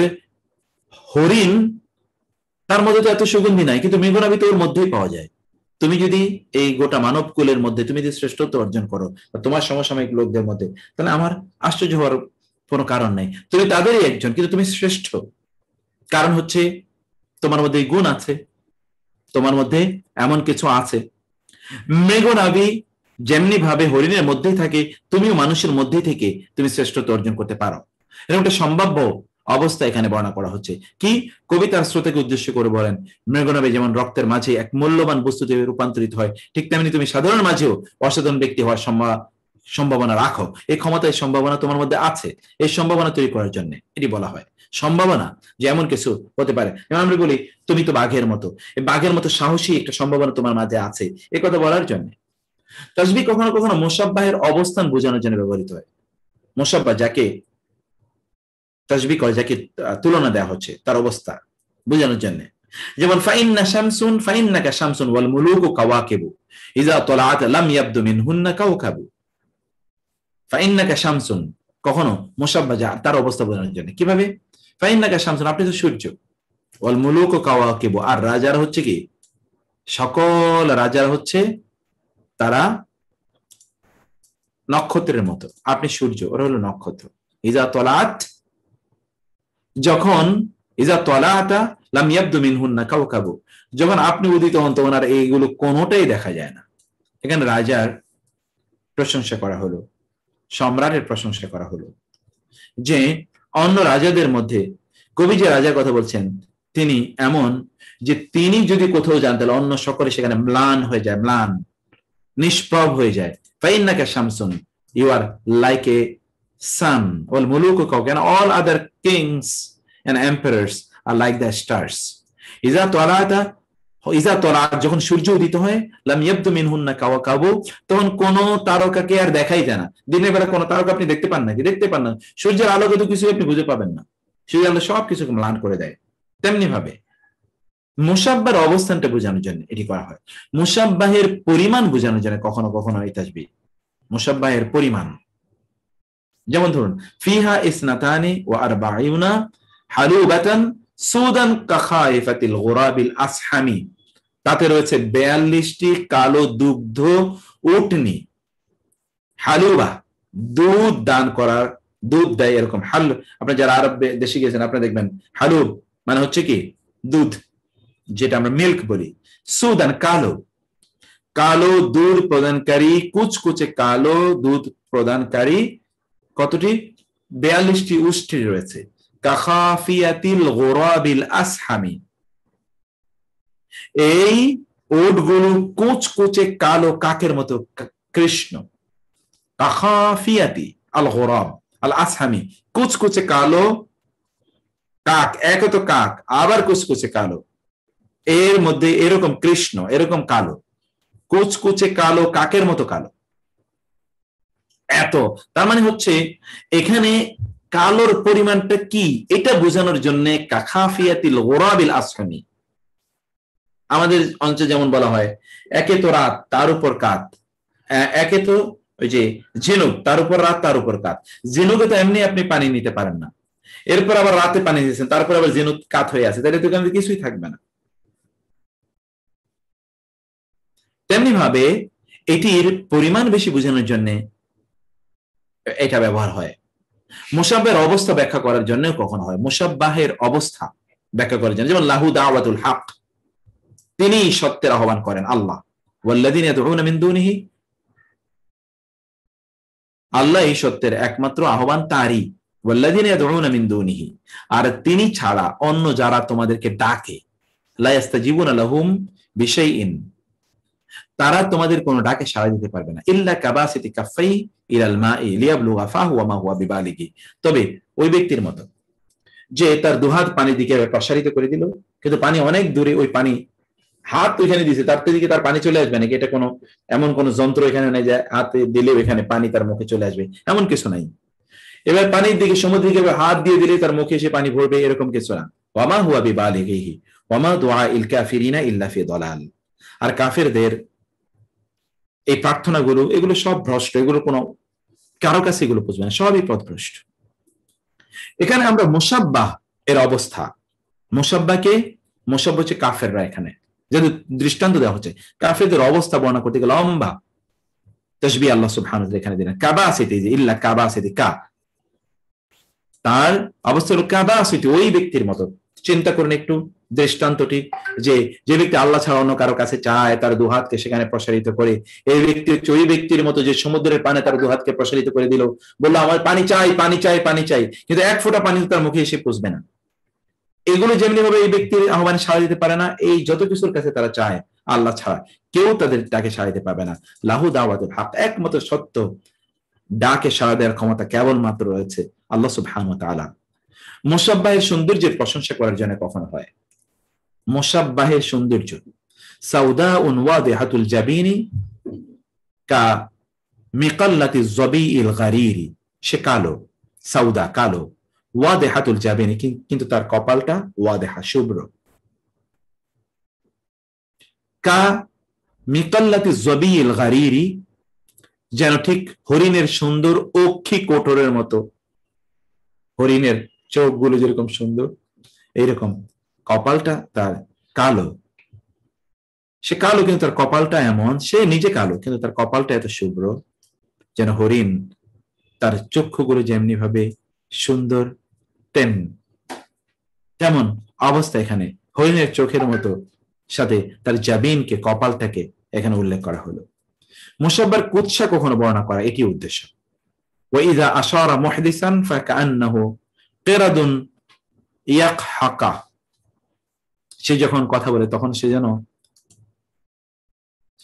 Speaker 1: হরিণ তার মধ্যে তো এত সুগন্ধি নাই, কিন্তু মৃগনাভি তো ওর মধ্যেই পাওয়া যায়। তুমি যদি এই গোটা মানব কুলের মধ্যে তুমি যদি শ্রেষ্ঠত্ব অর্জন করো তোমার সমসাময়িক লোকদের মধ্যে, তাহলে আমার আশ্চর্য হওয়ার কোনো কারণ নাই। তুমি তাদেরই একজন, কিন্তু তুমি শ্রেষ্ঠ। কারণ হচ্ছে তোমার মধ্যে গুণ আছে, তোমার মধ্যে এমন কিছু আছে। মৃগনাভি যেমনি ভাবে হরিণের মধ্যেই থাকে, তুমিও মানুষের মধ্যেই থেকে তুমি শ্রেষ্ঠত্ব অর্জন করতে পারো। এরকম একটা সম্ভাব্য অবস্থা এখানে বর্ণনা করা হচ্ছে। কি কবিতার শ্রোতাকে উদ্দেশ্য করে বলেন, মৃগনাভি যেমন রক্তের মাঝে এক মূল্যবান বস্তুতে রূপান্তরিত হয়, ঠিক তেমনি তুমি সাধারণ মাঝেও অসাধারণ ব্যক্তি হওয়ার সম্ভাবনা রাখো। এই ক্ষমতা, এই সম্ভাবনা তোমার মধ্যে আছে। এই সম্ভাবনা তৈরি করার জন্য এটি বলা হয় সম্ভাবনা, যে এমন কিছু হতে পারে। যেমন আমরা বলি তুমি তো বাঘের মতো, এই বাঘের মতো সাহসী একটা সম্ভাবনা তোমার মাঝে আছে, এই কথা বলার জন্য। তাসবিহ কখনো কখনো মুশাব্বাহের অবস্থান বোঝানোর জন্য ব্যবহৃত হয়। মুশাব্বাহ যাকে তাসবিহ করে, যাকে তুলনা দেওয়া হচ্ছে তার অবস্থা বোঝানোর জন্য। যেমন ফাইন্না শামসুন ফাইন্নাকা শামসুন ওয়াল মুলুকু কাওয়াকিবু ইযা তালাআত লাম ইয়াবদু মিনহুন্না কাওকাবু। ফাইন্নাকা শামসুন কখনো মুশাব্বাহ তার অবস্থা বোঝানোর জন্য। কিভাবে? ফাইন্নাকা শামসুন, আপনি তো সূর্য, ওয়াল মুলুকু কাওয়াকিবু, আর রাজারা হচ্ছে কি, সকল রাজারা হচ্ছে তারা নক্ষত্রের মতো। আপনি সূর্য, ওরা হলো নক্ষত্র। ইযা তালাআত, যখন ইযা তালাআতা লাম ইয়াবদু মিনহুন্না কাওকাবু, যখন আপনি উদিত হন তখন আর এইগুলো কোনোটাই দেখা যায় না। এখানে রাজার প্রশংসা করা হলো, সম্রাটের প্রশংসা করা হলো, যে অন্য রাজাদের মধ্যে কবি যে রাজার কথা বলছেন তিনি এমন যে তিনি যদি কোথাও যান তাহলে অন্য সকলে সেখানে ম্লান হয়ে যায়, ম্লান নিষ্প্রভ হয়ে যায়। ফাইন্নাকা শামসুন, you are like a sun, wal muluku kawkab, and all other kings and emperors are like the stars. Iza talata, ইজা তলা, যখন সূর্য উদিত হয়, লাম ইয়াবদু মিনহুন্না কাওয়াকাবু, তখন কোন তারকাকে আর দেখাই যায় না। দিনের বেলা কোন তারকা আপনি দেখতে পান নাকি? দেখতে পান না। সূর্যের আলোকে তো কিছু আপনি বুঝে পাবেন না, সূর্যের আলো সব কিছুকে ম্লান করে দেয়। তেমনি ভাবে মুসাব্বার অবস্থানটা বোঝানোর জন্য এটি করা হয়। মুসাব্বাহের পরিমাণ বোঝানোর জন্য কখনো কখনো এই তাসবিহ, মুসাব্বাহের পরিমাণ, যেমন ধরুন ফিহা ইসনাতানি ওয়া আরবাঈনা হালুবাতান সুদান কাখাইফাতিল গুরাবিল আসহামি, তাতে রয়েছে 42টি কালো দুগ্ধ উটনি, হালুবা দুধ দান করার, দুধ দেয় এরকম। হাল, আপনি যারা আরব দেশে গেছেন আপনি দেখবেন হালুব মানে হচ্ছে কি দুধ, যেটা আমরা মিল্ক বলি। সুদান কালো, কালো দুধ প্রদানকারী, কুচকুচে কালো দুধ প্রদানকারী কতটি? 42টি উষ্ট্রি রয়েছে। কাখাফিয়াতিল গুরাবিল আসহামি, এই ওটগুলো কুচকুচে কালো কাকের মতো কৃষ্ণ। কাখাফিয়াতি আল গুরাব আল আসহামি, কুচকুচে কালো কাক, এক তো কাক আবার কুচকুচে কালো, এর মধ্যে এরকম কৃষ্ণ, এরকম কালো, কুচকুচে কালো কাকের মতো কালো। এত, তার মানে হচ্ছে এখানে কালোর পরিমাণটা কি এটা বোঝানোর জন্য কাখাফিয়াতিল গুরাবিল আসহামি। আমাদের অঞ্চলে যেমন বলা হয় একে তো রাত তার উপর কাত, একে তো ওই যে ঝিনুক তার উপর রাত তার উপর কাত। ঝিনুকে তো এমনি আপনি পানি নিতে পারেন না, এরপর আবার রাতে পানি দিয়েছেন, তারপর আবার ঝিনুক কাত হয়ে আছে, তাহলে তো কিছুই থাকবে না। তেমনি ভাবে এটির পরিমাণ বেশি বোঝানোর জন্য এটা ব্যবহার হয়। মুসাব্বাহের অবস্থা ব্যাখ্যা করার জন্য কখন হয়, মুসাব্বাহের অবস্থা ব্যাখ্যা করার জন্য, যেমন লাহু দাওয়াতুল হক, তিনি সত্যের আহ্বান করেন, আল্লাহ। ওয়াল্লাযীনা ইয়াদউনা মিন দুনিহি, আল্লাহ এই সত্যের একমাত্র আহ্বান তারই। ওয়াল্লাযীনা ইয়াদউনা মিন দুনিহি, আর তিনি ছাড়া অন্য যারা তোমাদেরকে ডাকে, লা ইস্তাজিবুনা লাহুম বিশাইইন, তারা তোমাদের কোনো ডাকে সাড়া দিতে পারবে না। ইল্লা কাবাসিতি কাফাই ইলাল মাই লিয়াবলুগা ফাহু ওয়া মা হুয়া বিবালিগি, তবে ওই ব্যক্তির মতো যে তার দুহাত পানির দিকে প্রসারিত করে দিল, কিন্তু পানি অনেক দূরে, ওই পানি হাত ওইখানে দিয়েছে, তার দিকে তার পানি চলে আসবে নাকি? এটা কোনো এমন কোন যন্ত্র এখানে নেই যে হাতে দিলেও এখানে পানি তার মুখে চলে আসবে, এমন কিছু নাই। এবার পানির দিকে, সমুদ্রের দিকে হাত দিয়ে দিলে তার মুখে এসে পানি ভরবে, এরকম কিছু না। ওয়া মা হুয়া বিবালিগিহি ওয়া মা দুআইল কাফিরিনা ইল্লা ফি দালাল, আর কাফেরদের এই প্রার্থনাগুলো এগুলো সব ভ্রষ্ট, এগুলো কোনো কারো কাছে এগুলো বুঝবে না, সবই পথভ্রষ্ট। এখানে আমরা মুসাব্বাহ এর অবস্থা, মুসাব্বাহকে, মুসাব্বাহ হচ্ছে কাফেররা, এখানে যদি দৃষ্টান্ত দেওয়া হচ্ছে কাফেরদের অবস্থা বর্ণনা করতে গেলে লম্বা তাসবিহ আল্লাহ সুবহানাহু ওয়া তাআলা এখানে দিলেন। কাবাসিতি, যে ইল্লা কাবাসিতি, কা তার অবস্থা হলো কাবাসিতি, ওই ব্যক্তির মতো। চিন্তা করুন একটু দৃষ্টান্তটি, যে যে ব্যক্তি আল্লাহ ছাড়া অন্য কারো কাছে চায়, তার দুহাতকে সেখানে প্রসারিত করে, এই ব্যক্তি হচ্ছে ওই ব্যক্তির মতো যে সমুদ্রের পানে তার দুহাতকে প্রসারিত করে দিল, বললো আমার পানি চাই, পানি চাই, পানি চাই, কিন্তু এক ফোঁটা পানি তার মুখে এসে পৌঁছবে না। এগুলো যেমনি ভাবে এই ব্যক্তির আহ্বানে সাড়া দিতে পারে না, এই যত কিছুর কাছে তারা চায় আল্লাহ ছাড়া কেউ তাদের ডাকে সাড়া দিতে পারবে না। লাহু দাওয়াতুল হক, একমাত্র সত্য ডাকে সাড়া দেওয়ার ক্ষমতা কেবলমাত্র রয়েছে আল্লাহ সুবহানাহু ওয়া তাআলা। মুসাব্বাহের সৌন্দর্যের প্রশংসা করার জন্য কখন হয়? মুসাব্বাহের সৌন্দর্য, সাউদাউন ওয়াদিহাতুল জাবিনি কা মিকাল্লাতি যবিইল গারিরি, সে কালো, সাউদা কালো, ওয়াদিহাতুল জাবিনি কিন্তু তার কপালটা ওয়াদিহা শুভ্র, কা মিকাল্লাতি যবিইল গারিরি, যেন ঠিক হরিণের সুন্দর অক্ষি কোটরের মতো, হরিণের চোখগুলো যেরকম সুন্দর এইরকম কপালটা তার কালো। সে কালো কিন্তু তার কপালটা এমন, সে নিজে কালো কিন্তু তার কপালটা এত শুভ্র, যেন হরিণ তার চক্ষুগুলো যেমনি ভাবে সুন্দর তেমন অবস্থা এখানে হরিণের চোখের মতো সাথে তার জাবিনকে, কপালটাকে এখানে উল্লেখ করা হলো। মুসাব্বার কুৎসা কখনো বর্ণনা করা, এটি উদ্দেশ্য। ওয়াইযা আশারা মুহদিসান ফাকান্নাহু কিরাদুন ইয়াকহাকা, সে যখন কথা বলে তখন সে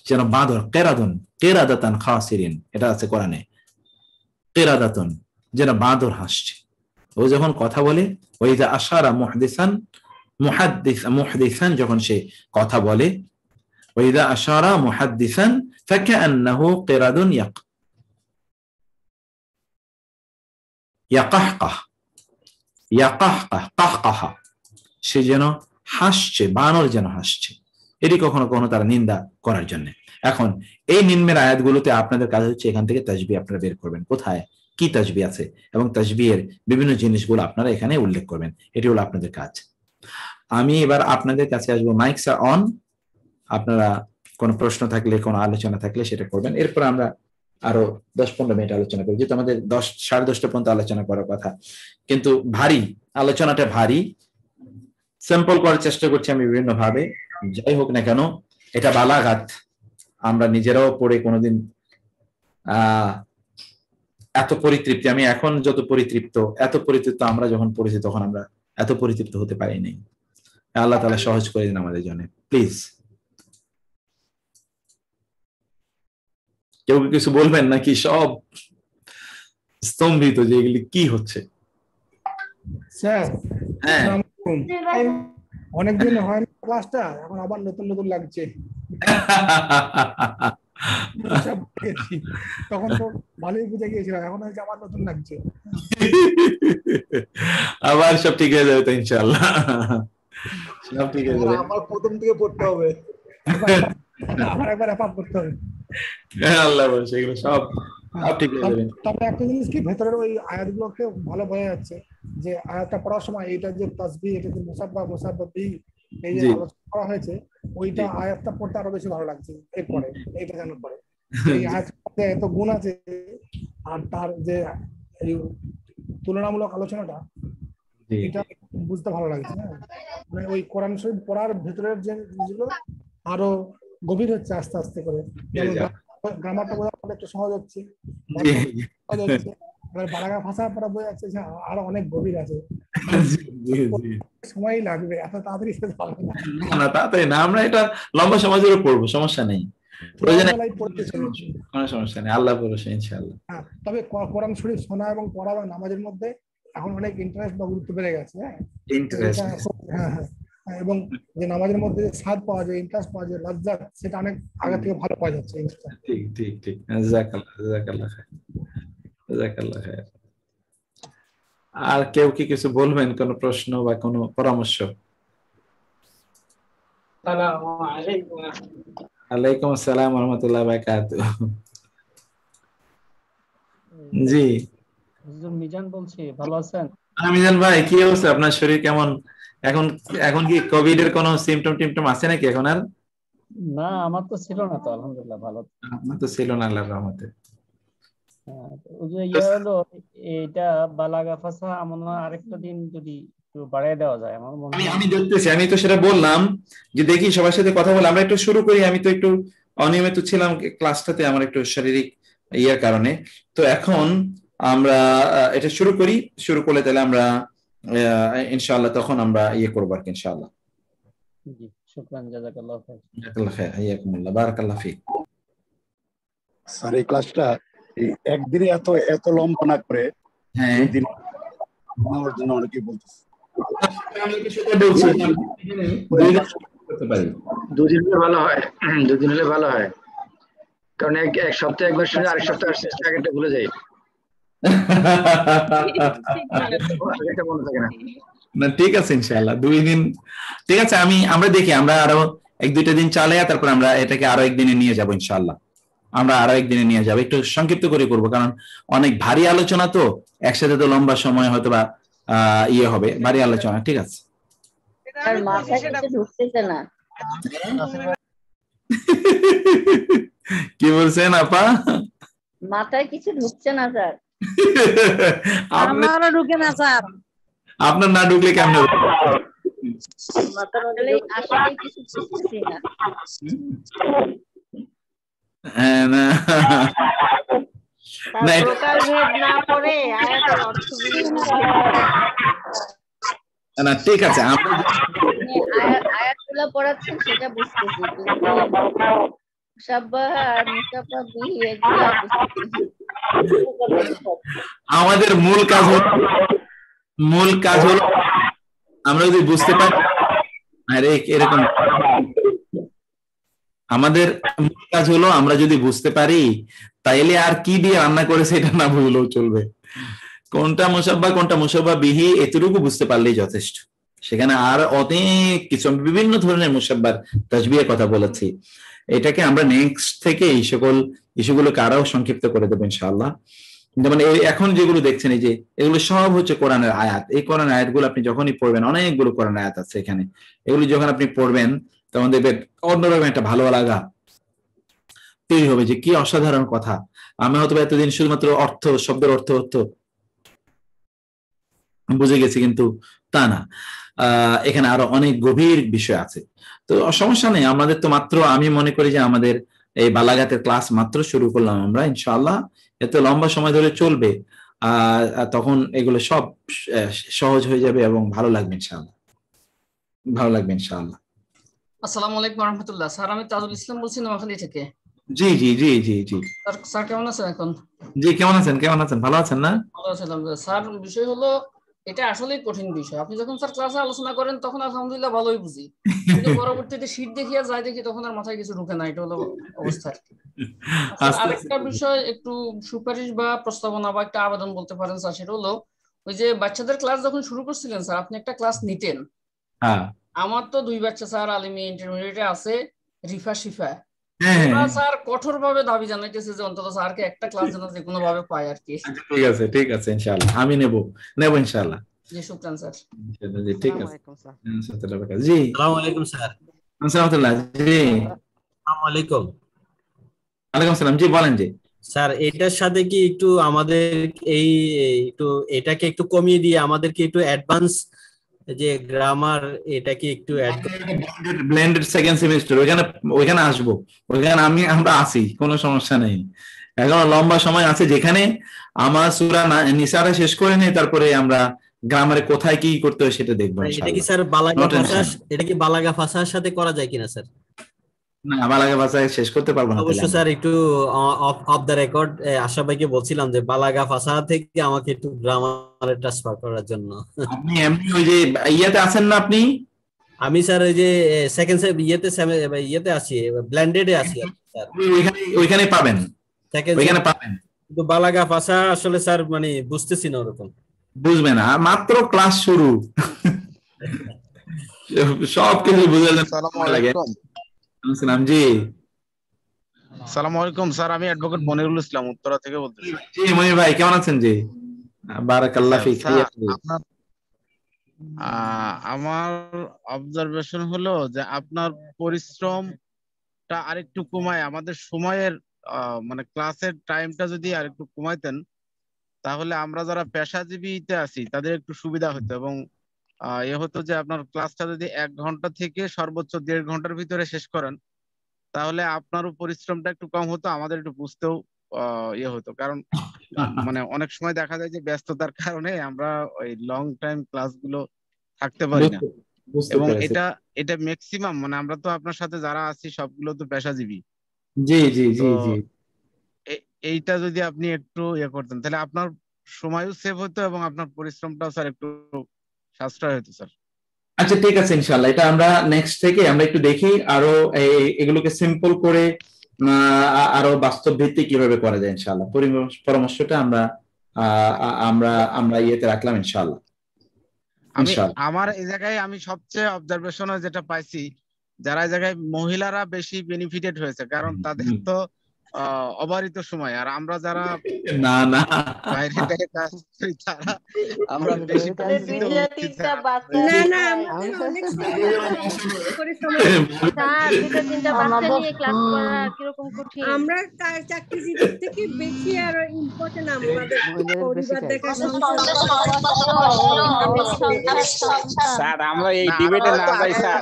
Speaker 1: যেন বাঁদর, কেরাদুন কেরাদাতান খাসিরিন, এটা আছে কোরআনে, কেরাদাতুন যেন বাঁদর হাসছে। ও যখন কথা বলে, ওইযা আশারা মুহদিসান মুহাদ্দিসান যখন সে কথা বলে, ওয়াইদা আশারা মুহাদ্দিসান ফাকান্নাহু কিরাদুন ইয়াকাহকাহ কাহকাহা, সে যেন হাসছে, বানর যেন হাসছে। এটি কখনো কখনো তারা নিন্দা করার জন্য। এখন এই নিম্নের আয়াতগুলোতে আপনাদের কাজ হচ্ছে এখান থেকে তাসবিহ আপনারা বের করবেন, কোথায় কি তাসবিহ আছে এবং তাসবিহের বিভিন্ন জিনিসগুলো আপনারা এখানে উল্লেখ করবেন। এটি হলো আপনাদের কাজ। আমি এবার আপনাদের কাছে আসবো, মাইকস আর অন, আপনারা কোনো প্রশ্ন থাকলে, কোনো আলোচনা থাকলে সেটা করবেন। এরপর আমরা আরো 10-15 মিনিট আলোচনা করি, যেহেতু আমাদের 10-10:30 পর্যন্ত আলোচনা করার কথা, কিন্তু ভারী আলোচনাটা ভারী, সিম্পল করার চেষ্টা করছি আমি বিভিন্ন ভাবে। যাই হোক না কেন, এটা বালাগাত, আমরা নিজেরাও পড়ে কোনোদিন এত পরিতৃপ্তি, আমি এখন যত পরিতৃপ্ত, এত পরিতৃপ্ত আমরা যখন পড়েছি তখন আমরা এত পরিতৃপ্ত হতে পারি নাই। আল্লাহ তাআলা সহজ করে দিন আমাদের জন্য, প্লিজ। কেউ কিছু বলবেন নাকি? সব স্তম্ভিত যে এগুলি কি হচ্ছে।
Speaker 3: স্যার,
Speaker 1: হ্যাঁ,
Speaker 3: অনেকদিন হয় না ক্লাসটা, এখন আবার নতুন নতুন লাগছে। তখন তো ভালোই বুঝে গিয়েছিলাম, এখন হচ্ছে আবার নতুন লাগছে।
Speaker 1: আবার সব ঠিক হয়ে যাবে তো ইনশাআল্লাহ, সব ঠিক হয়ে যাবে।
Speaker 3: আবার প্রথম থেকে পড়তে হবে, আবার একবার অ্যাপ করতে হবে।
Speaker 1: আল্লাহ বলে সেগুলো সব ঠিক হয়ে যাবে।
Speaker 3: তবে একটা জিনিস কি, ভেতরের ওই আয়াতগুলোকে ভালো বোঝা যাচ্ছে যে আয়াতটা পড়ার সময় এইটা যে তাসবিহ, এটা যে মুসাব্বাহ মুসাব্বাহি এই যে আলোচনা করা হয়েছে, ওইটা আয়াতটা পড়তে আরো বেশি ভালো লাগছে। এরপরে এইটা জানার পরে এই আয়াতটাতে এত গুণ আছে, আর তার যে এই তুলনামূলক আলোচনাটা, এটা বুঝতে ভালো লাগছে। মানে ওই কোরআন শরীফ পড়ার ভেতরের যে জিনিসগুলো আরো গভীর হচ্ছে আস্তে আস্তে করে। গ্রামারটা বোঝা একটু সহজ হচ্ছে, বাংলা ভাষা পড়া বোঝা যাচ্ছে আরো অনেক গভীর আছে। সময় লাগবে, এত তাড়াতাড়ি শেষ হবে না।
Speaker 1: না, তাড়াতাড়ি না, আমরা এটা লম্বা সময় ধরে পড়বো, সমস্যা নেই, কোনো সমস্যা নেই, আল্লাহ ভরসা ইনশাআল্লাহ।
Speaker 3: তবে কোরআন শরীফ শোনা এবং পড়া বা নামাজের মধ্যে এখন অনেক ইন্টারেস্ট বা গুরুত্ব বেড়ে গেছে। হ্যাঁ, এবং যে নামাজের মধ্যে স্বাদ পাওয়া যায়, ইন্টারেস্ট পাওয়া যায়, লজ্জা, সেটা অনেক আগে থেকে ভালো পাওয়া যাচ্ছে।
Speaker 1: ঠিক ঠিক ঠিক, জাযাকাল্লাহ খায়র, জাযাকাল্লাহ খায়র। আর কেউ কি কিছু বলবেন, কোন প্রশ্ন বা কোনো পরামর্শ?
Speaker 4: আসসালামু আলাইকুম।
Speaker 1: ওয়ালাইকুম আসসালাম ওয়া রাহমাতুল্লাহি ওয়া বারাকাতুহু। জি,
Speaker 4: হুজুর মিজান বলছি, ভালো আছেন?
Speaker 1: মিজান ভাই, কি অবস্থা? আপনার শরীর কেমন এখন কি কোভিড এর কোনো সিম্পটম আছে নাকি এখন? আর
Speaker 4: না, আমার তো ছিল না তো, আলহামদুলিল্লাহ ভালো।
Speaker 1: আপনার তো ছিল না, আল্লাহর রহমতে।
Speaker 4: এটা বালাগা ফাসা আমার আরেকটা দিন যদি একটু বাড়িয়ে দেওয়া যায় আমার মনে হয়।
Speaker 1: আমি দেখতেছি, আমি তো সেটা বললাম যে দেখি সবার সাথে কথা বলে আমরা একটু শুরু করি। আমি তো একটু অনিয়মিত ছিলাম ক্লাসটাতে, আমার একটু শারীরিক ইয়ার কারণে। তো এখন আমরা এটা শুরু করি, শুরু করলে তাহলে আমরা ইনশাআল্লাহ তখন আমরা ইয়ে করবো আর কি ইনশাআল্লাহ।
Speaker 4: জি, শুকরান, জাযাকাল্লাহু খাইর।
Speaker 1: জাযাকাল্লাহু খাইর, হাইয়াকুমুল্লাহ, বারাকাল্লাহু ফিক।
Speaker 5: স্যার, এই ক্লাসটা একদিনে এত লম্বা না করে,
Speaker 1: হ্যাঁ,
Speaker 5: দিন আমার জন্য অনেকেই বলতেছে।
Speaker 6: দুদিন হলে ভালো হয়, দুদিন হলে ভালো হয়, কারণ এক সপ্তাহে একবার শুনে আরেক সপ্তাহ আগেরটা ভুলে যাই। মনে থাকে না।
Speaker 1: না, ঠিক আছে ইনশাআল্লাহ 2 দিন ঠিক আছে। আমরা দেখি, আমরা আরো 1-2টা দিন চালাই, তারপর আমরা এটাকে আরো একদিনে নিয়ে যাব ইনশাআল্লাহ। আমরা আরো একদিনে নিয়ে যাবো, একটু সংক্ষিপ্ত করে করবো, কারণ অনেক ভারী আলোচনা তো, একসাথে তো লম্বা সময় হয়তো বা ইয়ে হবে, ভারী আলোচনা। ঠিক আছে, কি বলছেন আপা?
Speaker 7: মাথায় কিছু ঢুকছে না স্যার।
Speaker 8: আমারও ঢুকে না স্যার।
Speaker 1: আপনার না ঢুকলে কেমন হবে?
Speaker 7: আসলে কিছু বুঝতেছি না।
Speaker 1: হ্যাঁ, না না, ঠিক আছে,
Speaker 7: আয়াতগুলো পড়াচ্ছেন সেটা বুঝতেছি,
Speaker 1: আমাদের মূল কাজ হলো আমরা যদি বুঝতে পারি আরে এরকম আমাদের মূল কাজ হলো আমরা যদি বুঝতে পারি তাইলে আর কি দিয়ে রান্না করেছে এটা না বুঝলেও চলবে, কোনটা মুসাব্বা কোনটা মুসাব্বা বিহি এতটুকু বুঝতে পারলেই যথেষ্ট। সেখানে আর অনেক কিছু, আমি বিভিন্ন ধরনের মুসাব্বার তাসবিহের কথা বলেছি, এটাকে আমরা নেক্সট থেকে এই সকল ইস্যুগুলোকে আরো সংক্ষিপ্ত করে দেবো ইনশাআল্লাহ। যেমন এখন যেগুলো দেখছেন এই যে এগুলো সব হচ্ছে কোরআনের আয়াত, এই কোরআনের আয়াতগুলো আপনি যখনই পড়বেন, অনেকগুলো কোরআন আয়াত আছে এখানে, এগুলো যখন আপনি পড়বেন তখন দেখবেন অন্যরকম একটা ভালো লাগা তৈরি হবে যে কি অসাধারণ কথা। আমি হয়তো এতদিন শুধুমাত্র অর্থ, শব্দের অর্থ বুঝে গেছি, কিন্তু তা না, এখানে আরো অনেক গভীর বিষয় আছে। তো সমস্যা নেই, আমাদের তো মাত্র, আমি মনে করি যে আমাদের এই বালাগাতের ক্লাস মাত্র শুরু করলাম আমরা, ইনশাআল্লাহ এত লম্বা সময় ধরে চলবে, তখন এগুলো সব সহজ হয়ে যাবে এবং ভালো লাগবে ইনশাআল্লাহ, ভালো লাগবে ইনশাআল্লাহ।
Speaker 8: আসসালামু আলাইকুম ওয়া রাহমাতুল্লাহ। স্যার আমি তাজুল ইসলাম বলছি নোয়াখালী থেকে।
Speaker 1: জি জি জি জি জি
Speaker 8: স্যার কেমন আছেন এখন?
Speaker 1: জি কেমন আছেন, কেমন আছেন, ভালো আছেন না?
Speaker 8: ভালো আছি আলহামদুলিল্লাহ। স্যার বিষয় হলো, এটা আসলেই কঠিন বিষয়। আপনি যখন স্যার ক্লাসে আলোচনা করেন তখন আলহামদুলিল্লাহ ভালোই বুঝি, কিন্তু পরবর্তীতে শীট দেখিয়া যাই দেখি তখন আর মাথায় কিছু ঢুকে না, এটা হলো অবস্থা। আরেকটা বিষয়, একটু সুপারিশ বা প্রস্তাবনা বা একটা আবেদন বলতে পারেন স্যার, সেটা হলো ওই যে বাচ্চাদের ক্লাস যখন শুরু করছিলেন স্যার, আপনি একটা ক্লাস নিতেন। আমার তো 2 বাচ্চা স্যার আলিমি ইন্টারমিডিয়েটে আছে, রিফা শিফা, স্যার কঠোর ভাবে দাবি জানাইতেছে যে অন্তত স্যারকে একটা ক্লাস যেন যে কোনো ভাবে পায় আর কি।
Speaker 1: ঠিক আছে ঠিক আছে, ইনশাআল্লাহ আমি নেব ইনশাআল্লাহ।
Speaker 8: জি শুকরান স্যার।
Speaker 1: জি ঠিক আছে। জি আসসালামু আলাইকুম স্যার। আসসালামু জি আসসালামু আলাইকুম। ওয়ালাইকুম আসসালাম। জি বলেন। জি
Speaker 9: স্যার এটার সাথে কি একটু আমাদের এই একটু এটাকে একটু কমিয়ে দিয়ে আমাদেরকে একটু অ্যাডভান্স যে গ্রামার, এটা কি একটু
Speaker 1: ব্লেন্ডেড সেকেন্ড সেমিস্টার ওইখানে আসবো, ওইখানে আমরা আছি, কোনো সমস্যা নেই, এখন লম্বা সময় আছে যেখানে আমার সূরা নিসারা শেষ করে নেই, তারপরে আমরা গ্রামারে কোথায় কি করতে হয় সেটা দেখবো।
Speaker 9: এটা কি স্যার বালাগা ভাষা, এটা কি বালাগা ভাষার সাথে করা যায় কিনা স্যার?
Speaker 1: না বালাগা ভাষায় শেষ করতে পারবো না।
Speaker 9: অবশ্যই স্যার একটু অফ দ্য রেকর্ড আশা ভাইকে বলছিলাম যে বালাগা ভাষা থেকে আমাকে একটু গ্রামারে ট্রান্সফার করার জন্য।
Speaker 1: আপনি এমনি ওই যে ইয়েতে আছেন না আপনি?
Speaker 9: আমি স্যার ওই যে সেকেন্ড ইয়েতে আছি, ব্লেন্ডেডে আছি স্যার।
Speaker 1: ওইখানে পাবেন, ওইখানে পাবেন,
Speaker 9: কিন্তু বালাগা ভাষা আসলে স্যার মানে বুঝতেছি না, ওরকম
Speaker 1: বুঝবে না, মাত্র ক্লাস শুরু, সব কিছু বুঝে লাগে। জি
Speaker 10: আসসালামু আলাইকুম স্যার, আমি অ্যাডভোকেট মনিরুল ইসলাম উত্তরা থেকে বলতেছি।
Speaker 1: জি মনির ভাই কেমন আছেন? জি বারাকাল্লাহ ফিক।
Speaker 10: আমার অবজারভেশন হলো যে আপনার পরিশ্রমটা আরেকটু কমায় আমাদের সময়ের মানে ক্লাসের টাইমটা যদি আরেকটু কমাইতেন, তাহলে আমরা যারা পেশাজীবীতে আছি তাদের একটু সুবিধা হতো, এবং এ হতো যে আপনার ক্লাসটা যদি 1 ঘন্টা থেকে সর্বোচ্চ 1.5 ঘন্টার ভিতরে শেষ করেন, তাহলে আপনারও পরিশ্রমটা একটু কম হতো, আমাদের একটু বুঝতেও হতো। কারণ মানে অনেক সময় দেখা যায় যে ব্যস্ততার কারণে আমরা ওই লং টাইম ক্লাসগুলো থাকতে পারি না, এবং এটা ম্যাক্সিমাম মানে আমরা তো আপনার সাথে যারা আছি সবগুলো তো পেশাজীবী।
Speaker 1: জি জি জি জি
Speaker 10: এইটা যদি আপনি একটু করতেন তাহলে আপনার সময়ও সেভ হতো এবং আপনার পরিশ্রমটাও স্যার একটু সাশ্রয় হতো স্যার।
Speaker 1: আচ্ছা ঠিক আছে ইনশাআল্লাহ, এটা আমরা নেক্সট থেকে আমরা একটু দেখি আরো এগুলোকে সিম্পল করে আরো বাস্তব ভিত্তিক কিভাবে করা যায় ইনশাআল্লাহ। পরামর্শটা আমরা ইয়েতে রাখলাম ইনশাআল্লাহ।
Speaker 10: আমার এই জায়গায় আমি সবচেয়ে অবজারভেশন যেটা পাইছি, যারা এই জায়গায় মহিলারা বেশি বেনিফিটেড হয়েছে, কারণ তাদের তো অবারিত সময়, আর আমরা যারা
Speaker 1: না না
Speaker 10: বাইরে থেকে কাজ করি তারা আমরা বেশি
Speaker 11: আমরা চাকরিজীবীর থেকে বেশি আর ইম্পর্টেন্ট আমাদের পরিবার দেখা।
Speaker 12: স্যার আমরা এই ডিবেটে না যাই স্যার,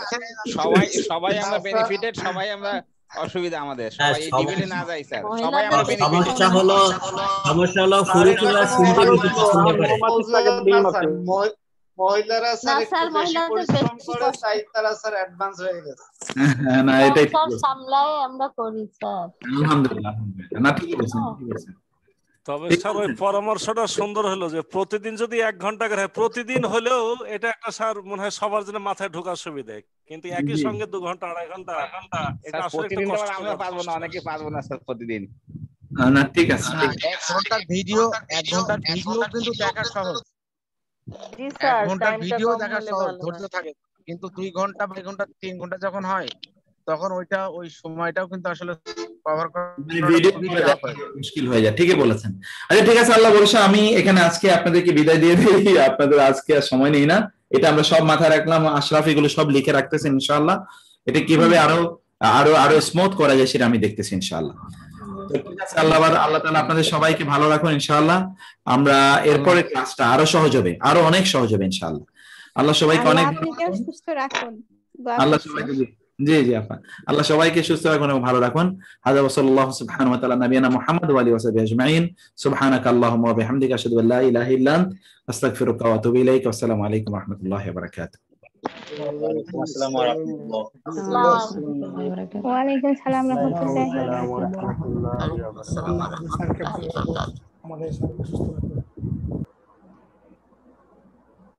Speaker 12: সবাই আমরা বেনিফিটেড, সবাই আমরা অসুবিধা আমাদের, সবাই এই ডিবেটে না যাই স্যার, সবাই আমরা বেনিফিটেড।
Speaker 9: সমস্যা হলো পুরুষরা শুনতে বেশি পছন্দ করে,
Speaker 13: মহিলারা স্যার একটু বেশি পরিশ্রম করে তাই তারা স্যার অ্যাডভান্স হয়ে গেছে।
Speaker 1: না এটাই
Speaker 14: সামলাই আমরা করি স্যার।
Speaker 1: আলহামদুলিল্লাহ না ঠিক আছে ঠিক আছে।
Speaker 14: তবে স্যার ওই পরামর্শটা সুন্দর হলো যে প্রতিদিন যদি 1 ঘন্টা করে হয়, প্রতিদিন হলেও এটা একটা স্যার মনে হয় সবার জন্য মাথায় ঢোকার সুবিধা, কিন্তু একই সঙ্গে 2 ঘন্টা 2.5 ঘন্টা এটা
Speaker 12: স্যার
Speaker 14: আসলে একটা
Speaker 12: প্রতিদিন তো
Speaker 14: কষ্ট।
Speaker 12: আমরা পারবো না, অনেকে পারবো না স্যার প্রতিদিন।
Speaker 1: না ঠিক আছে,
Speaker 10: 1 ঘন্টার ভিডিও কিন্তু দেখা সহজ। 1 ঘন্টার ভিডিও দেখা সহজ, ধৈর্য থাকে, কিন্তু 2 ঘন্টা 2 ঘন্টা 3 ঘন্টা যখন হয় তখন ওই সময়টাও কিন্তু আসলে কভার করা
Speaker 1: মুশকিল হয়ে যায়। ঠিকই বলেছেন। আচ্ছা ঠিক আছে, আল্লাহ ভরসা আমি এখানে আজকে আপনাদেরকে বিদায় দিয়ে দিই, আপনাদের আজকে আর সময় নেই না, এটা আমরা সব মাথায় রাখলাম। আশরাফ এগুলো সব লিখে রাখতেছেন ইনশাআল্লাহ, এটা কিভাবে আরো স্মুথ করা যায় সেটা আমি দেখতেছি ইনশাআল্লাহ। ঠিক আছে, আল্লাহ তাআলা আপনাদের সবাইকে ভালো রাখুন ইনশাআল্লাহ। আমরা এরপরে ক্লাসটা আরো সহজ হবে, আরো অনেক সহজ হবে ইনশাআল্লাহ। আল্লাহ সবাইকে অনেক
Speaker 15: সুস্থ রাখুন।
Speaker 1: আল্লাহ সবাইকে জি আপা আল্লাহ সবাইকে সুস্থ রাখুন এবং ভালো রাখুন। হাযা ওয়া সাল্লাল্লাহু সুবহানাহু ওয়া তাআলা নাবিয়ানা মুহাম্মদ ওয়া আলিহি ওয়া সাহবিহি আজমাইন। সুবহানাকা আল্লাহুম্মা ওয়া বিহামদিকা আশহাদু আল্লা ইলাহা ইল্লা আনতা আস্তাগফিরুকা ওয়া আতুবু ইলাইক। আসসালামু আলাইকুম ওয়া রাহমাতুল্লাহি ওয়া বারাকাতুহু।
Speaker 15: আসসালামু আলাইকুম ওয়া রাহমাতুল্লাহি ওয়া বারাকাতুহু।
Speaker 3: আমাদের